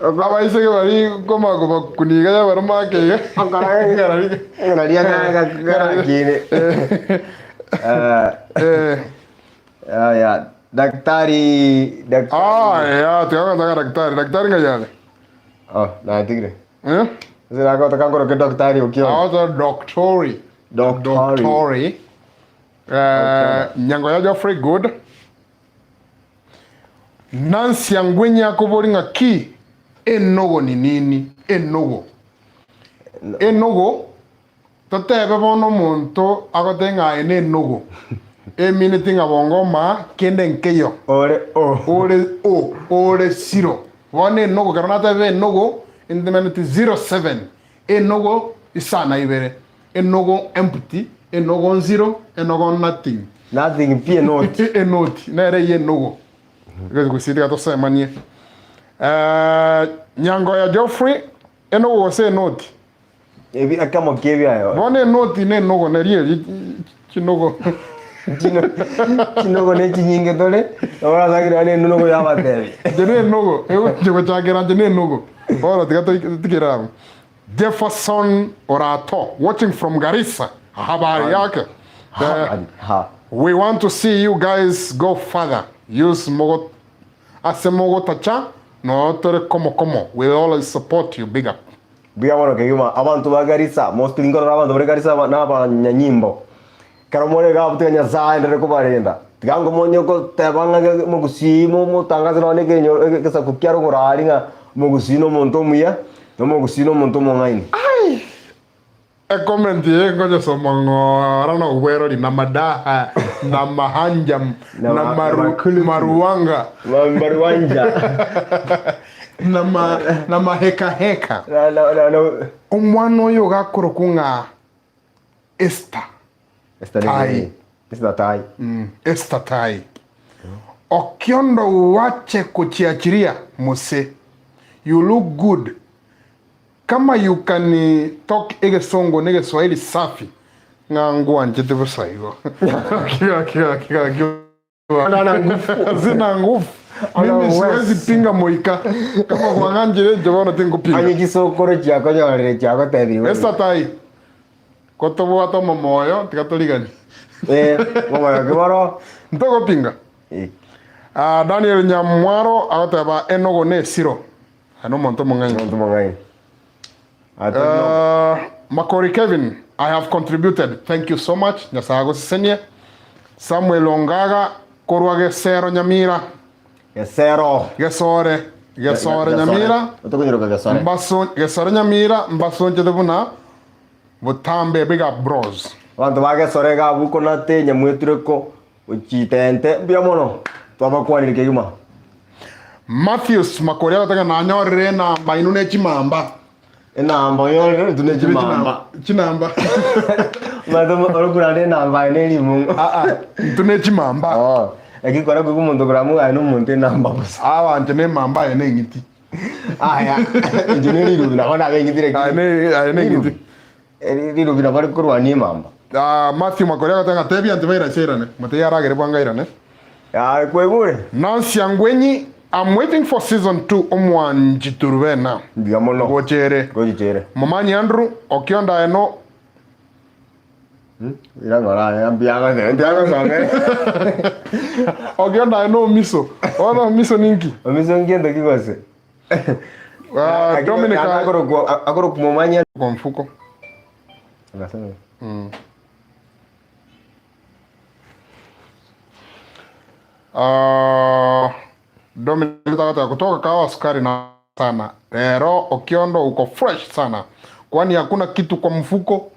aba isege bari koma kuniga ya barma kaiga ngararia kine ya Daktari. Ya, tiga daktari. Daktari nggak jadi. Nah tigre. Sila ako takang ke daktari Okiondo. Doctori. Nyango ya Geoffrey good. Nancy Angwenya kuboringa ki enogo ni nini? Enogo. Tatebe bono monto agotenga enogo. Minute ngabongo ma kende nkeyo ore zero one nogo karanata ve nogo in the minute 07 nogo isana ibere nogo empty nogo zero nogo nothing pia note note na re ye nogo because we see the other side manie Nyango ya Geoffrey nogo se note ebi akamo kebia yo one note ne nogo na rie chinogo Chinogo ne chinyinge tole ahora sagira ne nogo ya bateri jene nogo jego chagira jene nogo ora tikira Jefferson Orato watching from Garissa habari yake we want to see you guys go further use mogo mogo tacha no tore como we always support you big up biya ke yuma abantu ba Garissa mostly ngoro abantu ba Garissa na ba nyimbo karamore ga butenya za ndere ko barenda tigango monyo ko tebanga mogusimo mutangaza none kenyo kesa kukyaro ngorari nga mogusino monto muya no mogusino monto mongaini comment ye ngoja somango rana uwero ni namada na mahanjam na maruwanga na maheka heka omwana oyo gakorokunga Esther Tai Okiondo wache kuchiachiria mose. You look good. Kama you can talk ege songo nege Swahili safi. Ngangua njete busa higo. Zina ngufu. Mimi siwezi pinga moika. Kama kwa nganjire jabona tengo pinga. Anyi kisokoro chako jore chako tebiri. Esther Tai. Kotobo wato momoyo tikatoligani. Momoyo kibaro. Ntoko pinga. Daniel Nyamwaro agataba enogo ne siro. Ano monto mongai. Makori Kevin, I have contributed. Thank you so much. Nyasago senye. Samuel Ongaga korwa gesero Nyamira. Gesore Nyamira. Gesore Nyamira mbaso jedebuna butambe big up bros. Wantu bagesore ga bukonate nyamwetreko uchitente biamono. Tuwa kwa nilike yuma. Matthews makorea wataka na nyorere namba inune chimamba. Namba nyorere tune chimamba. Chinamba. Madomo orokurane namba ineli mungu. Tune chimamba. Oh. Eki kwa kuku muntu kuramu ainu muntu namba bus. Antene mamba ene ngiti. Ya. Engineer iru na wana be ngiti reki. Ene ngiti. Iru bina bari kurwa ni mamba. Matthew makorea wataka tebi antivirus irane. Mate yara gere bwanga irane. Ya kwegure. Nancy Angwenyi, I'm waiting for season 2 omwanji turubena. Biamono. Gochere. Mamani Andrew, Okionda eno. Irangora, ndiaga sange. Okionda eno miso. Ono miso ninki. Miso ngende kigose. Dominic akoro kumomanya kwa mfuko. Ngasema. Dominic kutoka kawa sukari na sana. Lero Okiondo uko fresh sana. Kwani hakuna kitu kwa mfuko?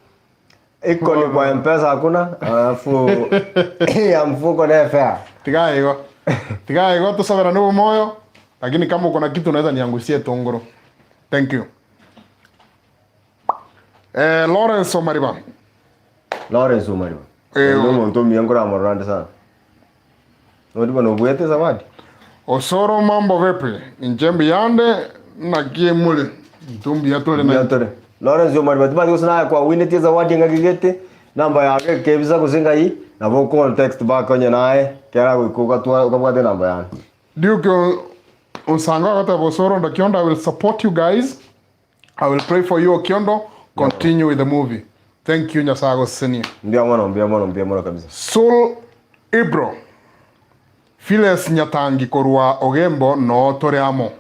Iko ni kwa M-Pesa hakuna. Alafu ya mfuko na fair. Tiga higo tusabira nubu moyo. Lakini kama uko na kitu unaweza niangushie tongoro. Thank you. Lawrence Omariba. Ndio mtu miongora morande sana. Ndio bwana zawadi. Osoro mambo vipi? Njembe yande na kiemule. Tumbi yatole na yatole. Lawrence Omariba tibadi kusana kwa wineti zawadi ngagigete. Namba yake kebisa kuzinga hii na vo context ba konye nae kera kuka tu ukabwate namba yana. Duke unsanga kata Osoro ndo Okiondo. I will support you guys. I will pray for you Okiondo. Continue with the movie. Thank you Nyasago Senior. Mbia mono kabisa. Soul Ibro. Files Nyatangi korwa Ogembo no toreamo.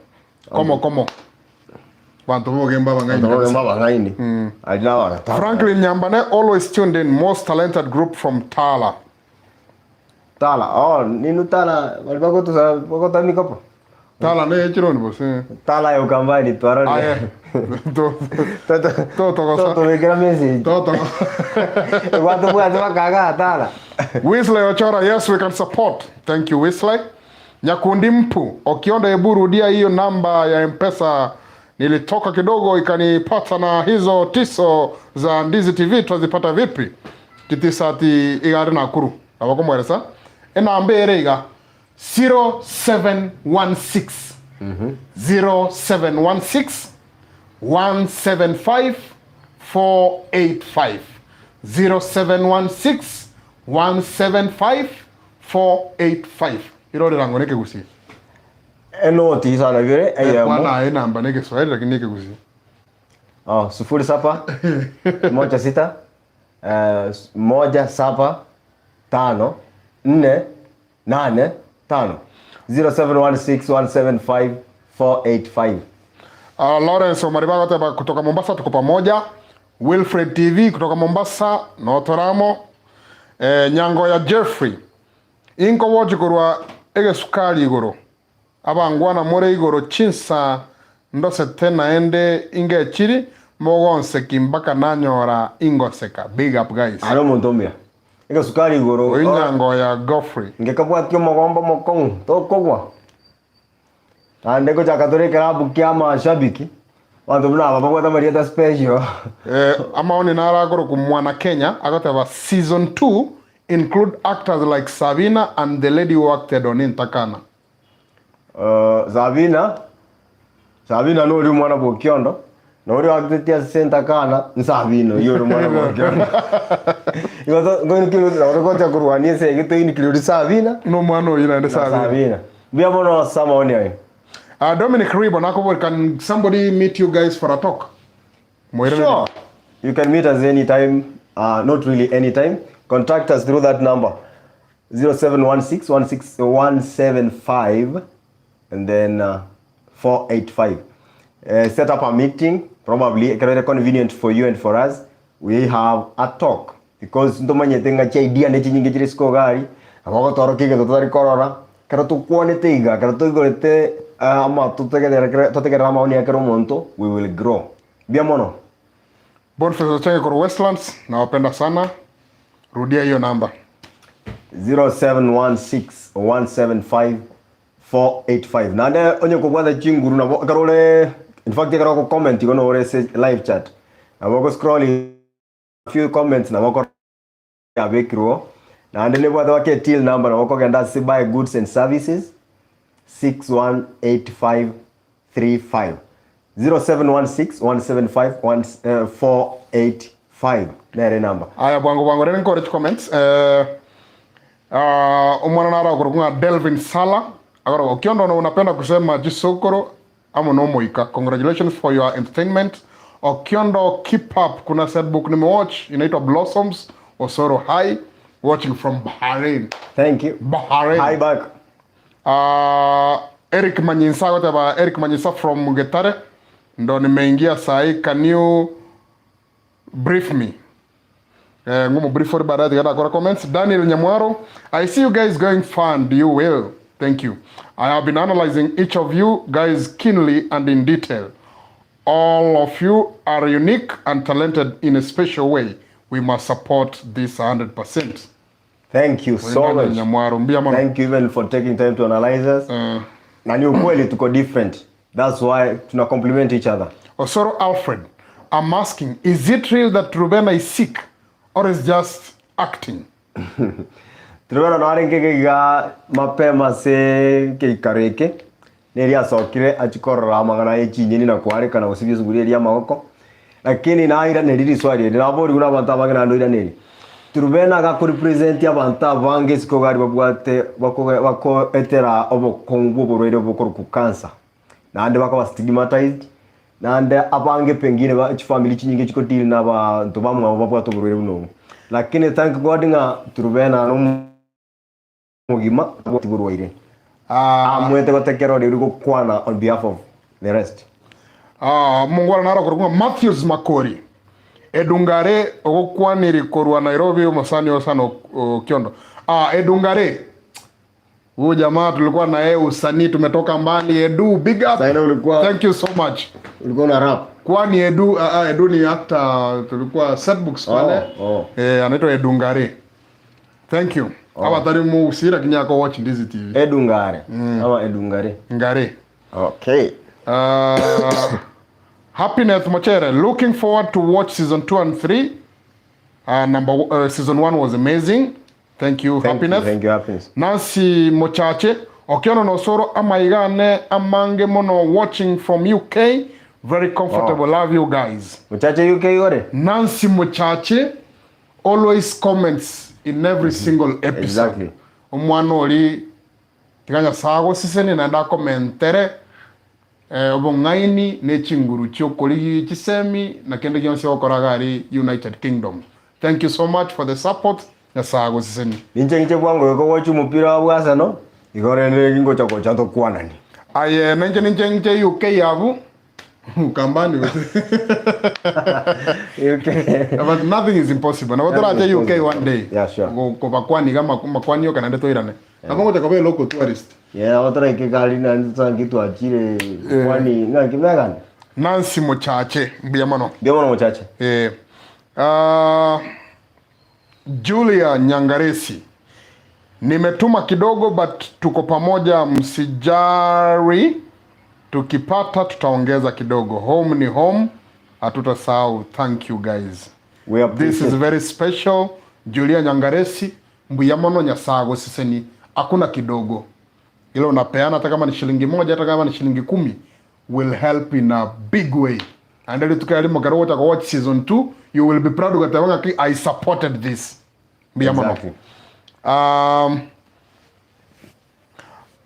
Komo. Wantu Ogemba bangaini. Ajina Franklin Nyambane always tuned in, most talented group from Tala. Oh, ninu Tala, walibako tu sa bako tani kapo. Tala ne chironi boss. Tala yo kambani twara. Toto vekera message. Toto. Watu wakaga Tala. Wesley Ochora, yes we can support. Thank you Wesley. Nyakundi mpu, Okiondo hebu rudia hiyo namba ya M-Pesa. Nilitoka kidogo ikanipata na hizo tiso za Ndizi TV tutazipata vipi? Kitisa ati igari na kuru. Abako mweresa. Namba iga 0716 0716 175 485 0716 175 485. Irode rango neke gusi. Enoti sana vile wana namba neke Swahili lakini neke gusi. 07 16 17 5 4 8 5 0716 175 485. Lawrence Omariba kutoka Mombasa tuko pamoja. Wilfred TV kutoka Mombasa Notoramo. Nyango ya Jeffrey inko wote kurwa ege sukari igoro abangwana more igoro chinsa ndose tena ende inge chiri mogonse kimbaka nanyora ingoseka. Big up guys. Alo montombia Ega sukari iguru. Oinyango ya Godfrey. Ngekabwatio mogombo mokongu. Tokogwa. Ande ko chakatore kerabu kia mashabiki. Wandu mna baba kwa Marieta special. Amaoni naragoro kumwana Kenya agoteva season 2 include actors like Sabina and the lady who acted on Intakana. Sabina no ri mwana Okiondo. No ri acted as Intakana, Sabina yoro mwana Okiondo. Iwato ngono kilo na ko ta kurwani se gito include Sabina. No mwana ina ende Sabina. Bia mono sama oni ai. Dominic Ribo, can somebody meet you guys for a talk? Sure. You can meet us anytime, not really anytime. Contact us through that number, 0716-175 and then 485. Set up a meeting, probably very convenient for you and for us. We have a talk. Because ndomanye tenga cha idea ne chinyinge chirisko gari, amako toro kige totari korora, kero tukuone teiga, kero tuigorete ama tutegerera maoni yake romonto, we will grow. Bia mono. Boniface Ochenge kwa Westlands, nawapenda sana. Rudia hiyo namba. 0716-175-485. Nande onye kugwanda chinguru na karole, in fact karo ko comment ikono ore live chat. Na wako scroll a few comments na wako ya bekiro. Nande ne bwa wake till number na wako genda si buy goods and services. 618535 0716-175-485 nere number. Aya bwangu rene encourage comments. Umwana nara kurukunga Delvin Sala agora Okiondo no unapenda kusema jisokoro ama no moika. Congratulations for your entertainment. Okiondo, keep up. Kuna set book nimewatch inaitwa Blossoms Osoro High, watching from Bahrain. Thank you. Bahrain. Hi back. Eric Manyinsa, whatever, Eric Manyinsa from Mugetare. Ndo nimeingia sahi. Can you brief me? Ngumu brief for baadaye kada kwa comments. Daniel Nyamwaro, I see you guys going fun. You will. Thank you. I have been analyzing each of you guys keenly and in detail. All of you are unique and talented in a special way. We must support this 100%. Thank you so much. Thank you even for taking time to analyze us. Na ni ukweli tuko different. That's why tuna complement each other. Osoro Alfred, I'm asking, is it real that Rubena is sick or is just acting? Rubena no arenge ga mapema se ke kareke. Neri asokire achikorora magana echinyeni na kwareka na usibye suguri ya magoko. Lakini na ira neri swali na bori una banta bagana ndo ira neri. Rubena ga represent abanta bange sikogari babwate bako etera obokongo borwere bokoro ku cancer. Nande baka stigmatized. Nande abange pengine ba family chinyinge chiko deal na ba nto bamwe babwato borwere buno. Lakini thank God nga Rubena no mugima borwere. Amwete batekero ri kwana on behalf of the rest. Mungwara nara kurunga Matthews Makori. Edungare okwaniri korwa Nairobi umasani osano Okiondo. Edungare. Huyu jamaa tulikuwa na yeye usanii tumetoka mbali. Edu, big up. Thank you so much. Ulikuwa na rap. Kwani Edu ni actor tulikuwa setbooks pale. Anaitwa Edungare. Thank you. Aba tari mu usira kinyako watch Ndizi TV. Edungare. Ama Edungare. Ngare. Okay. Happiness Machere, looking forward to watch season 2 and 3. Season 1 was amazing. Thank you, Happiness. Thank you, Happiness. Nancy Mochache, Okiondo no soro amaigane amange mono watching from UK. Very comfortable. Love you guys. Mochache UK ore? Nancy Mochache always comments in every single episode. Exactly. Umwano oli tiganya sago siseni nanda commentere. Obongaini ne chinguru chokoli chisemi na kende gyonse okoragari United Kingdom. Thank you so much for the support. Yasago siseni. Ninche bwango yoko wachu mupira wa Arsenal. Igore ne ngingo chako chanto kwanani. Aye ninche UK yabu. Kambani. UK. But nothing is impossible. Na watu acha UK one day. Yeah, sure. Ko bakwani kama makwani yo kanande to irane. Nakongo takabe local tourist. Yeah, watu ikigali na nsangitu achire kwani ngaki megani. Nancy Mochache, Biamano Mochache. Julia Nyangaresi. Nimetuma kidogo but tuko pamoja, msijari. Tukipata tutaongeza kidogo. Home ni home. Hatutasahau. Thank you guys. This is very special. Julia Nyangaresi. Mbuyamono nyasago siseni. Hakuna kidogo. Ile unapeana hata kama ni shilingi 1, hata kama ni shilingi 10 will help in a big way. And then tukali mkarota kwa watch season 2, you will be proud ukatawanga I supported this. Mbuyamono. Exactly.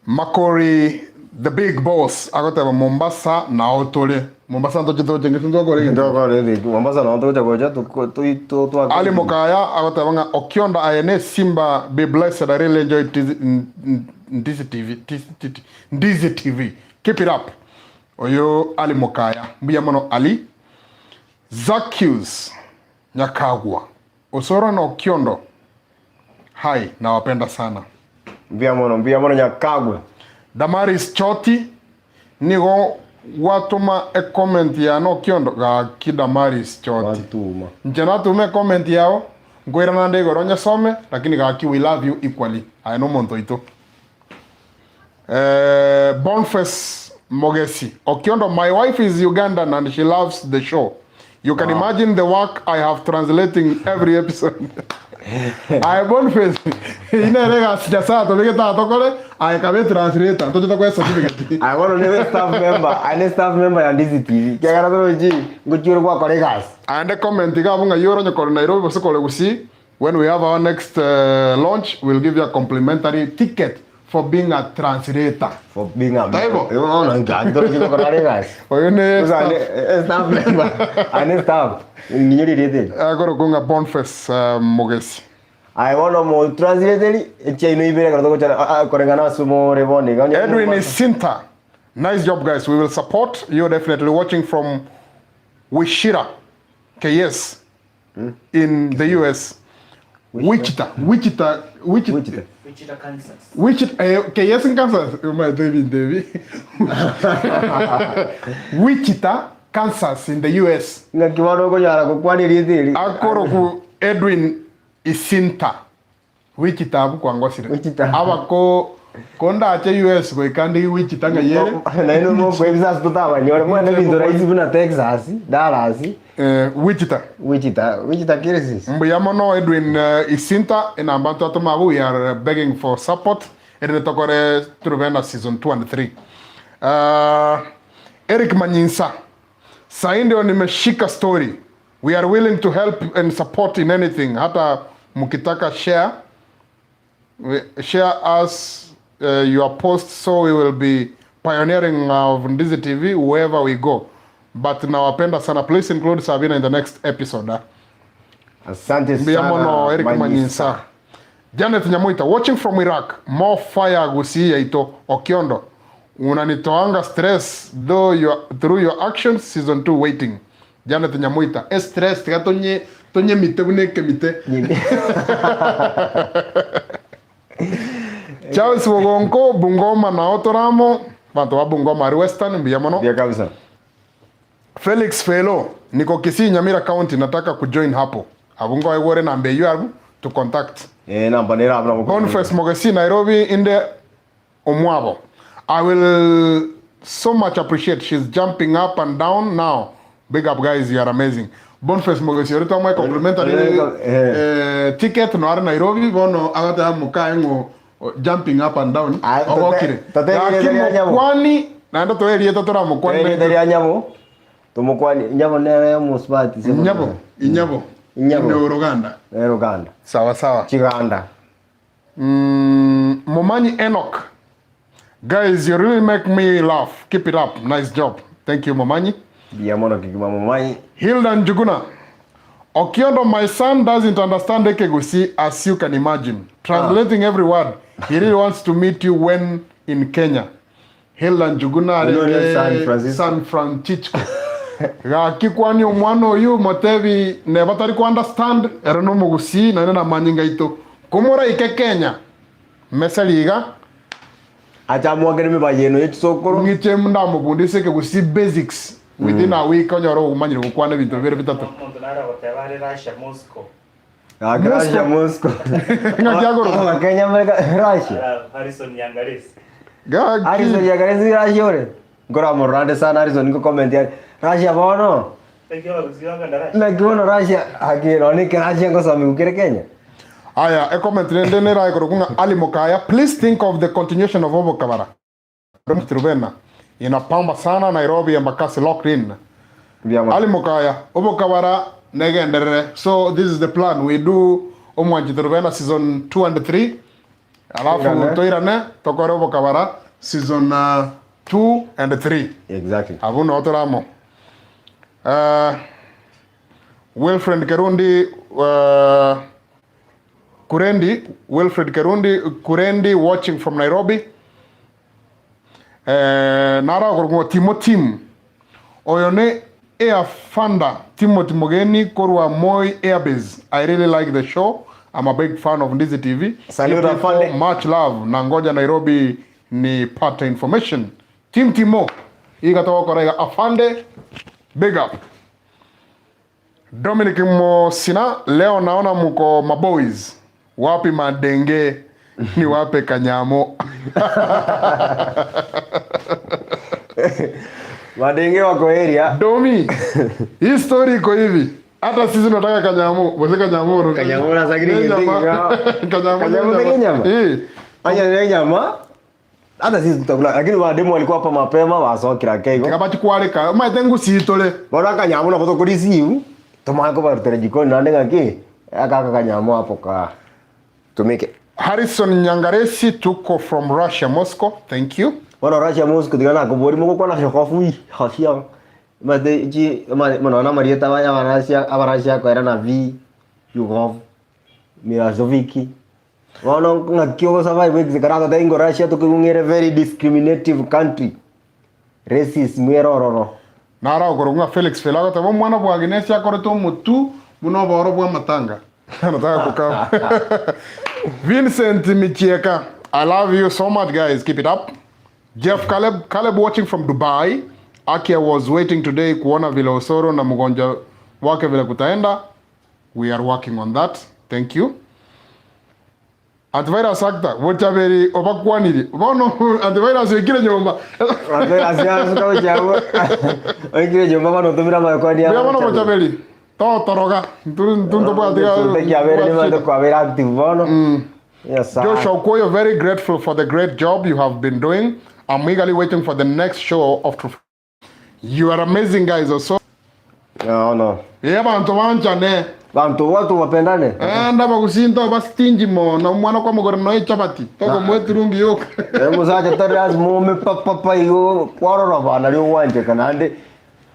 Makori the big boss agoteba Mombasa na otole. Mombasa ndo chito ngore Mombasa na otole goja to Ali Mokaya agoteba Okiondo INA Simba be blessed. I really enjoy Ndizi TV. Keep it up. Oyo Ali Mokaya. Mbuyamono Ali. Zacchaeus Nyakagwa. Osoro na Okiondo. Hai, nawapenda sana. Mbuyamono Nyakagwa. Damaris Choti. Nigo watuma comment ya no Okiondo ga Damaris Choti. Watuma. Njena tume comment yao. Ngoira nande goronya some lakini ga we love you equally. I know monto ito. Boniface Mogesi. Okiondo, my wife is Ugandan and she loves the show. You can imagine the work I have translating every episode. I Boniface. Ina rega sijasa to bigeta tokole I can translate to to certificate. I want to be a staff member. I need staff member ya Ndizi TV. Kaya to ji ngujiro kwa colleagues. And comment ga bunga yoro nyoko Nairobi bosokole gusi. When we have our next launch, we'll give you a complimentary ticket for being a translator. For being a Taibo. Staff member. I need staff. I got to go to Boniface Mogesi. I want to more translator. Edwin is Sinta. Nice job, guys. We will support you. Definitely watching from Wishira, KS, in the US. Wichita, Kansas. KS in Kansas. My David. Wichita, Kansas in the US. Akoro Edwin Isinta. Wichita bu kwangosire. Abako konda ache US ko ikandi Wichita ngayere. Na ino mo kwebisa tutaba nyore mwana bindora izi buna Texas, Dallas. Wichita Kirsis. Mbuyamono Edwin Isinta in Ambanto Tomabu. We are begging for support. Tokore Truvena season 2 and 3. Eric Manyinsa. Sainde nimeshika story. We are willing to help and support in anything. Hata mukitaka share us your post, so we will be pioneering of Ndizi TV wherever we go. But nawapenda sana. Please include Sabina in the next episode. Asante sana. Mbuyamono Eric Manyinsa. Janet Nyamuita, watching from Iraq. More fire gusia ito Okiondo. Unanitoanga stress through your actions. Season 2 waiting. Janet Nyamuita. Stress tika tonye mite uneke mite. Charles Wogonko Bungoma na Otoramo. Bantu wa Bungoma Western Mbuyamono. Bia kabisa. Felix Felo, niko Kisii Nyamira County, nataka kujoin hapo. Abungo aiwore na mbe yu to contact. Namba nera abna. Boniface Mogesi Nairobi inde Omwabo. I will so much appreciate. She's jumping up and down now. Big up guys, you are amazing. Boniface Mogesi, orita mo complimentary ticket no ara Nairobi bono agata mukaengo jumping up and down. Okay. Kwani na ndo to eri totora mukwani. Eri anyamo. Tumukwani nyabo nere musbati sema. Inyabo. Ruganda. Ruganda. Sawa. Chiganda. Momanyi Enoch. Guys, you really make me laugh. Keep it up. Nice job. Thank you, Momanyi. Biamono kikima Momanyi. Hilda Njuguna. Okiondo, my son doesn't understand Ekegusi as you can imagine. Translating every word. He really wants to meet you when in Kenya. Hilda Njuguna San Francisco. Kikwani omwano yu motevi ne batari ku understand erano mugusi na na manyinga ito komora ike Kenya mesaliga acha mwagere me bayeno yitsokoro ngiche mnda mubundise ke gusi basics within a week onyoro umanyire gukwana bintu bire bitatu Russia Moscow. Ngakagoro. Kenya Russia. Harrison Nyangaresi. Harrison Nyangaresi Russia ore. Ngora morande sana Harrison niko comment ya Russia bono. Nakiona Russia hakironi Russia ngosomi ukire Kenya. Aya, a comment nende rai korokunga Ali Mokaya. Please think of the continuation of Obokabara. Ruvena. Inapamba sana Nairobi Embakasi locked in. Ali Mokaya, Obokabara negendere. So this is the plan. We do Ruvena season 2 and 3. Alafu toirane tokore Obokabara season 2 and 3. Exactly. Abuna otoramo. Wilfred Kerundi Wilfred Kurendi watching from Nairobi. Nara korungo Tim Oyone Air Fanda Timothy Mogeni Korwa Moi Airbase. I really like the show. I'm a big fan of Ndizi TV. Salute Afande. Much love. Nangoja Nairobi ni pata information. Timo igatoka korega Afande. Big up. Dominic Mosina, leo naona mko maboys. Wapi madenge ni wape kanyamo. Madenge wako area. Domi, hii story iko hivi. Hata sisi tunataka kanyamo. Bose kanyamo. Kanyamo na sagiri nyama. Kanyamo nyama. Anya nyama. Hata sisi tutakula. Lakini wademu walikuwa hapa mapema wasokira kego. Kabati kualeka. Maitengu sitole. Bora kanyamo na fotokorisiu. Tomako barutere jikoni nande ngaki. Akaka kanyamo hapo ka. Tumeke. Harrison Nyangaresi tuko from Russia Moscow. Thank you. Wana Russia Moscow digana ko bori mo ko na shokofu hafia. Mate ji mana Marieta wa Russia ko era na V Yugov Mirazoviki. Wana ngakio survive zikaraga da ingo Russia to kungere very discriminative country. Racist mwerororo. Nara okorunga Felix Felaga tabo mwana bwa Agnes yakoreto mutu muno boro bwa matanga. Nataka kukaa. Vincent Michieka, I love you so much guys. Keep it up. Jeff Caleb watching from Dubai. Akia was waiting today kuona vile Osoro na mgonja wake vile kutaenda. We are working on that. Thank you. Antivirus actor, wochaberi obakwaniri. Bono antivirus ikire nyomba. Antivirus ya suka uchawa. Ikire nyomba bano tumira makwani ya. Bono wochaberi. Toroga. Tunto bwa tiga. Teki avere ni mando kwa vera active bono. Yes sir. Joshua Okoyo, very grateful for the great job you have been doing. I'm eagerly waiting for the next show of Truth. You are amazing guys also. No. Yeah, bantu wanchane. Bantu watu wapendane. Ndaba kusinto bastinji mo na mwana kwa mugore no chapati. Toko mweturungi yoka. Musaje tari az mume papa yo kwarora bana ryo wanje kanande.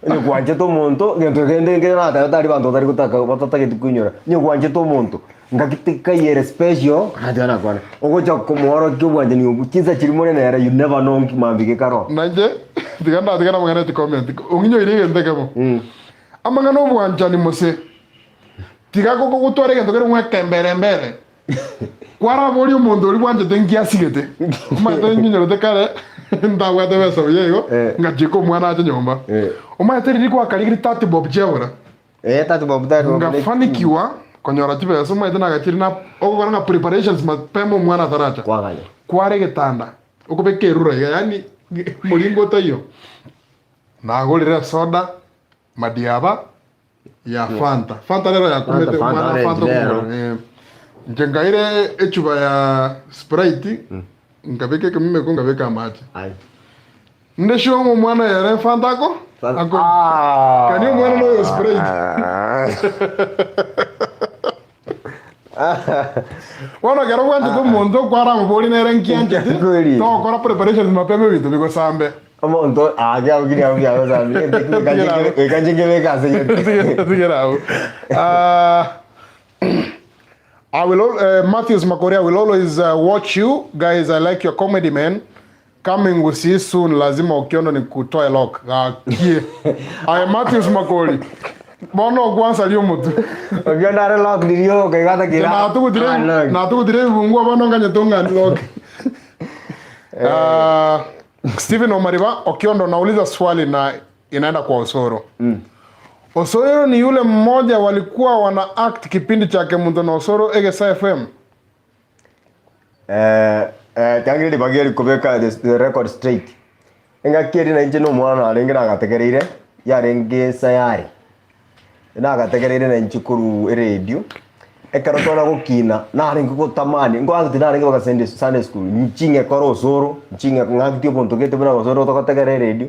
Ni kwanje to muntu ngento gende ngena ta tari bantu tari kutaka batata ke tukunyora. Ni kwanje to muntu. Ngakitika yere special hadiana kwana. Ogocha kumoro kyubwanje ni ubukiza kirimone na yara you never know kimambike karo. Nanje diganda mwana ti comment. Onginyo iri ndeke mo. Amangano bwanja ni mose. Tiga koko gutware gento kero mweke mbere. Kwara bori umuntu uri bwanje tengia sigete. Kuma tenginyoro tekare ndagwa tebeso yego ngajiko mwana aje nyomba. Uma teri kwa kaligiri tati bob jewra. Tati bob tati. Ngafanikiwa konyora tibe so mwa tena gachiri na ogora na preparations mapemo mwana taracha. Kwaganya. Kware getanda. Ukubeke rura yani mulingo tayo. Nagolira soda madiaba ya Fanta. Fanta lero ya kumete mwana Fanta. Njengaire echuba ya Sprite. Ngabeke kemime ko ngabeka maji. Ai. Ndesho mo mwana ya Fanta ko? Ako. Kanyo mwana no yo Sprite. Wana garo wantu ko mondo kwara mboli na rankiante. To kora preparations mapema bitu biko sambe. Mondo aja ugini aja sambe. Kanjinge beka sege. I will Matthews Makoria will always watch you guys. I like your comedy man. Coming with you soon. Lazima Okiondo ni kutoa lock. I am Matthews Makori. Bono kwanza lio mutu. Okiondo are lock ndio kaigata kira. Na tu dire bungwa bono nganye tonga lock. Steven Omariba, Okiondo nauliza swali na inaenda kwa Osoro. Osoro ni yule mmoja walikuwa wana act kipindi chake Muntu na Osoro Egesa FM. Tangiri bageri kubeka the record straight. Enga kiri na injino mwana arengira agategereire yarenge sayari. Na agategereire na inchukuru radio. Ekarotona gukina na arenga gutamani ngo agiti na arenga baka Sunday school. Nchinge koro Osoro, nchinge ngagiti obonto gete buna Osoro tokategereire radio.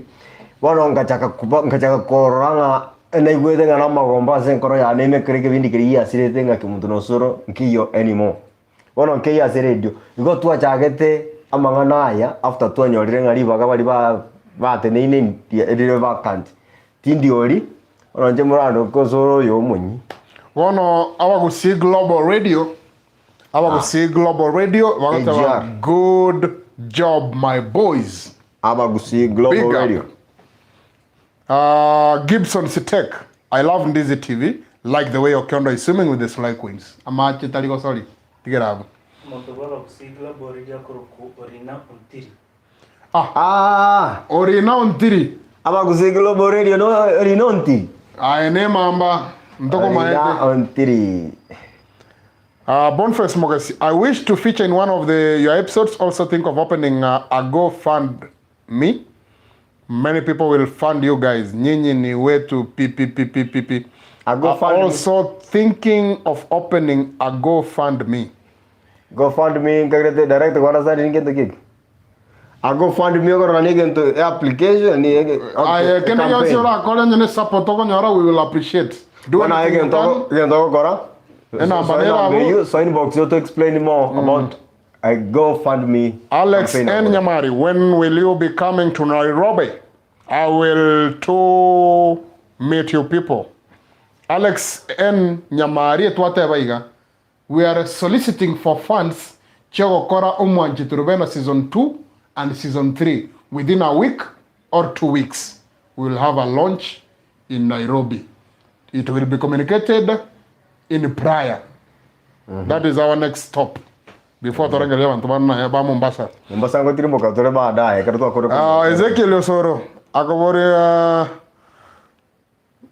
Bono ngachaka koranga na igwete ngana magomba senkoro ya neme kereke bindi kiriya sirete ngaki Muntu na Osoro nkiyo anymore. Bono nkiya radio igo twachagete amangana aya after twanyorire ngari baga bali bateneine ndire vacant tindi ori oronje murando kozoro yo munyi. Bono abagusi global radio bagata good job my boys. Abagusi global radio. Gibson Sitek, I love Ndizi TV, like the way Okiondo is swimming with the Sly Queens. Amache taligo sorry. Tigerabu. Montobolo kusigla borija kuruku orina untiri. Orina untiri. Abagusigla borija no orina untiri. Aene mamba ndoko maete. Orina untiri. Boniface Mogasi, I wish to feature in one of your episodes. Also think of opening a GoFundMe. Many people will fund you guys. Nyinyi ni wetu pp. Also thinking of opening a GoFundMe. GoFundMe kagrete direct kwa sasa ningento kiki. A GoFundMe ko rani gento application ni kena yo sura kola nyene support ko nyara we will appreciate. Do na gento kora. Ena banera you so inbox you to explain more about a GoFundMe. Alex N Nyamari, when will you be coming to Nairobi? I will to meet you people. Alex N Nyamari etwate baiga. We are soliciting for funds Chego Kora Umwanji Turubena season 2 and season 3. Within a week or 2 weeks, we will have a launch in Nairobi. It will be communicated in prior. That is our next stop. Before Torangale Bantumana Ba Mombasa. Mombasa ngotiri moka tore ba dai karto akoro. Ezekiel Osoro akabore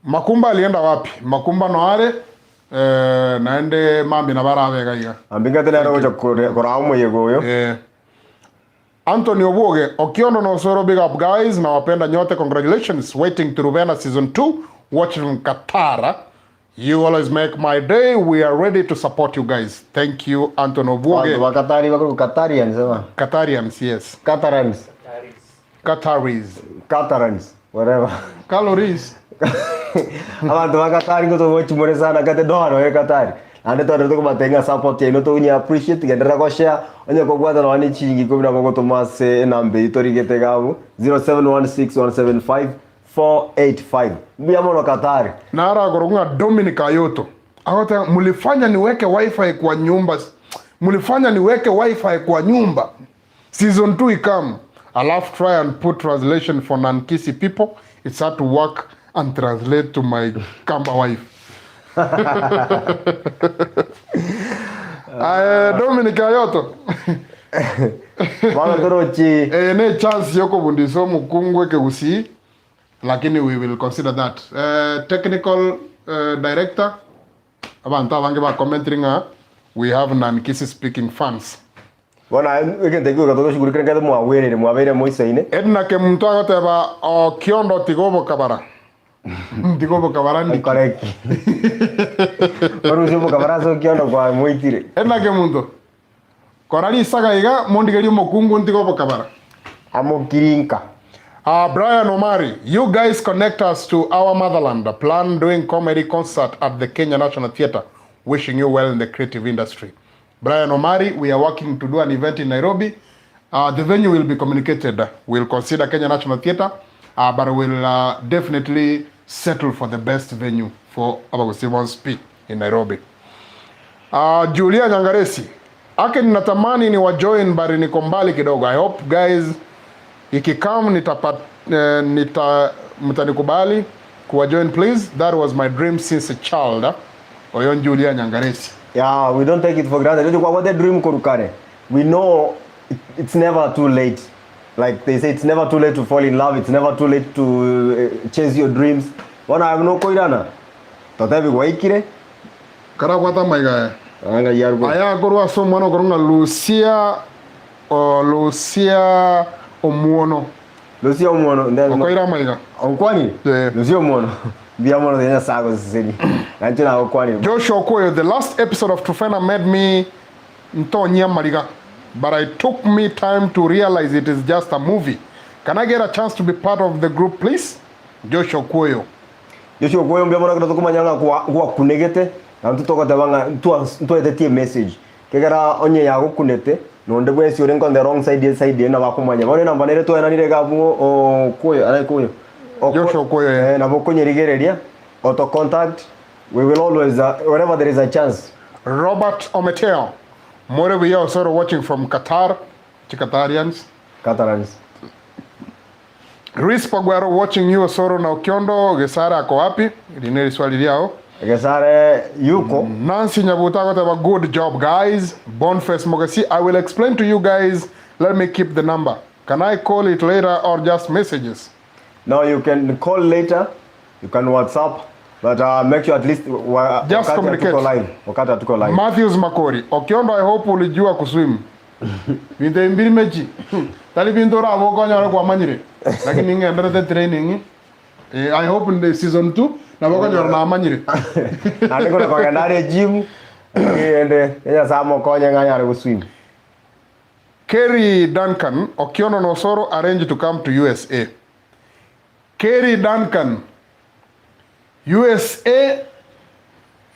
Makumba alienda wapi? Makumba noare naende mambi na barabe gaiga. Ambinga tena rojo kora umo yegoyo. Anthony Obuoge, Okiondo na Osoro, big up guys. Na wapenda nyote, congratulations. Waiting to Ruvena season 2. Watching Qatar. You always make my day. We are ready to support you guys. Thank you, Anthony Obuoge. Wakatari wako Qatarians sema. Qatarians, yes. Qatarans. Whatever. Calories. Abantu bakatari ngoto wochimore sana kate dohano e Qatari. Ande to ndo kubatenga support yenu to unya appreciate gendera ko share onye ko gwata no ani chingi ko bina ko tomase nambe itori gete gabu 0716175485. Bia mono Qatari. Nara gorunga Dominic Ayoto. Akota mulifanya niweke wifi kwa nyumba. Mulifanya niweke wifi kwa nyumba. Season 2 ikam. I'll try and put translation for Nankisi people. It's hard to work and translate to my Kamba wife. Dominic Ayoto. Wana torochi. Ne chance yoko bundiso mukungwe ke usi. Lakini we will consider that. Technical director. Abanta wange ba commenting we have Nankisi speaking fans. Wana wekende kwa todo shukuru krenga mo awere mo avere mo isaine. Edna ke muntu agoteba Okiondo tigobo kabara. Tigobo kabara ndi. Correct. Orujo mo kabara so Okiondo kwa moitire. Edna ke muntu. Korali saga iga mondigeri mokungu tigobo kabara. Amo kirinka. Brian Omari, you guys connect us to our motherland. Plan doing comedy concert at the Kenya National Theatre. Wishing you well in the creative industry. Brian Omari, we are working to do an event in Nairobi. The venue will be communicated. We'll consider Kenya National Theatre, but we'll definitely settle for the best venue for Abagusimon's Speak in Nairobi. Julia Nyangaresi, ake ninatamani ni wajoin bari niko mbali kidogo. I hope guys, ikikam mtanikubali kuwajoin please. That was my dream since a child. Oyon Julia Nyangaresi. Yeah, we don't take it for granted. What the dream korukane. We know it's never too late. Like they say, it's never too late to fall in love. It's never too late to chase your dreams. Wana no koirana. Totebi waikire. Kara kwata maiga. Anga yarbo. Aya korwa so mwana koronga Lucia Omuono. Lucia Omuono ndani. Koira maiga. Okwani? Lucia Omuono. Bia mono denya sago sisi. Nanchina okwani. Joshua Okoyo, the last episode of Trufena made me ntonya mariga. But it took me time to realize it is just a movie. Can I get a chance to be part of the group, please? Joshua Okoyo. Joshua Okoyo mbia mono kutoka manyanga kwa kunegete. Na tutoka tabanga tuetetie message. Kegera onye ya gukunete. Nonde bwesi uri on the wrong side na bakumanya. Bone namba nere to enanire gabu Okoyo, ara Okoyo. Joshua Okoyo. Na bokonyerigereria. Auto contact. We will always wherever there is a chance. Robert Ometeo. More we are also watching from Qatar. Qatarans. Riz Pagwaro watching you Osoro na Okiondo. Gesara ako wapi? Ilineri swali liao. Gesare yuko. Nancy Nyabuta got a good job, guys. Boniface Mogasi, I will explain to you guys. Let me keep the number. Can I call it later or just messages? No, you can call later. You can WhatsApp. But make sure at least just communicate. Wakati tuko live. Matthews Makori. Okiondo, I hope ulijua kuswim. Binte mbili mechi. Tali bintora aboko nyara kwa manyire. Lakini ngenda the training. I hope in the season 2 na boko nyara na manyire. Niko kwa kandare gym. Ende ya samo konya nganyara kuswim. Kerry Duncan, Okiondo no Osoro arrange to come to USA. Kerry Duncan, USA,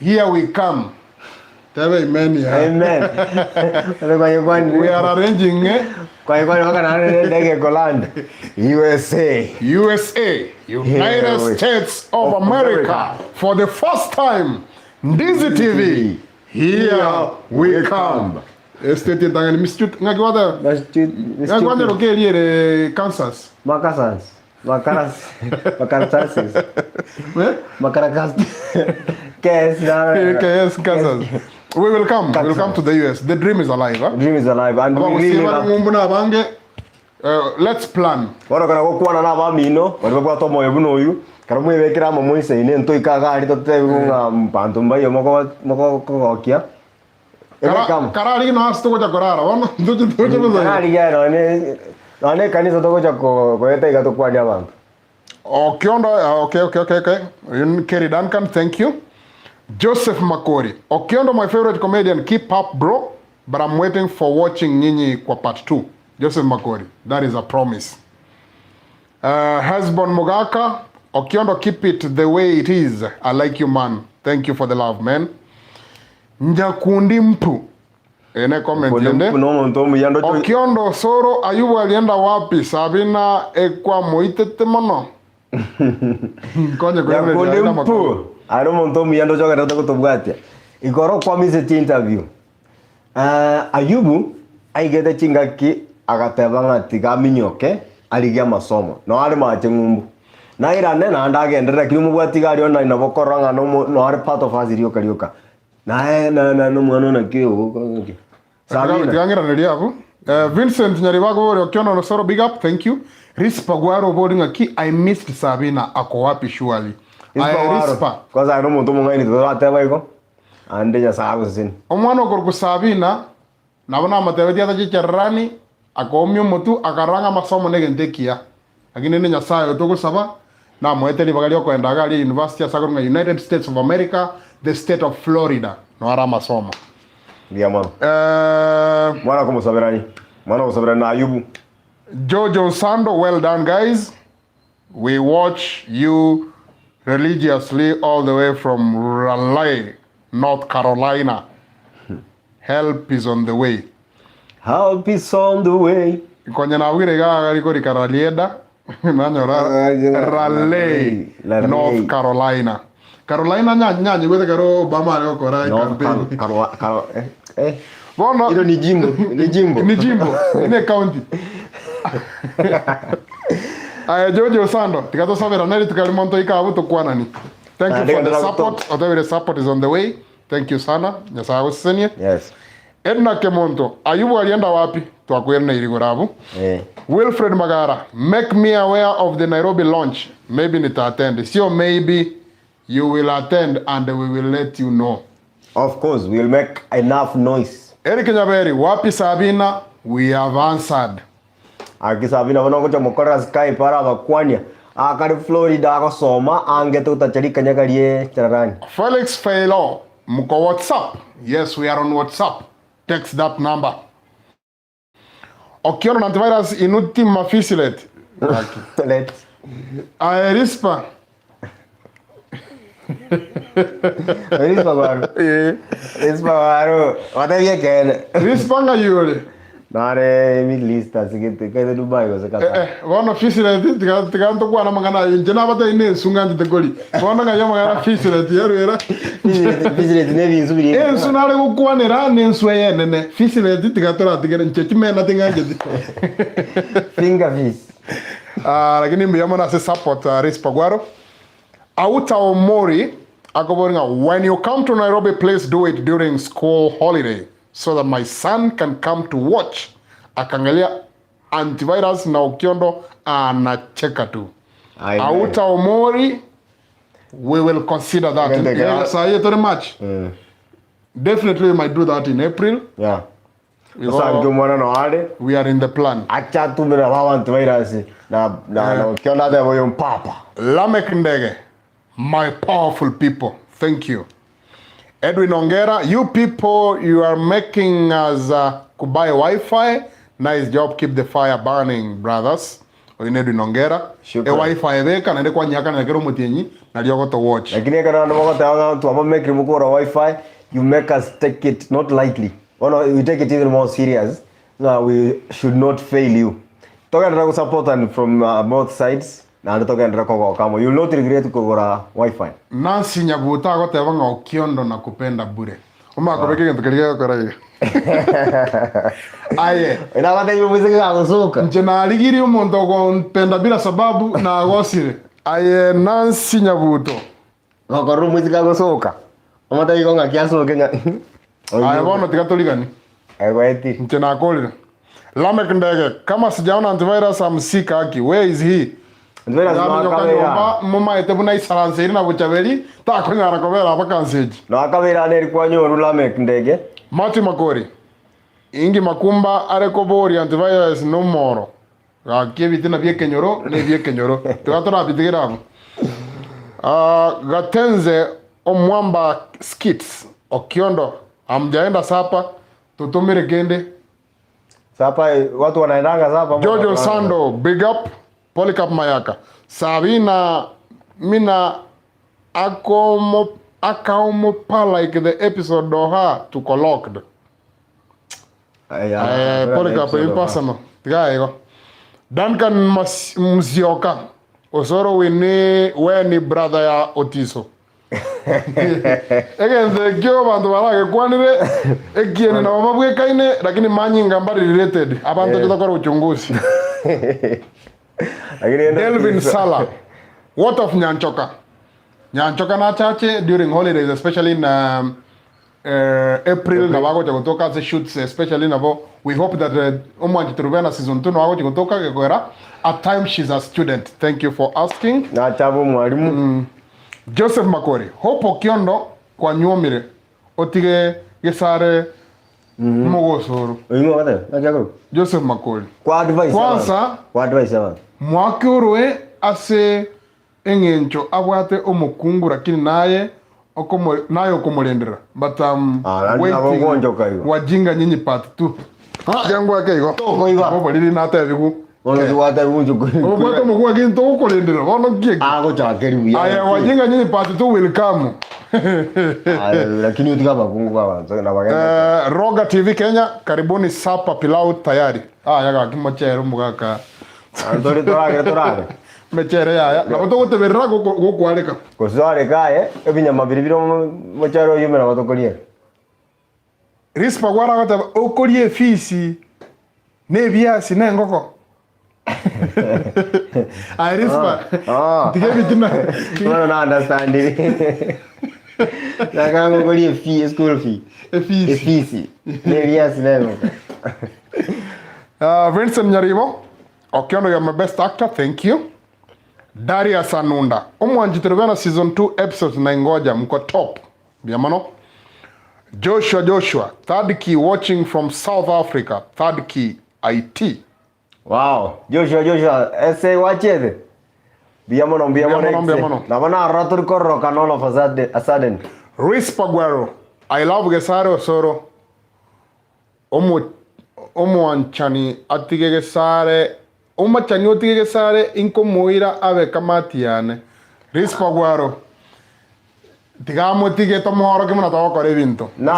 here we come. Tell amen. Amen. We are arranging USA, United States of America, for the first time. Ndizi TV, here we come. Estate tangani mistut ngakwada. Ngakwada lokeli Kansas. Makaras. KS Kansas. We will come. We will come to the US. The dream is alive, huh? The dream is alive, and we really let's plan. Wala kana kuwa na bamino, wala kwa tomo yebuno yu. Karamu yekira mamo ise ine ntoi kaga ari tote bunga mpanto mbayo moko kia. Karari no asto ko chakorara, wono. Karari ya Nane kanisa toko chako koyeta igato kwa dia bantu. Okiondo, okay. Kerry Duncan, thank you. Joseph Makori. Okiondo, my favorite comedian. Keep up, bro. But I'm waiting for watching Nyinyi kwa part 2. Joseph Makori. That is a promise. Husband Mogaka. Okiondo, keep it the way it is. I like you, man. Thank you for the love, man. Njakundi mpu. Ene comment yende. Okiondo Osoro, Ayubu alienda wapi? Sabina ekwa moitete mono. Konye Njakundi mpu. Aro monto miyando choka nata kutobwatia. Igoro kwa mise interview. Ayubu aigete chingaki agatebanga tigaminyoke aligia masomo. No ari mache ngumbu. Na irane na andage endera kimu bwatiga rio na inabokoranga no ari part of us rio karioka. Na no mwana na kio. Vincent Nyariwago Okiondo Osoro, big up, thank you. Rispa Gwaro boarding a key. I missed Sabina ako wapi surely. Rispa. Because I don't want to mungani to ateba iko. Ande ya sababu sin. Omwana ko Sabina nabona matewe dia chicharani ako myo motu akaranga masomo negentekia. Lakini nenya sayo to kusaba na mwete libagali ko endagali University ya Sagorunga United States of America, the state of Florida. No ara masomo. Dia mano. Mwana como saberani. Mwana saberani na Ayubu. Jojo Sando, well done, guys. We watch you religiously all the way from Raleigh, North Carolina. Help is on the way. Help is on the way. Kwenye na wire gari ko Raleigh, Raleigh, North Carolina. Carolina nyanya gwete karo Obama leo kora campaign. Bono ilo ni jimbo. Ine county. Jojo Sando, tikato sabera nari tukalimonto ikabu tukwanani. Thank you for the support. Whatever the support is on the way. Thank you sana. Nyasaye usenie. Yes. Edna Kemonto, Ayubu alienda wapi? twakwirna irigurabu. Wilfred Magara, make me aware of the Nairobi launch. Maybe nita attend. Sio maybe you will attend and we will let you know. Of course, we'll make enough noise. Eric Nyaberi, wapi Sabina? We have answered. Aki Sabina wanogocha mukora sky para bakwanya. Akari Florida akosoma angeto utachari kanyagarie chararani. Felix Failo, muko WhatsApp. Yes, we are on WhatsApp. Text that number. OKIONDO antivirus inuti mafisilet. Let's. Rispa. Rispa baru. Rispa baru. Watavia kene. Rispa nga yule. Nare Middle East asigete kaide Dubai ko sakata. Wana fisilet tikanto kwa na mangana njena bata ine sungandi tekoli. Wana nga yama ngana fisilet yaru era. Fisilet ne binsubiri. Sunare ko kwanera ne nsweye nene. Fisilet tikatora tigere nchechime na tinganje. Finger fish. Lakini mbiyamo na se support Rispa Gwaro. Auta Omori akoboringa, when you come to Nairobi, please do it during school holiday so that my son can come to watch. Akangalia antivirus na OKIONDO anacheka tu. Auta Omori, we will consider that. Definitely we might do that in April. Yeah. We are in the plan. Lamek Ndege, my powerful people, thank you. Edwin Ongera, you people, you are making us buy Wi-Fi. Nice job, keep the fire burning, brothers. Edwin Ongera. Wi-Fi veka, nende kwa nyaka na kero mutienyi, na lioko to watch. Lakini kana na mwaka tawa tu aba make remukora Wi-Fi, you make us take it not lightly. We take it even more serious. No, we should not fail you. Toka ndra support and from both sides. Na toka ndra ko kama you will not regret kugora Wi-Fi. Nancy Nyabuta ko teba nga OKIONDO na kupenda bure. Uma ko beke ntukilia ko rai. Aye. Ina wata hiyo muziki akasoka. Njena aligiri umuntu ko penda bila sababu na agosire. Aye Nancy Nyabuto. Ngakoro muziki akasoka. Amata hiyo nga kiaso Kenya. Aye bono tikatoligani. Aye njena akolira. Lamek Ndege, kama sijaona antivirus amsika haki. Where is he? Antivirus mwakavera. Mama etebuna isaranse na buchabeli. Takonyara kovera abakanseji. No akavera neri kwa nyoru Lamek Ndege. Mati Makori. Ingi Makumba arekobori antivirus no moro. Gakebi tena bie kenyoro, ne bie kenyoro. Tukatora bitigera hapo. Gatenze Omwamba skits. OKIONDO amjaenda sapa. Tutumire kende. Sapa watu wanaendanga sapa. Jojo Sando, big up. Polycarp Mayaka. Sabina mina akaomopa like the episode doha to colloqued. Polycarp impersonal. Tiga ego. Duncan Mzioka. Osoro weni brother ya Otiso. Again, the girl bantu wala kwanire ekiene na mabwe kaine lakini manyi ngambari related. Abantu tutokora uchunguzi. Delvin Sala. What of Nyanchoka? Nyanchoka na chache during holidays, especially in April na wako chakutoka the shoots, especially nabo. We hope that umwanji turuvena season 2 na wako chakutoka kegwera. At times she's a student. Thank you for asking. Na chabu mwalimu. Joseph Makori. Hope OKIONDO kwa nyomire. Otige gesare Mogosoro. Joseph Makori. Kwa advice. Kwanza. Kwa advice yawa. Mwakiurwe ase engencho abwate omukungu lakini naye okomolendera. But waiting. Wajinga nyinyi part 2. Jangu wake iko. Toko iwa. Obo lili nata viku. Ono wata unju. Obo to mukwa kinto ukolendera. Ono kieki. Ago chakeri. Aya wajinga nyinyi part 2 will come. Lakini utikaba kungu na wagenda. Roga TV Kenya, karibuni sapa pilau tayari. Yaga kimochero mugaka. Torage. Mechere ya. Naboto goteberera gokwareka. Kozareka ebinyama biribiro mochero yumera batokorie. Rispa gwara gota okorie fisi. Ne biasi na ngoko. Rispa. Tigebitina. No understand it. Nakango korie fee school fee. Fee. Ne biasi na ngoko. Vincent Nyaribo, Okiondo, you're my best actor, thank you. Daria Sanunda, Omwanjitirvena season 2 episodes na ngoja mko top. Biamano. Joshua, third key watching from South Africa, third key IT. Wow, Joshua, ese wachede. Biamano. Na wana ratur korro kanono for a sudden. Rispa Guero, I love Gesare Osoro. Omwanchani atige Gesare. Omachani atige Gesare inko moira ave kamatiane. Rispa Guero. Tigamo tige tomohoro ke muna tawa kore binto. Na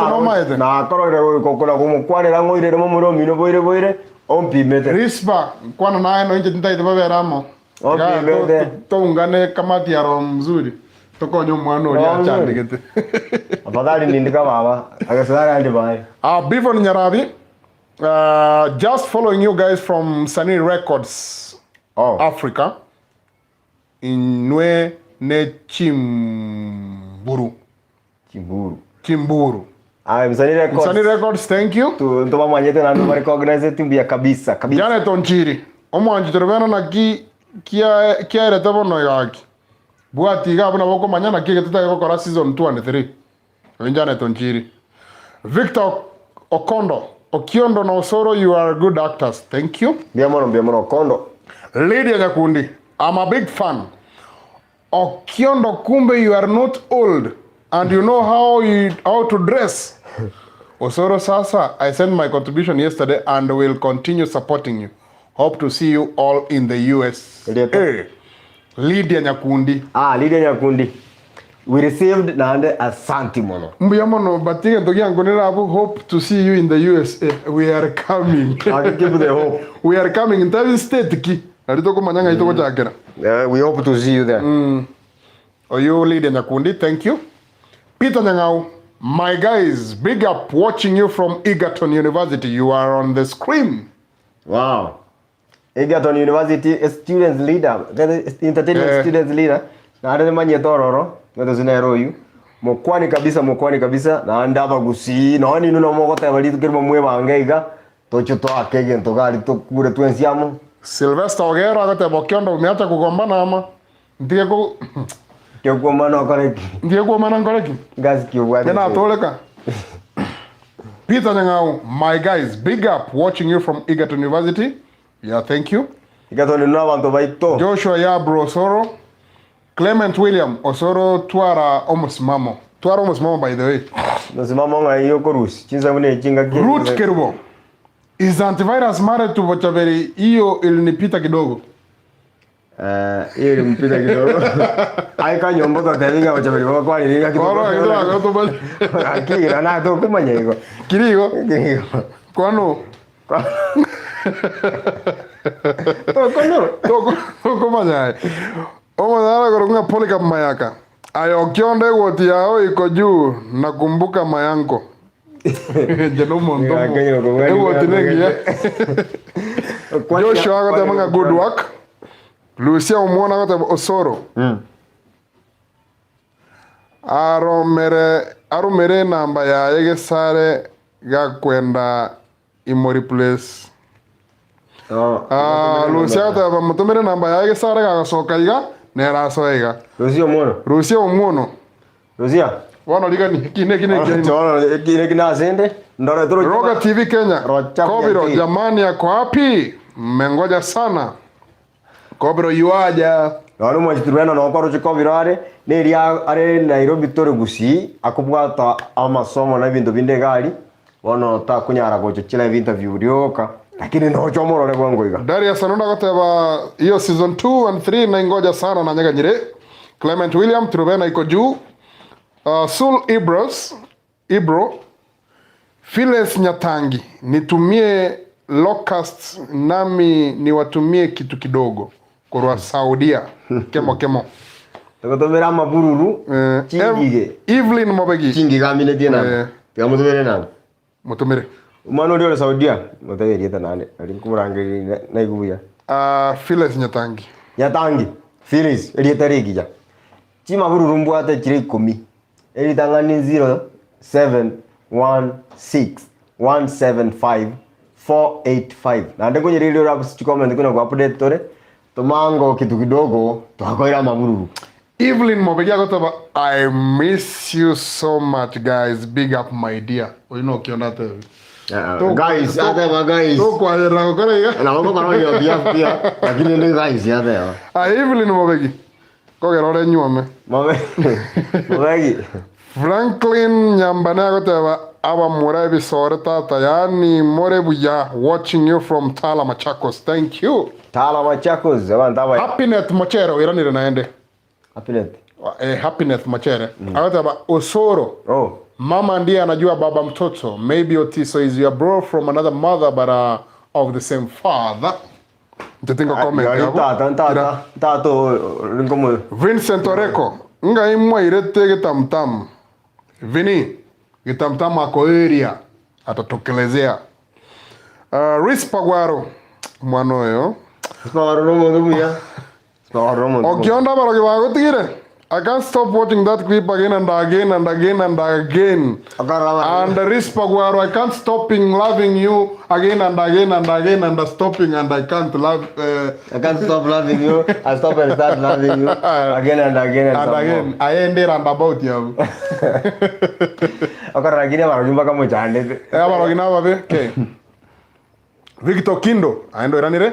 koro kokora como kwane rango ire mo muro mino boire ompi mete. Rispa kwana nae no inje tintai tebe ramo. Ompi mete. To ungane kamati yaro mzuri. Tokonyo mwana oli achande kete. Afadhali nindika baba. Agasara ande bai. Bivon Nyarabi. Just following you guys from Sunny Records, Africa. Inwe ne Chimburu. Sunny Records, thank you. Tu mama nyete na ndio recognize timbia kabisa. Jana tonchiri. Omwanji turbana na kia retabo no yaki. Buati ga buna boko manyana kike tutayokora season 2 and 3. Jana tonchiri. Victor Okondo, Okiondo na Osoro, you are good actors. Thank you. Biamono Okondo. Lydia Nyakundi, I'm a big fan. Okiondo, kumbe you are not old and you know how to dress. Osoro sasa, I sent my contribution yesterday and will continue supporting you. Hope to see you all in the US. Lydia Nyakundi. Lydia Nyakundi. We received nande asanti mono. Mbiyamono batige ndogi angonera abu hope to see you in the USA. We are coming. I'll give the hope. We are coming in every state ki. Aritoko manyanga itoko chakera. We hope to see you there. You Lydia Nyakundi, thank you. Peter Nyangau, my guys, big up watching you from Egerton University. You are on the screen. Wow. Egerton University students leader, entertainment students leader. Na ade manye tororo, ngato zinero yu. Mokwani kabisa na ndaba gusi, na wani nuno mogote bali tukirimo mwe bangeiga. Tocho to akege ntogari to kure twensiamo. Sylvester Ogero agate Okiondo umeacha kugombana ama? Ndiye ko kugombana koreki. Ndiye kugombana koreki. Gazi kiwa. Tena atoleka. Peter Nyangau, my guys, big up watching you from Egerton University. Yeah, thank you. Egerton no abantu baito. Joshua Yabro Osoro. Clement William Osoro twara omusmamo. Twara omusmamo by the way. Omusmamo ngayo korus. Chinza mune chinga kile. Root Kerubo. Is antivirus married to Bochaveri? Hiyo ilinipita kidogo. Hiyo ilinipita kidogo. Aika nyombo to tevinga Bochaveri kwa nilinga kidogo. Akira na to kumanya iko. Kirigo. Kwano. Toko manya. Omo nara korunga polika mayaka. Ayokionde woti yao iko juu nakumbuka mayanko. Jeno mondomo. Ewo tinengia. Joshua agate manga good work. Lucia umwona agate Osoro. Arumere namba ya Yegesare ga kwenda Imori Place. Lucia agate mutumere namba ya Yegesare ga soka iga nera soiga. Lucia umwono. Lucia Wano ligani kine kina zende ndore turu Roga TV Kenya. Kobiro jamani yako wapi? Mmengoja sana. Kobiro yuaja. Wano mwajiturwena na okoro chikobiro are Nairobi tore gusi akubwata amasomo na bintu binde gari. Wano ta kunyara gocho chila interview ryoka. Lakini no chomoro le gwango iga. Daria Sanunda goteba hiyo season 2 and 3 na ngoja sana na nyaga nyire. Clement William turubena iko juu. Sul Ibro Phyllis Nyatangi, nitumie locust nami niwatumie kitu kidogo kwa Saudia. Kemo Takotomera mabururu chingige Evelyn Mobegi chingiga mine diena mutumere nani mutumere umano ndio Saudia mutageri tanane ali kumurange na igubuya Phyllis Nyatangi Phyllis elitarigija chima bururu mbwate chire 10 elitangani 0716 175 485 na ndiko nyirili rap comment kuna kwa update tore tumango kitu kidogo twakoira mamururu. Evelyn Mobegia gotaba, I miss you so much guys, big up my dear. You know Okiondo ate guys ate guys to kwa era ngore na ngo kwa yo dia pia lakini ndio guys ate Evelyn Mobegi ko gerore nyuome Mobegi Franklin Nyambane gotaba aba murebi sore tata yani morebuya watching you from Tala Machakos. Thank you Tala Machakos abantaba Happiness Machero iranire naende Happiness Machere. Agotaba Osoro. Oh. Mama ndiye anajua baba mtoto. Maybe Otiso is your bro from another mother but of the same father. Ntetinga comment yabo. Tato ngomo. Vincent Oreko. Nga imwa irete gitamtam. Vini gitamtam ako area atatokelezea. Rispagwaro mwanoyo. Rispagwaro romo ya. Okiondo baro kibago tigire. I can't stop watching that clip again and again and again and again. And Rispagwaro, I can't stop loving you again and again and again and stopping and I can't love. I can't stop loving you. I stop and start loving you again and again and again. I end it and about you. Akara gine baro jumba kama chande. Baro gina babe. Okay. Victor Kindo aendo iranire.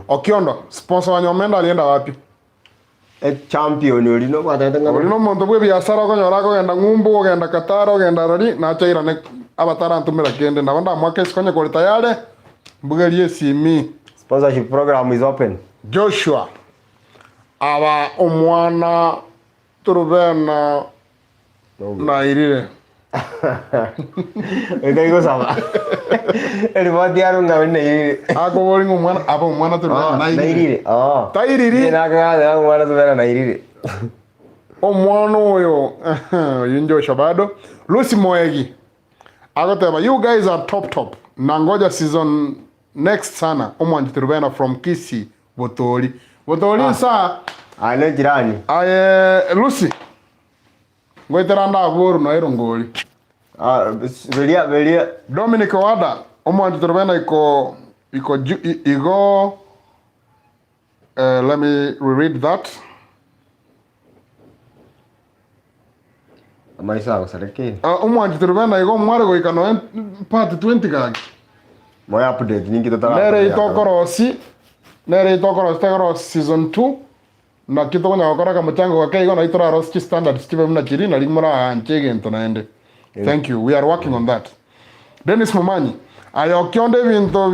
Okiondo sponsor wa Nyomenda alienda wapi? Champion ulino kwa tanga ulino monto bwe biashara ko nyora ko genda ngumbu genda kataro genda rari na chaira ne abatara antumira kende na banda mwake sikonye ko tayari mbugelie simi. Sponsorship program is open. Joshua aba omwana turubena na irire Ego sama. Ele pode dar irire. Ako bolingo mwana aba omwana turubena na irire. Ta irire. Ina ka omwana turubena na irire. Omwana oyo Joshua bado. Lucy Moegi. Agoteba, you guys are top. Nangoja season next sana. Omwana turubena from Kisi Botoli. Botoli sa ale jirani. Lucy. Ngoiteranda aburu no erongoli. Velia. Dominic Wada, omwana turubena iko let me reread that. Amaisa usareke. Omwana turubena iko mware go ikano part 20 gagi. Moya update ningi totala. Nere itokoro season 2. Na kito nya okora ka mchango wa kai gona itora roski standard Steve mna chiri na ligmora anchege ntonaende. Thank you. We are working on that. Dennis Mumanyi. Okiondo binto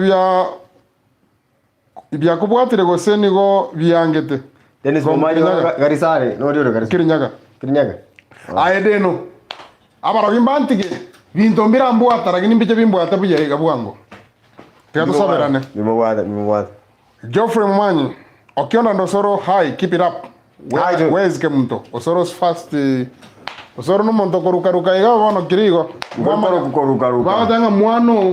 bya kubwatire goseni go byangete. Dennis Mumanyi garisare no dio garisare. Kirinyaga. Aedeno. Abaro gimbantige binto mbira mbwata ragini mbiche bimbwata buye gabwango. Tigato saberane. Mimwata. Geoffrey Mumanyi. Okiondo ndosoro hi, keep it up. Where is Kemunto? Osoro's fast. Osoro no monto koruka iga bono kirigo. Mwano koruka. Ba tanga mwano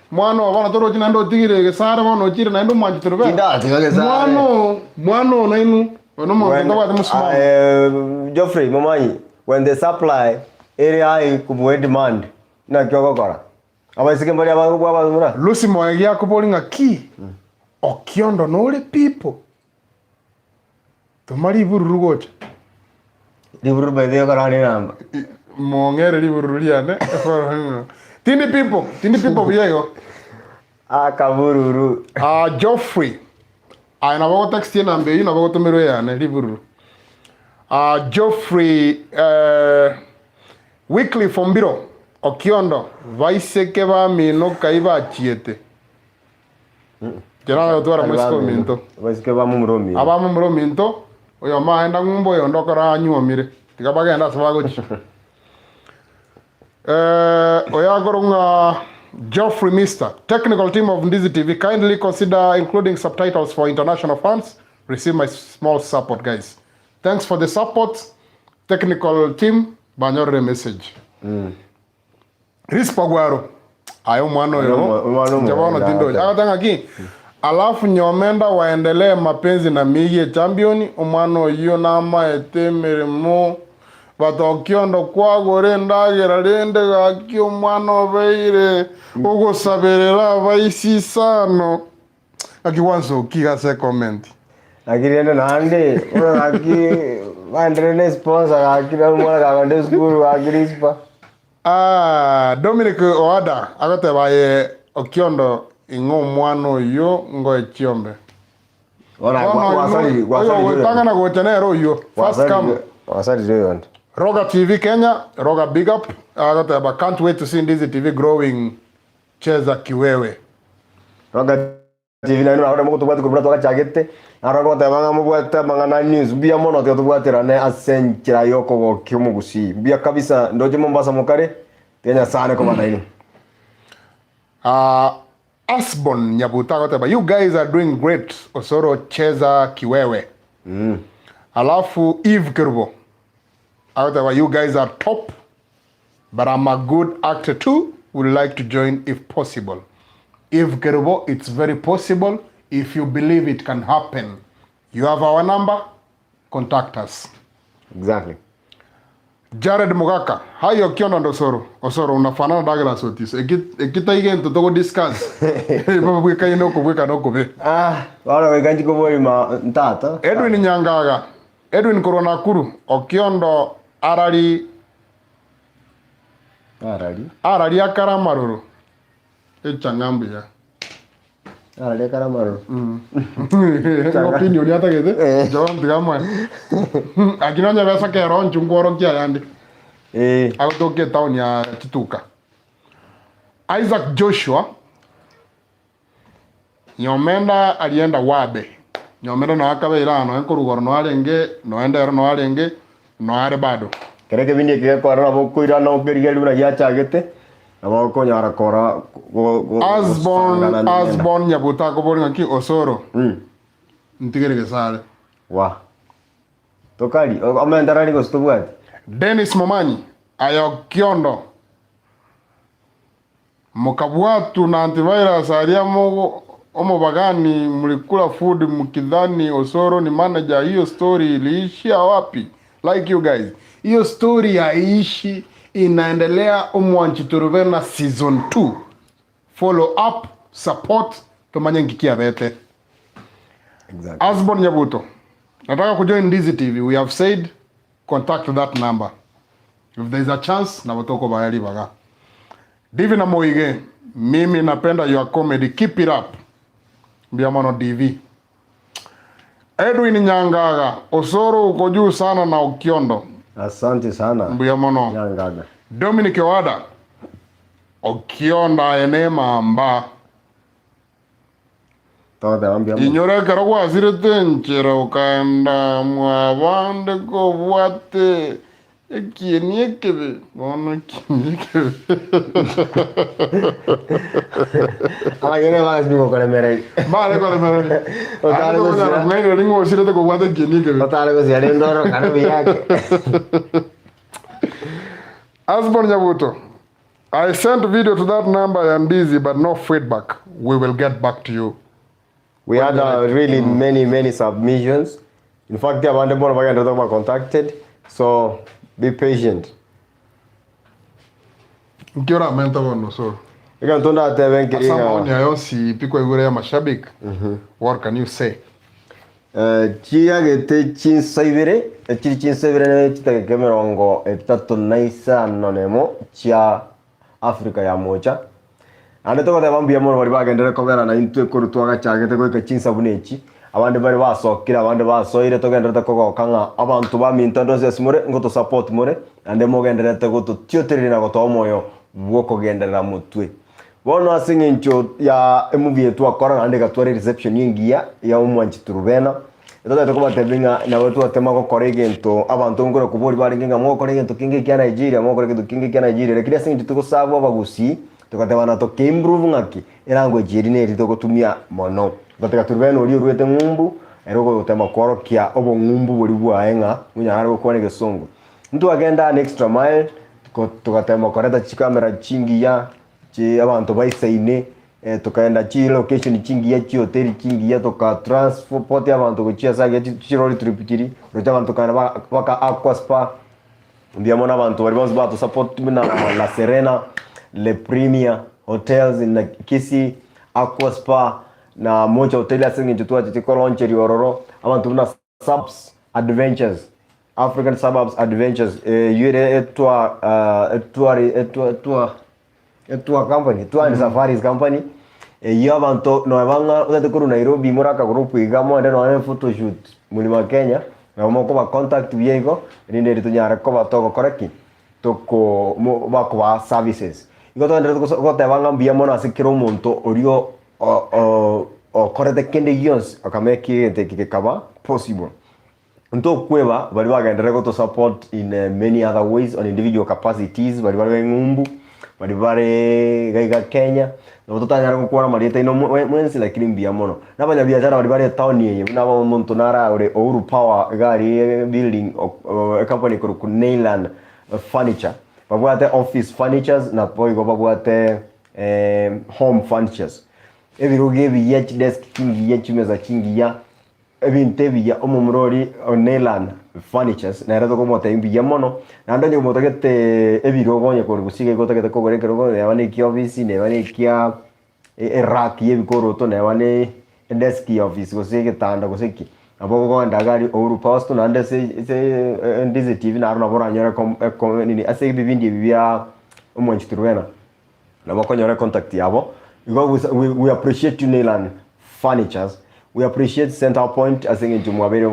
bono toro chinando tigire gesara bono chire na ndo manji turbe. Kinda tiga gesara. Mwano na inu. Ono monto ndo wate musuma. Geoffrey Mumanyi, when the supply area kumwe demand na kyoko kora. Abaisike mbali abangu bwa mura. Lucy Moegi akobolinga ki. Okiondo no le people. Tomari iburu gocha. Liburu bede karane namba. Mongere liburu liane. Tindi people biego. Kabururu. Geoffrey. Nabago text ye nambe yu nabago tumero yane liburu. Geoffrey weekly fombiro Okiondo vaiseke ba mino kaiba chiete. Jana yotwara mwisiko minto. Vaiseke ba mumuromi. Aba mumurominto. Oyo maenda ngumbo yo ndokora nyuomire. Tikabagenda sabagochi. Oyagoronga Geoffrey Mister, technical team of Ndizi TV, kindly consider including subtitles for international fans. Receive my small support, guys. Thanks for the support, technical team. Banyore message. Rispagwaro. Ayo mwano yo. Jabano tindo. Akatanga ki. Alafu Nyomenda waendelee mapenzi na miye championi. Umano yu nama etemere mo. Okiondo kwagore ndagira rende gakio mwana beire ugusabirira baisi sano akiwanso kigase comment akirende nande aki bandrene sponsor akira mwana kagande school akirispa Dominic Oada agote baye Okiondo ingo mwana yo ngo echiombe wasali tangana gotenero yo first come wasali yondo Roga TV Kenya, Roga big up. I can't wait to see Ndizi TV growing. Cheza kiwewe. Roga TV na ndio mko tubati kubura toka chagete. Aroga tabanga mubwata mangana news. Bia mono te tubwatira ne asenchira yoko go kimugusi. Bia kabisa ndoje Mombasa mukare. Kenya sana kwa madaini. Asbon Nyabuta goteba. You guys are doing great. Osoro cheza kiwewe. Alafu Eve Kerbo. You guys are top, but I'm a good actor too. Would like to join if possible. If Kerubo, it's very possible. If you believe it can happen, you have our number. Contact us. Exactly. Jared Mugaka, hi Okiondo and Osoro, unafanana Douglas Otis. Ekita igen to togo discuss. We can no be. Wala weganji ko boy ma ntata. Edwin Nyangaga, Edwin Koronakuru, Okiondo Arari akara maruru. Echangambi ya. Arari akara maruru. Opinion yata gede. Jawan tigama. Akinonya besa ke ron chungoro kia yandi. Autoke town ya Chituka. Isaac Joshua. Nyomenda alienda Wabe. Nyomenda no akabeira no enkurugoro no arenge, no enda no arenge, no are bado. Kereke bindi ke ko ara boko ira no gerigelu na ya chagete. Aba ko nyara kora Asbon Nyabuta ko boringa ki Osoro. Ntigerege sale. Wa. Tokali, amendara ni ko stobwat. Dennis Momanyi, Okiondo. Mukabwatu na antivirus aliamo omo bagani mlikula food mkidhani Osoro ni manager. Hiyo story iliishia wapi? Like you guys. Hiyo story haiishi, inaendelea Omwanchituruvena season 2. Follow up, support, tumanye ngikia vete. Exactly. Asbon Nyabuto. Nataka kujoin Ndizi TV. We have said contact that number. If there is a chance, na watoko bayali baga. Divi na Moige, mimi napenda your comedy. Keep it up. Biamano DV. Edwin Nyangaga, Osoro uko juu sana na Okiondo. Asante sana. Biamano. Nyangaga. Dominic Wada. Okionda enema amba. Toda ambia. Inyore karagwa asirete nchera ukaenda mwabande ko wate. Kieniekebe. Bono kieniekebe. Ala yene vas mi ko mere. Vale ko mere. Otale ko sira. Ngene ringo asirete ko wate kieniekebe. Otale ko sira ndoro kana biyake. Asbon Nyabuto. I sent video to that number and Ndizi, but no feedback. We will get back to you. We had really many submissions. In fact, the abandoned one were contacted. So be patient. Nkiora menta bono so. Ika ntunda ateben kiringa. Asama onya yonsi piko igure ya mashabik. What can you say? Chia gete chinsaibire, chinsaibire ne chitake kemerongo etatu naisa nonemo chia Afrika ya moja. Ande toko tabambia mono bari bagendere kogera na intwe kurutwaga chagete ko ikachinsabuneki. Abandi bari basokira abandi basoire togendera koko kanga abantu ba mintondo zesimure ngoto support mure ande mogendera goto tioterina goto moyo bwoko gendera mutwe. Bono asinge ncho ya movie yetu akora ande gatware reception yingia ya Omwanchituruvena. Etoda toko batebinga na watu atema ko koregento abantu ngoro kubori bari nginga mo koregento kingi kya Nigeria mo koregento kingi kya Nigeria rekira singi tuko sabo abagusi tukatebana to improve ngaki language iri ne tukotumia mono bateka turveno uri urwete ngumbu eroko utema korokia obo ngumbu buri bwaenga munyara ko kone gesongo mtu agenda an extra mile tukatema koreta chikamera chingi ya chi abantu baisaine tukaenda chi location chingi ya chi hotel chingi ya toka transport abantu kuchia sage chirori trip chiri roja abantu kana baka aqua spa mbia mono abantu bari bonse bato support na La Serena, Le Premier Hotels na Kisi, Aqua Spa na moja hoteli asingi tutua chitiko launcher ororo abantu na Subs Adventures, African Suburbs Adventures, yure etua company, tua safaris company. Iyo abantu no banga utakuru Nairobi muraka group igamo ande no photoshoot mulima Kenya na moko ba contact biego rinde ritunyara ko batoko koreki toko bako ba services igoto ande ko te banga mbia mona sikiro monto orio o korete kende gions akameki te kikaba possible nto kweba bali bagendere go to support in many other ways on individual capacities bali ngumbu bali gaiga Kenya no tutanyara kukuona marieta ino mwensi lakini mbia mono nabanya biashara bali town yeye nabo muntu nara ore Ouru Power gari building a company ku Neyland Furniture babwate office furnitures na poigo babwate home furnitures ebiruge biya desk kingi ya chimeza kingi ya ebinte biya omumrori Neyland Furnitures na erato como te mbia mono na ndonyo motogete ebirogo nye ko gusiga ko togete ko gore kero ne bane ki office ne bane kia rack yebikoro to ne bane desk office go sege tanda go seki abo go ndagari Ouru Power to na ndese Ndizi TV na aruna bora nyora ko nini ase bibindi bibia omonchiturwena na bakonyora contact yabo because we appreciate you Neyland Furnitures. We appreciate Center Point as in Jumwabere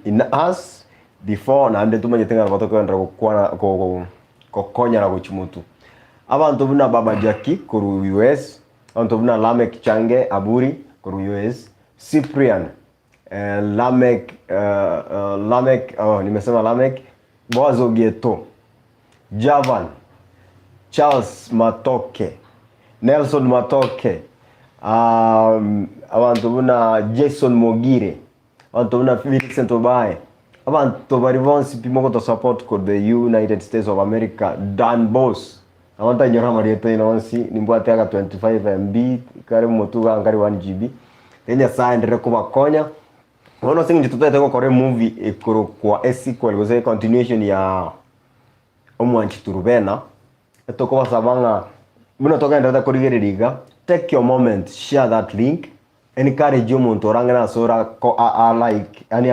in us before na ande tumanye tenga batoko ndra ko konya na gochumutu abantu buna baba Jackie kuru US abantu buna Lamek Change Aburi kuru US Cyprian Lamek nimesema Lamek Boazo Gieto Javan Charles Matoke Nelson Matoke abantu buna Jason Mogire abantu buna Vincent Obaye abantu bari bonse pimo to support ko the United States of America Dan Boss abantu nyora marieta inonsi nimbwate aga 25 MB kare motuga ngari 1 GB Kenya saa ndere kuba konya ono singi tutete ko kore movie ekoro kwa sequel go say continuation ya omwanchi turubena etoko basabanga buna toka ndata kurigereriga. Take your moment, share that link, encourage you muntu orangana sora ko like and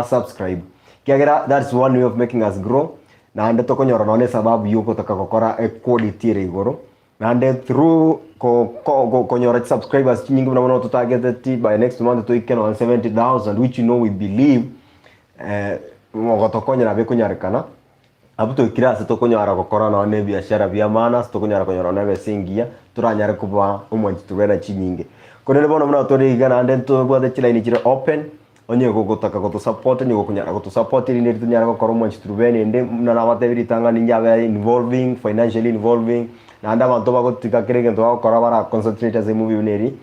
subscribe. Kiagera that's one way of making us grow. Na ande to konyora none sababu yuko takakokora quality rigoro. Na ande through konyora subscribers nyingi mna to target by next month to iken on 70,000 which you know we believe mo to konyora be konyarekana. Abuto kirasa to konyora kokora na ne biashara bya mana to konyora na be singia turanyare kuba umwanchi turena chinyinge konele bona mna tori gana ande to bwa chila ni chira open onye gogotaka go to support ni gokunyara go to support ni ndi tunyara ko umwanchi turubene ende mna na batebiri tanga ni nyabe involving financially involving na anda bantu bagotika kirege ndo akora bara concentrate as a movie uneri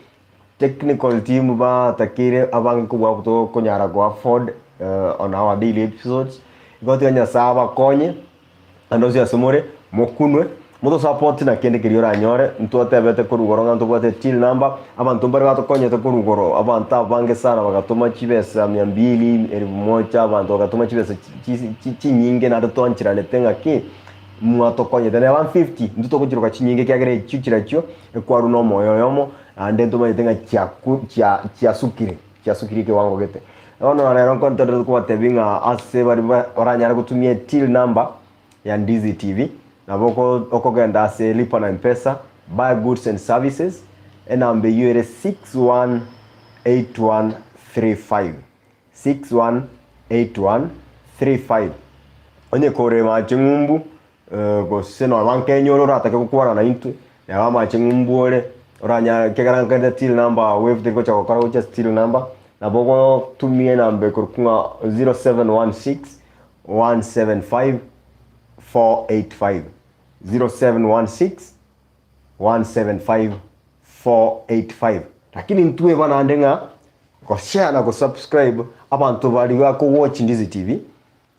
technical team ba takire abangi kubwa to konyara go afford on our daily episodes gotinya saba konye andozi asomore mokunwe moto support na kende kiriora nyore ntote bete kurugoro nganto bote till number abantu bari batokonye to kurugoro abantu abange sana bagatuma chibesa 200 1000 abantu bagatuma chibesa chinyinge na dotonchira netenga ki mwatokonye tene 150 nduto kujiruka chinyinge kyagere chichira cyo ekwaru no moyo yomo ande ntoma netenga chia sukiri ke wango gete ono na ron konto ko tebinga ase bari oranyara kutumia till number ya Ndizi TV na boko okogenda ase lipa na M-Pesa buy goods and services enambe yure 618135 618135 onye kore ma chingumbu go seno mankenyo rata ke kukwara na intu ya ma chingumbu ole oranya kegara ngenda till number wave de ko chakora just till number na boko tumie nambe kurkunga 0716 175 485 0716 175 485 lakini ntue bana andenga ko share na ko subscribe abantu bali bako watch Ndizi TV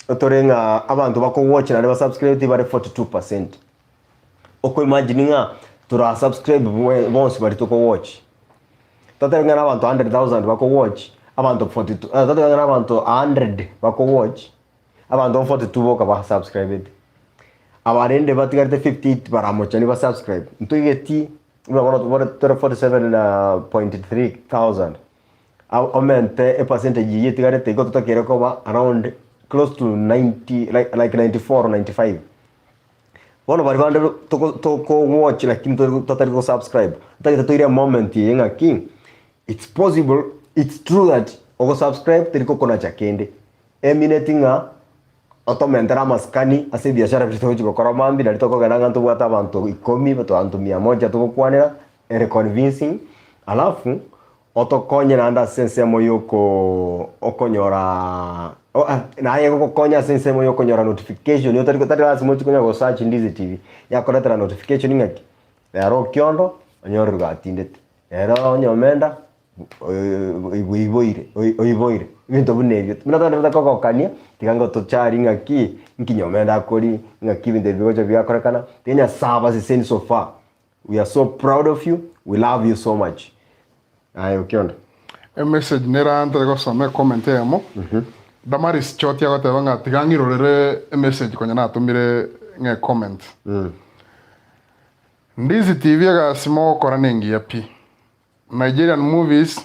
otorenga abantu bako watch na ba subscribe ti bare 42% oko imagine nga tura subscribe bonse bali to ko watch tatarenga na abantu 100,000 bako watch abantu 42 tatarenga na abantu 100 bako watch abantu 42 boka ba subscribe abarende batigarte 58 baramochani ba subscribe ntugeti unaona 47.3 thousand aumente a percentage yitigarte iko tutakere ko ba around close to 90 like 94 or 95 bono bari bande to watch lakini totally go subscribe takita to ile moment yenga king it's possible it's true that ogo subscribe teriko kona chakende eminatinga otomentera maskani ase biashara bitoji gukora mambi na litoko gananga ntu bwata abantu 10 bato antu 100 tukukwanira ere convincing alafu otokonye na anda sense moyoko okonyora na yego kokonya sense moyoko nyora notification yo tariko tari lazima tukonya go search Ndizi TV ya koleta notification ngaki ya OKIONDO onyoru gatindete era onyomenda oiboire ibintu bunebyo mnatonda kokokania tigango tochari ngaki nkinyomenda akori ngaki binde bigoje byakorekana tenya saba siseni so far we are so proud of you we love you so much ayo OKIONDO a message nera ante go some comment emo Damaris choti agote banga tigangirorere a message konya na tumire nge comment Ndizi TV ga simo koranengi yapi Nigerian movies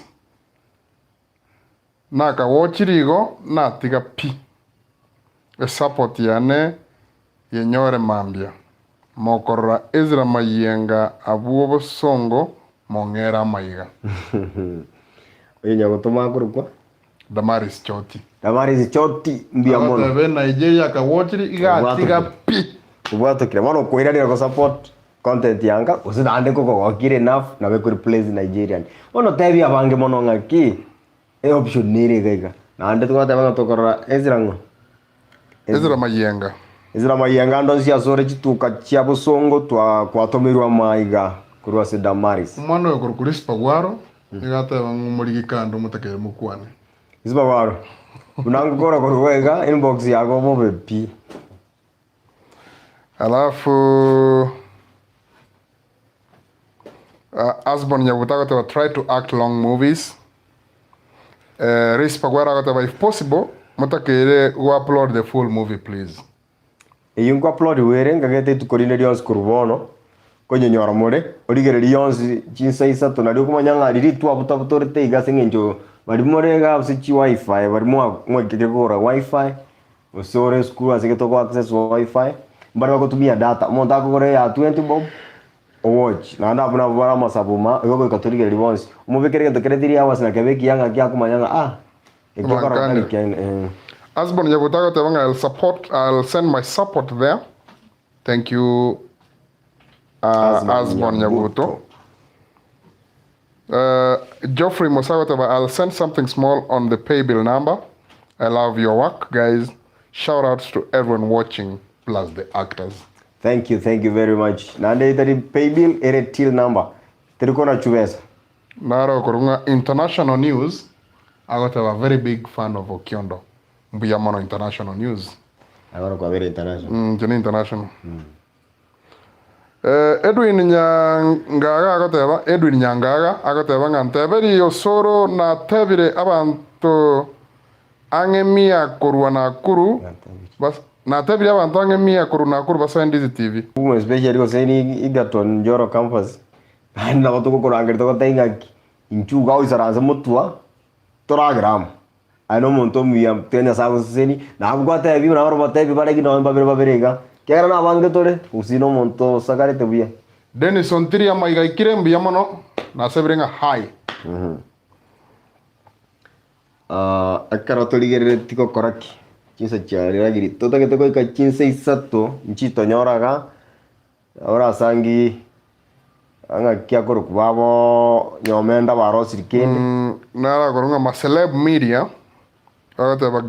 naka watchirigo na tiga pi support yane yenyore mambia mokorra Ezra mayenga abuobo songo mongera maiga oyinya gutuma kurukwa Damaris choti mbia mono be Nigeria ka watchiri iga tiga pi ubwato kire mono koira ni ko support content yanga usidande ko wakire enough na be replace Nigerian ono tebi abange mono ngaki e option nire gaiga na ande tukata banga tokora Ezra mayenga ndo cia sore chituka chia busongo twa kwatomirwa maiga kurwa se Damaris mwana yo kurkulis pagwaro igata bangu muri kando mutakere mukwane isbagwaro unangu kora kurwega inbox yako bobe pi alafu Asbon Nyabutago try to act long movies. Risk Pagwara, if possible, Motakere go upload the full movie, please. You go upload wearing a get to Corinarians Curvono, Cognor More, Origarians, Chinsaisa, Tonadumanga, did to authority gassing into Madimorega, Sichi Wi-Fi, but more Wi-Fi, or so school as I get to access Wi-Fi, but I got to be a data, Montago 20 bob. Watch na anda buna bara masabuma yogo katolika response umubekere to credit hours na kebeki yanga kya kumanyanga Asbon Nyabutago tebanga I'll send my support there. Thank you Asbon Nyabuto. Geoffrey Mosago I'll send something small on the pay bill number. I love your work, guys. Shout outs to everyone watching plus the actors. Thank you very much. Nande itari pay bill ere till number. Terikona chuvesa. Naro kurunga international news. I got a very big fan of OKIONDO. Mbuyamono international news. I got a very international. Jeni international. Edwin Nyangaga agoteba nganteberi osoro na tebire abantu angemia kurwa na kuru bas na tebire abantu angemia kuru na kuru basa Ndizi TV. Especially ko seni Egerton Njoro campus. Na batuko kurangere to tainga inchuga oisaranza mutua toragram. Ano monto mia tena sabu seni na agwa tebi na oro tebi bare ki no babirega. Kera na bange tore usino monto sakare tebuya. Denison Tiria maiga ikirembi yamono na sebrenga high. Akara toligere tiko koraki. Chinsa chari ragiri. Tota ke toko ika chinsa isato nchito nyoraga. Ora sangi anga kia koro kubabo nyomenda baro sirikende. Nara korunga ma celeb media. Have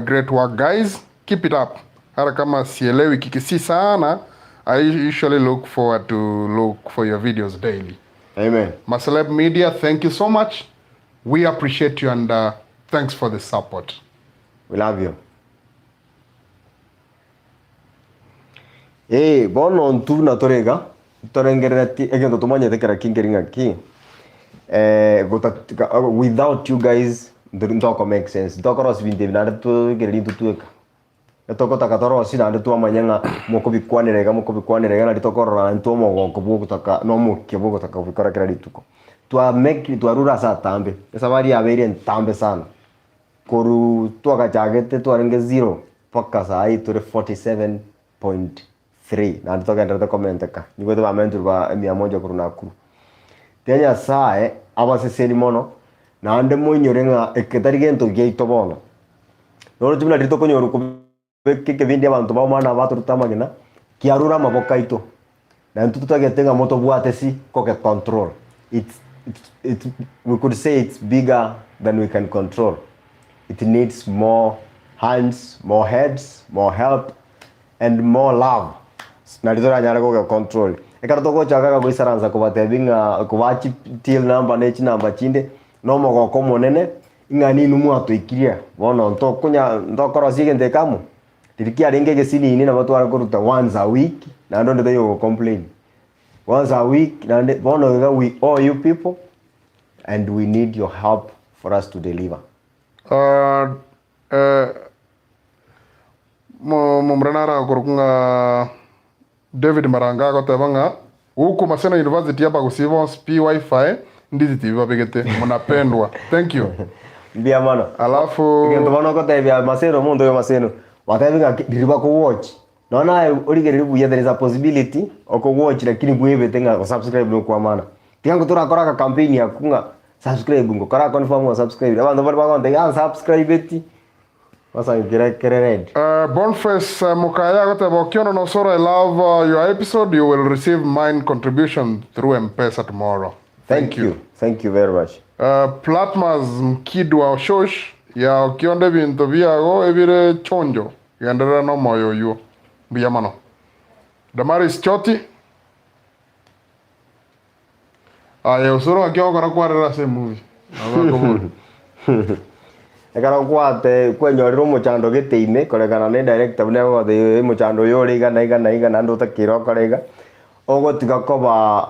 great work, guys. Keep it up. Hata kama sielewi kikisi sana, I usually look for your videos daily. Amen. Maceleb Media, thank you so much. We appreciate you and thanks for the support. We love you. Hey, bono ntu na torega. Torengerati egendo tumanya tekera kingeringa ki. Without you guys, the talk make sense. Talk cross vinte na to gerindi tueka. etoko takatoro sina ande tu amanyanga mukubikwanirega na litokoro na ntu mogoko bugutaka no muke bugutaka bikora kira lituko twarura sa tambe esa bari abere ntambe sana koru twakachagete twarenge 0 paka sai turi 47.3 na nditokenda komenteka nigwe bamentu ba 100 kuruna kuru tenya sae abaseseri mono na ande moinyorenga eketari gento geito bono no tumina litoko nyoru keke vindi abantu ba mwana batu tutamagina kiarura maboka ito na ntu tutagetenga moto bwatesi koke control it's we could say it's bigger than we can control. It needs more hands, more heads, more help, and more love. Nalidora nyara ko control. Ekara toko chaka ko isaranza ko batebinga ko bachi till number nechi number chinde no mo ko monene ingani numu atoikiria. Bono nto kunya ndokoro sigende kamu. Tirikia renge gesini ini na watu wanakuruta once a week na ndo ndio yo complain. Once a week na bono we all you people and we need your help for us to deliver. Mumranara kurukunga David Maranga ko tabanga huku Maseno University hapa kusivo sp wifi Ndizi TV babegete mnapendwa. Thank you. Bia mano. Alafu ngento bano ko tebia Maseno mundo yo Maseno. Watavinga diriba ko watch. Naona urigeribu ya there is a possibility oko watch lakini bwebe tenga ko subscribe no kwa mana. Tiangu turakora ka campaign ya kunga subscribe ngo kora confirm wa subscribe abantu bari bakonde ya subscribe eti basa red Boniface Mukaya got about Okiondo no soro I love your episode. You will receive mine contribution through M-Pesa tomorrow. Thank you very much. Platmas mkid wa shosh ya Okiondo bintu biago ebire chonjo yandera no moyo yu biyamano Damaris Choti usoro akio kora kwarera se movie. Ekara kwate kwenyorero muchando giteime koregana ne director ne go the muchando yoriga na ndo takiro korega ogotiga koba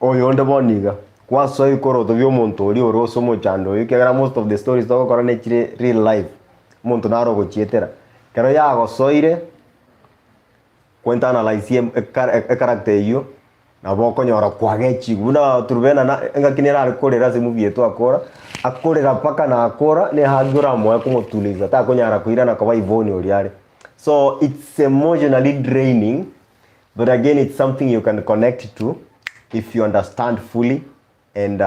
oyonde boniga kwaso ikoro to byo muntu ori oroso muchando ikegara most of the stories to kora ne chire real life muntu naro go chietera kero yago soire kwenta analyze character yo na boko nyora kwagechi buna turubena na ngakinera arikorera se movie yetu akorera paka na akora ne hagura moya kumutuliza ta konyara kuirana kwa ivoni oriare. So it's emotionally draining, but again it's something you can connect to if you understand fully and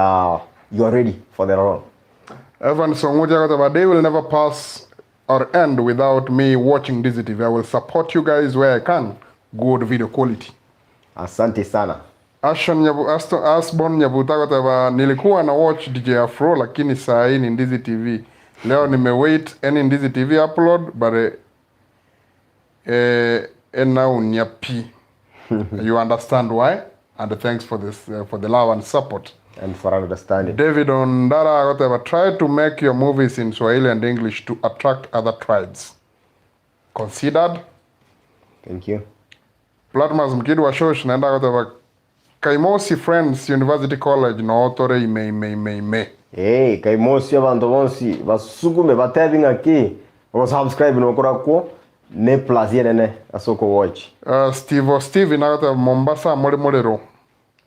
you're ready for the role. Evan Songuja got day will never pass or end without me watching Ndizi TV. I will support you guys where I can. Good video quality. Asante sana. Asbon Nyabuta got nilikuwa na watch DJ Afro lakini saa hii ni Ndizi TV. Leo nimewait any Ndizi TV upload but now nyapi. You understand why? And thanks for this for the love and support. And for understanding. David Ondara got try to make your movies in Swahili and English to attract other tribes. Considered? Thank you. Platmas mkidi wa shosh naenda got Kaimosi Friends University College no otore ime. Hey, Kaimosi abantu bonsi basukume batebinga ki o subscribe no kora ko ne plaisir ne asoko watch. Steve na Mombasa Morero.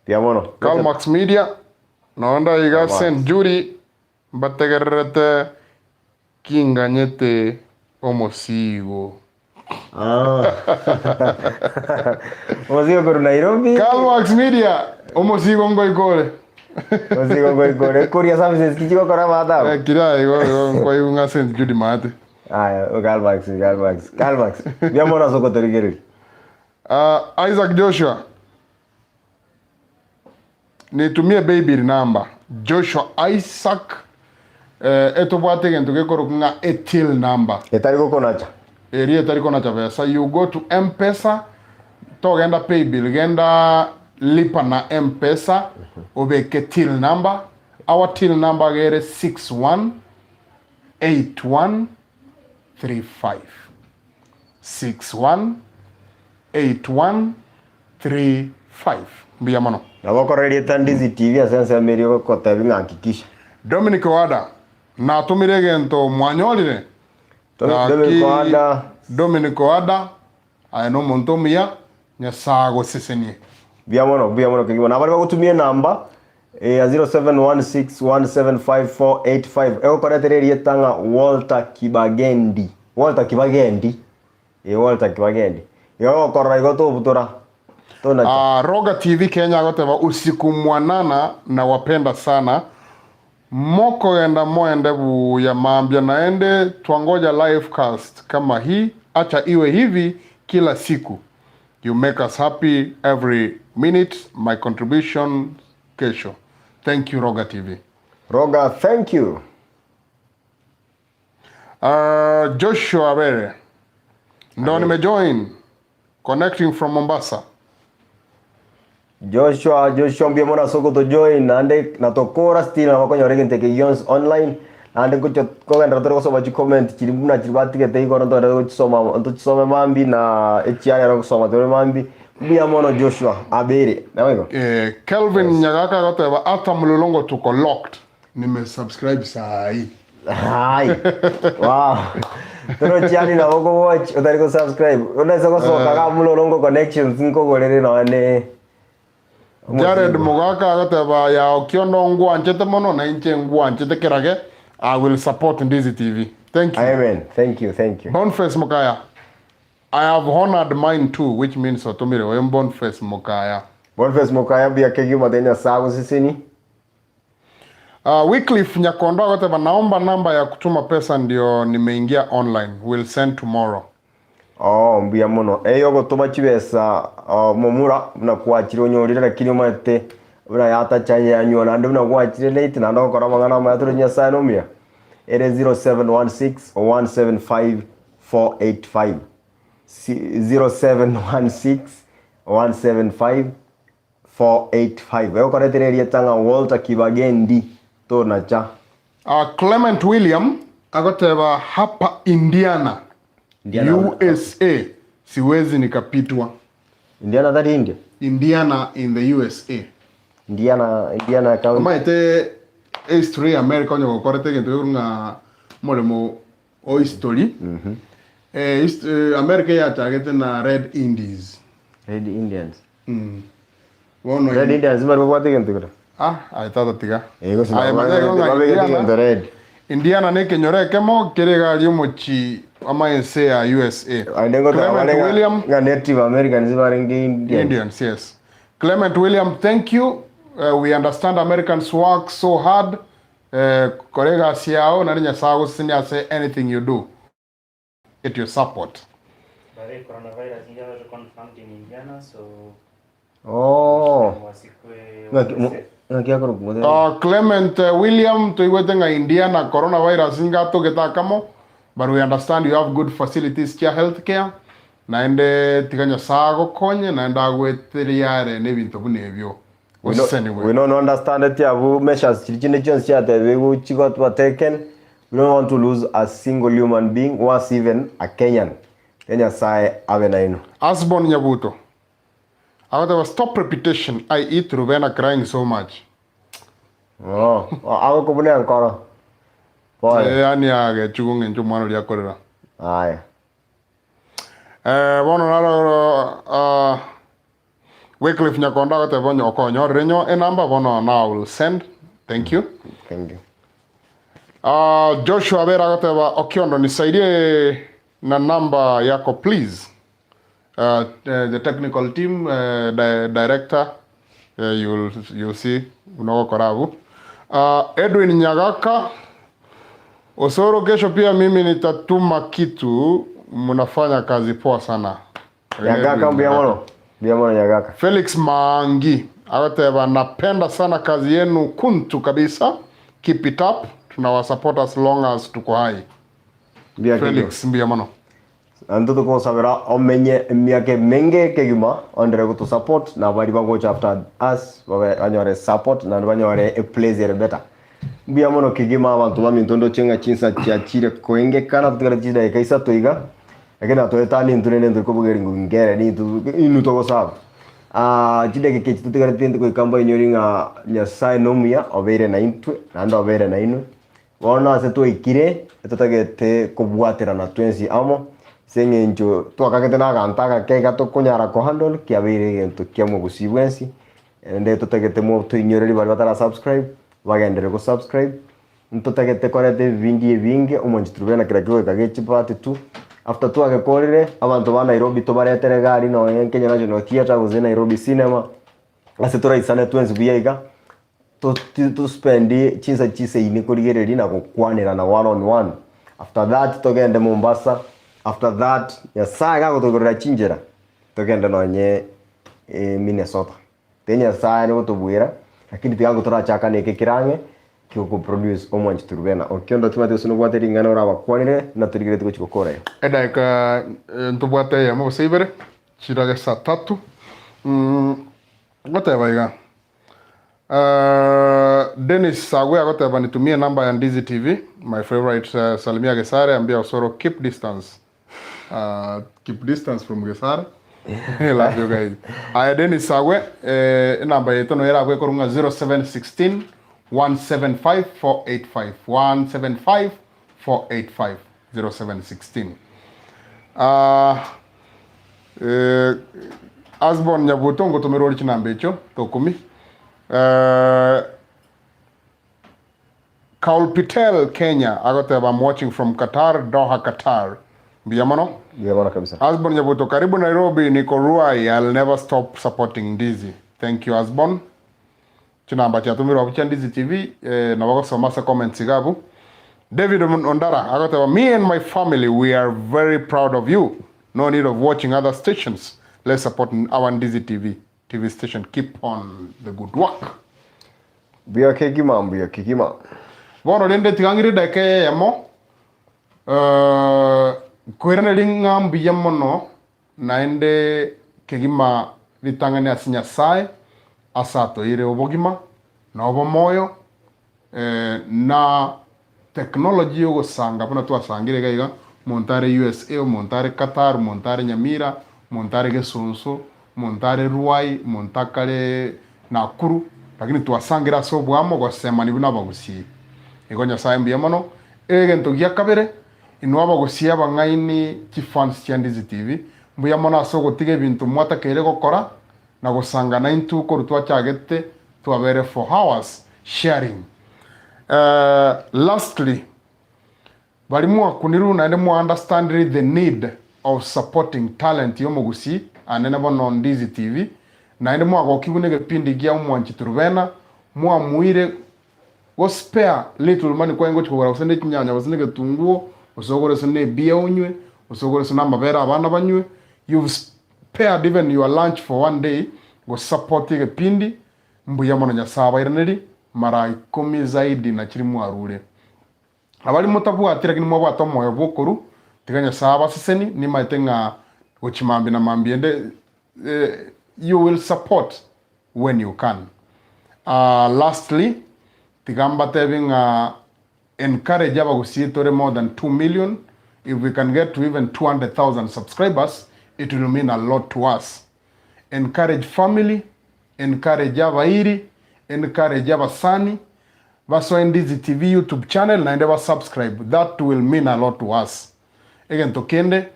Piamono. Calmax Media naonda iga St. Judy bategerete kinganyete omosigo. Omosigo koru Nairobi. Calmax Media omosigo ngoikore. Omosigo ngoikore. Korea services kichiko kora mata. Kira kwa iunga St. Judy mate. Calmax. Piamono soko torigeri. Isaac Joshua. Nitumie baby number. Joshua Isaac etobwate gento gekoro kunga etil number. Etariko konacha. Eri etariko nacha pesa. You go to M-Pesa to genda pay bill genda lipa na M-Pesa obeke till number. Our till number gere 618135. 618135. Mbia mano. Na wako ready Ndizi TV asense amerio ko tabinga hakikisha. Dominic Wada na tumire gento mwanyolire. Dominic Wada Dominico Ada ayano montomia nyasago seseni bia mono kigima na bari bagutumie namba 0716175485 ego koretererie tanga Walter Kibagendi yo korra igoto butora Roga TV Kenya goteba usiku mwanana na wapenda sana moko enda moende bu ya maambia naende tuangoja live cast kama hii acha iwe hivi kila siku. You make us happy every minute. My contribution kesho. Thank you Roga TV. Roga, thank you. Joshua Bere ndo nimejoin connecting from Mombasa. Joshua mbia mona soko to join nande natokora still na wakonya regen take yons online nande kucho kogenda toro so bachi comment chirimuna chiribati ke iko ndo ndo kusoma mambi na echiari ro kusoma tore mambi mbia mona Joshua Abere na wego Kelvin Nyagaka goteba hata mlolongo tuko locked nimesubscribe saa hii. Wow. Toro chiani na woko watch utari ko subscribe unaweza kusoka kama mlolongo connections nko gorere na ne Jared Mugaka agateba ya okiondo ngwanchete mono na inche ngwanchete kirage. I will support Ndizi TV. Thank you. Amen. Thank you. Boniface Mukaya. I have honored mine too, which means otomire we Boniface Mukaya. Boniface Mukaya bia kegi madenya sago sisini. Wycliffe Nyakondo agateba naomba namba ya kutuma pesa ndio nimeingia online. We'll send tomorrow. Mbia mono eyo gotoba chibesa momura na kwachiro nyorira lakini mate una yata chanye yanyo na ndio na kwachire late na ndo kora mangana matro nya sano mia ere 0716175485 0716175485 eyo kora tereria tanga Walter Kibagendi to na cha Clement William agateba hapa Indiana. USA siwezi nikapitwa. Indiana that India. Indiana in the USA. Indiana county. Kama ite history America onyo korete gento nga molemo o history. America ya target na Red Indies. Red Indians. Wono Red Indians mara kwa gento kora. Aitata tiga. Ego sina red. Indiana ne kenyore kemo kerega lyomochi amaense ya USA. Clement William native Americans barengi Indians, yes. Clement William, thank you. We understand Americans work so hard. Korega siao na nya sago sinya say anything you do. Get your support. But coronavirus is confirmed in Indiana, so Clement William tuiwetenga Indiana coronavirus ingato getakamo. But we understand you have good facilities kia healthcare. Naende tikanya sago konye naenda gwetiriare nebintu bunebyo. We don't understand that you measures chine chance that we chigot were taken. We don't want to lose a single human being, once even a Kenyan. Kenya sai avenaino. Asbon Nyabuto. I stop repetition. I eat Ruvena crying so much. Ako kubune ankara. Yani age chugunge nchumano liya korera. Aye. Bono nalo Wycliffe Nyakonda gate bonyo okonyo renyo enamba bono now will send. Thank you. Joshua Bera gate ba okiondo nisaidie na namba yako please. The technical team director you'll see unoko korabu. Edwin Nyagaka Osoro kesho pia mimi nitatuma kitu mnafanya kazi poa sana. Nyagaka Biamono Nyagaka. Felix Mangi agateba napenda sana kazi yenu kuntu kabisa. Keep it up. Tunawasupport as long as tuko hai. Felix Biamono. Antutu ko sabera omenye miake menge keguma ondere ko to support na bari bango chapter us babe anyore support na banyore a pleasure better. Biamono kigima abantu bamintondo chenga chinsa chiachire koenge kana tukara chida ikaisa toiga akena toetani ntunene nduko bugeringo ngere ni tu inu to sab chide ke tukara tende ko ikamba inyoringa Nyasaye nomia obere na intwe nando obere na inu wona se to ikire etotagete kubwatira na twensi amo Sengencho twakagete na gantaga kega tukunyara ko handle kiabire gento kiamwe gusibwensi ende tutagete mo tuinyoreri bari batara subscribe bagendere go subscribe tutagete korete vingi vingi umonji turubena kira kiwe kagechi part 2 after twagekorire abantu ba Nairobi tubaretere gari no Kenya National Theatre go Nairobi Cinema ase turaisane twenzi biyaga to spendi chinsa chise ini kurigereri na kukwanira na one on one. After that togende Mombasa. After that yasaga gutugurira chinjera togende nonye Minnesota tenya sare gutubwira lakini tigango turachaka neke kirange kiko produce omonji turubena okiondo tumate usuno gwateri ngana ora bakwanire na turigire tugochikokora edaika ntubwate ya mubasibere chirage saa 3 gotebaiga Dennis Sagwe agoteba nitumie namba ya Ndizi TV my favorite Salimia Gesare ambia Osoro keep distance from Gesare love you guys Dennis Sagwe namba yetu no era kurunga 0716 175 485 175 485 0716 Asbon Nyabutongo tumerori chinambecho tokumi Kaulpitel Kenya agoteba I'm watching from Qatar Doha Qatar Biyamono kabisa Asbon Nyabuto karibu Nairobi niko Ruai I'll never stop supporting Ndizi thank you Asbon chinamba cha tumiro cha Ndizi TV na wako somasa comments gabu David Ondara agoteba me and my family we are very proud of you no need of watching other stations let's support our Ndizi TV station keep on the good work biya kigima bono lende tigangiri dake yamo kwirana lingambi yamono naende kigima litangane asinya sai asato ire obogima na obomoyo na technology yo sanga bana twasangire gaiga montare USA montare Qatar montare Nyamira montare Gesonso montare Ruai montakare Nakuru lakini twasangira so bwamo gosema ni bina bagusi igonya saimbi yamono egento gya kabere inwaba gusia bangaini chifans cha Ndizi TV mbuya mona so gotige bintu mwata kere gokora na gusanga 92 ko rutwa chagete twabere for hours sharing lastly balimu akuniru na ndemo understand the need of supporting talent yomogusi anene bono Ndizi TV na ndemo agokibunege pindi gya umwanchi turubena mwa muire go spare little money kwa ngo chikogora usende kinyanya usende tunguo usogore sene bia unywe usogore sene mabera abana banywe you've spared even your lunch for one day go support the pindi mbuya mono nyasaba iraneri mara 10 zaidi na kiri mwarure abali mutabu atira kini mwa bato moyo bukuru tiganya saba seseni ni maitenga uchimambi na mambiende you will support when you can lastly tigamba teving encourage abagusitore more than 2 million if we can get to even 200,000 subscribers it will mean a lot to us encourage family encourage abairi encourage abasani baso Ndizi TV YouTube channel na ndeba subscribe that will mean a lot to us again tokende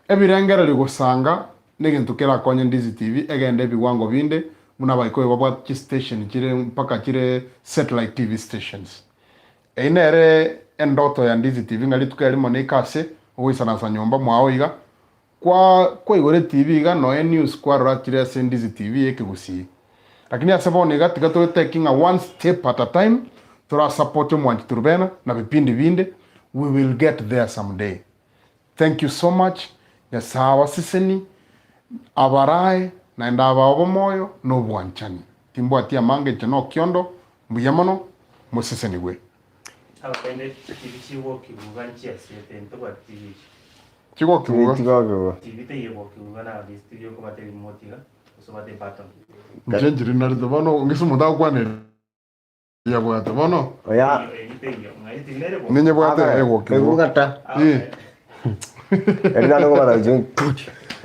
ebirengera ligosanga negento kera konye Ndizi TV again debi wango binde muna baiko baba ki station kire mpaka kire satellite TV stations einere endoto ya Ndizi TV ngali tukari monikase uwisana sa nyomba mwaoiga kwa igore TV ga no news kwa rakire se Ndizi TV ekigusi lakini asabone gatika to taking a one step at a time tura support mwanti turbena na vipindi vinde we will get there someday thank you so much ya sawa siseni abarai na ndaba obomoyo no bwanchani timbo atia mange chano OKIONDO mbuyamono musiseni we abende tibichiwo kibuganchi asete ntoba TV chigo kibuga tibite yebo kibuga na studio ko bateri motiga usobate pattern njenjiri narito bano ngisumuda kwane ya bwata bano oya ninye bwata ego kibuga ta Erina no mara jung.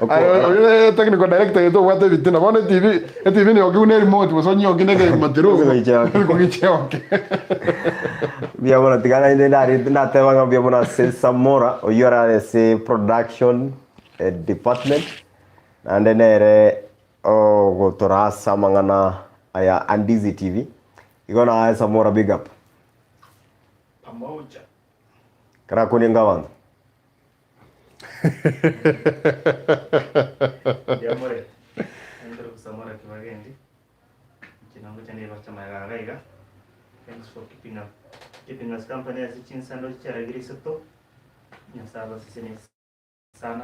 Oye, technical director yetu wate vitina. Bone TV ni okune remote, so nyo kine ke matero. Ko kicheo. Bia bona tigana inde na te wanga bia bona se Samora o yora se production department. And then o go torasa mangana aya Ndizi TV. Igona aya Samora big up. Pamoja. Kara kuni ngawangu. Diamore. Entro kusamora kimagendi. Kinango chani bacha magagaiga. Thanks for keeping us company as chin sando chara grisato. Nyasaba sisini sana.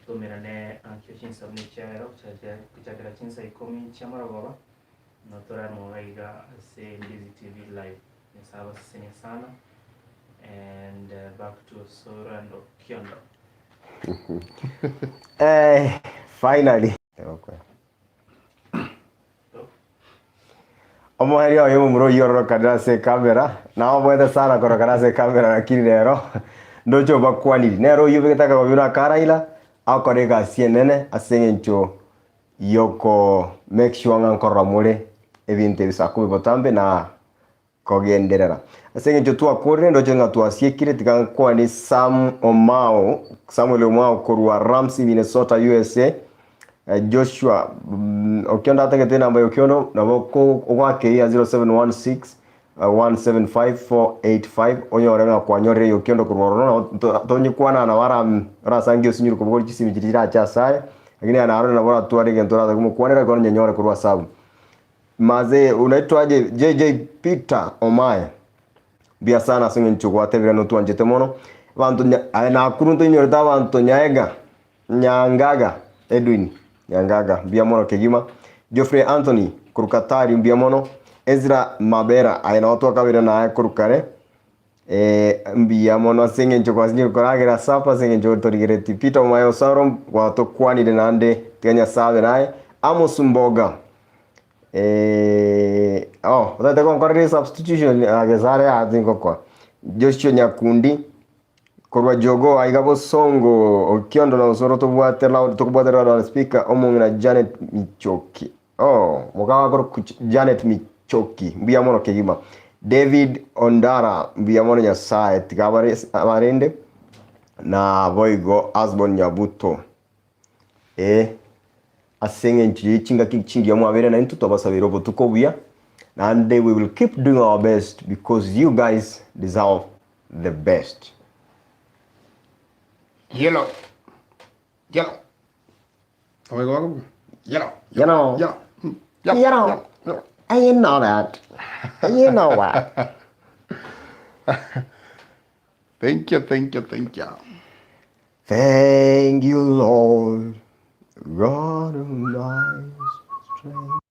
Tumirane ankyoshin sabni chara chaja kuchakira chin sai komi chamara baba. Notora mwaiga se Ndizi TV live. Nyasaba sisini sana. And back to Sora and OKIONDO. Finally. Okay. Omoheri oyo mumuro yoro kadase kamera. Na obwete sana koro kadase kamera lakini nero. Ndocho bakwani. Nero yubeketaka wabina karaila. Au korega sienene asengencho yoko make sure ngankora mure ebinte bisakumi botambe na kogenderera. Asengencho tu akore ndocho ngatu asiekire tikankwa ni Samuel Omao korwa Ramsey Minnesota USA. Joshua OKIONDO atagete namba OKIONDO na boko wake ya 0716 175 onyorenga kwa nyore OKIONDO kurorona tonyikwana na wara sangio sinyuru kubori kisimi kitira cha saye lakini anaarona na bora tuari gentora kumukwanira kwa nyonyore kurwa sabu maze unaitwaje JJ Peter Omaya bia sana singe nchukwa tevira no tuanjete mono bantu na kurunto nyorta bantu nyangaga Edwin Nyangaga bia mono kegima Geoffrey Anthony kurukatari bia mono Ezra Mabera aina watu wakabira na kurukare bia mono singe nchukwa sinyo koragira sapa singe nchukwa torigireti Peter Omayo Sarom watu kwani de nande Kenya sabe nae Amos Mboga wata kwa korre substitution agezare atinko kwa Joshua Nyakundi korwa jogo aigabo songo OKIONDO na usoro tokubwatera na speaker omongina Janet Michoki mukawa koro Janet Michoki mbia mono kegima David Ondara mbia mono nyasaye tikabare amarende na boigo Asbon Nyabuto asenge chinga kichingi ya mwabere na intu tobasabiro botukobya and we will keep doing our best because you guys deserve the best. Yellow. You know that. You know what. Thank you. Thank you, Lord. God of my strength.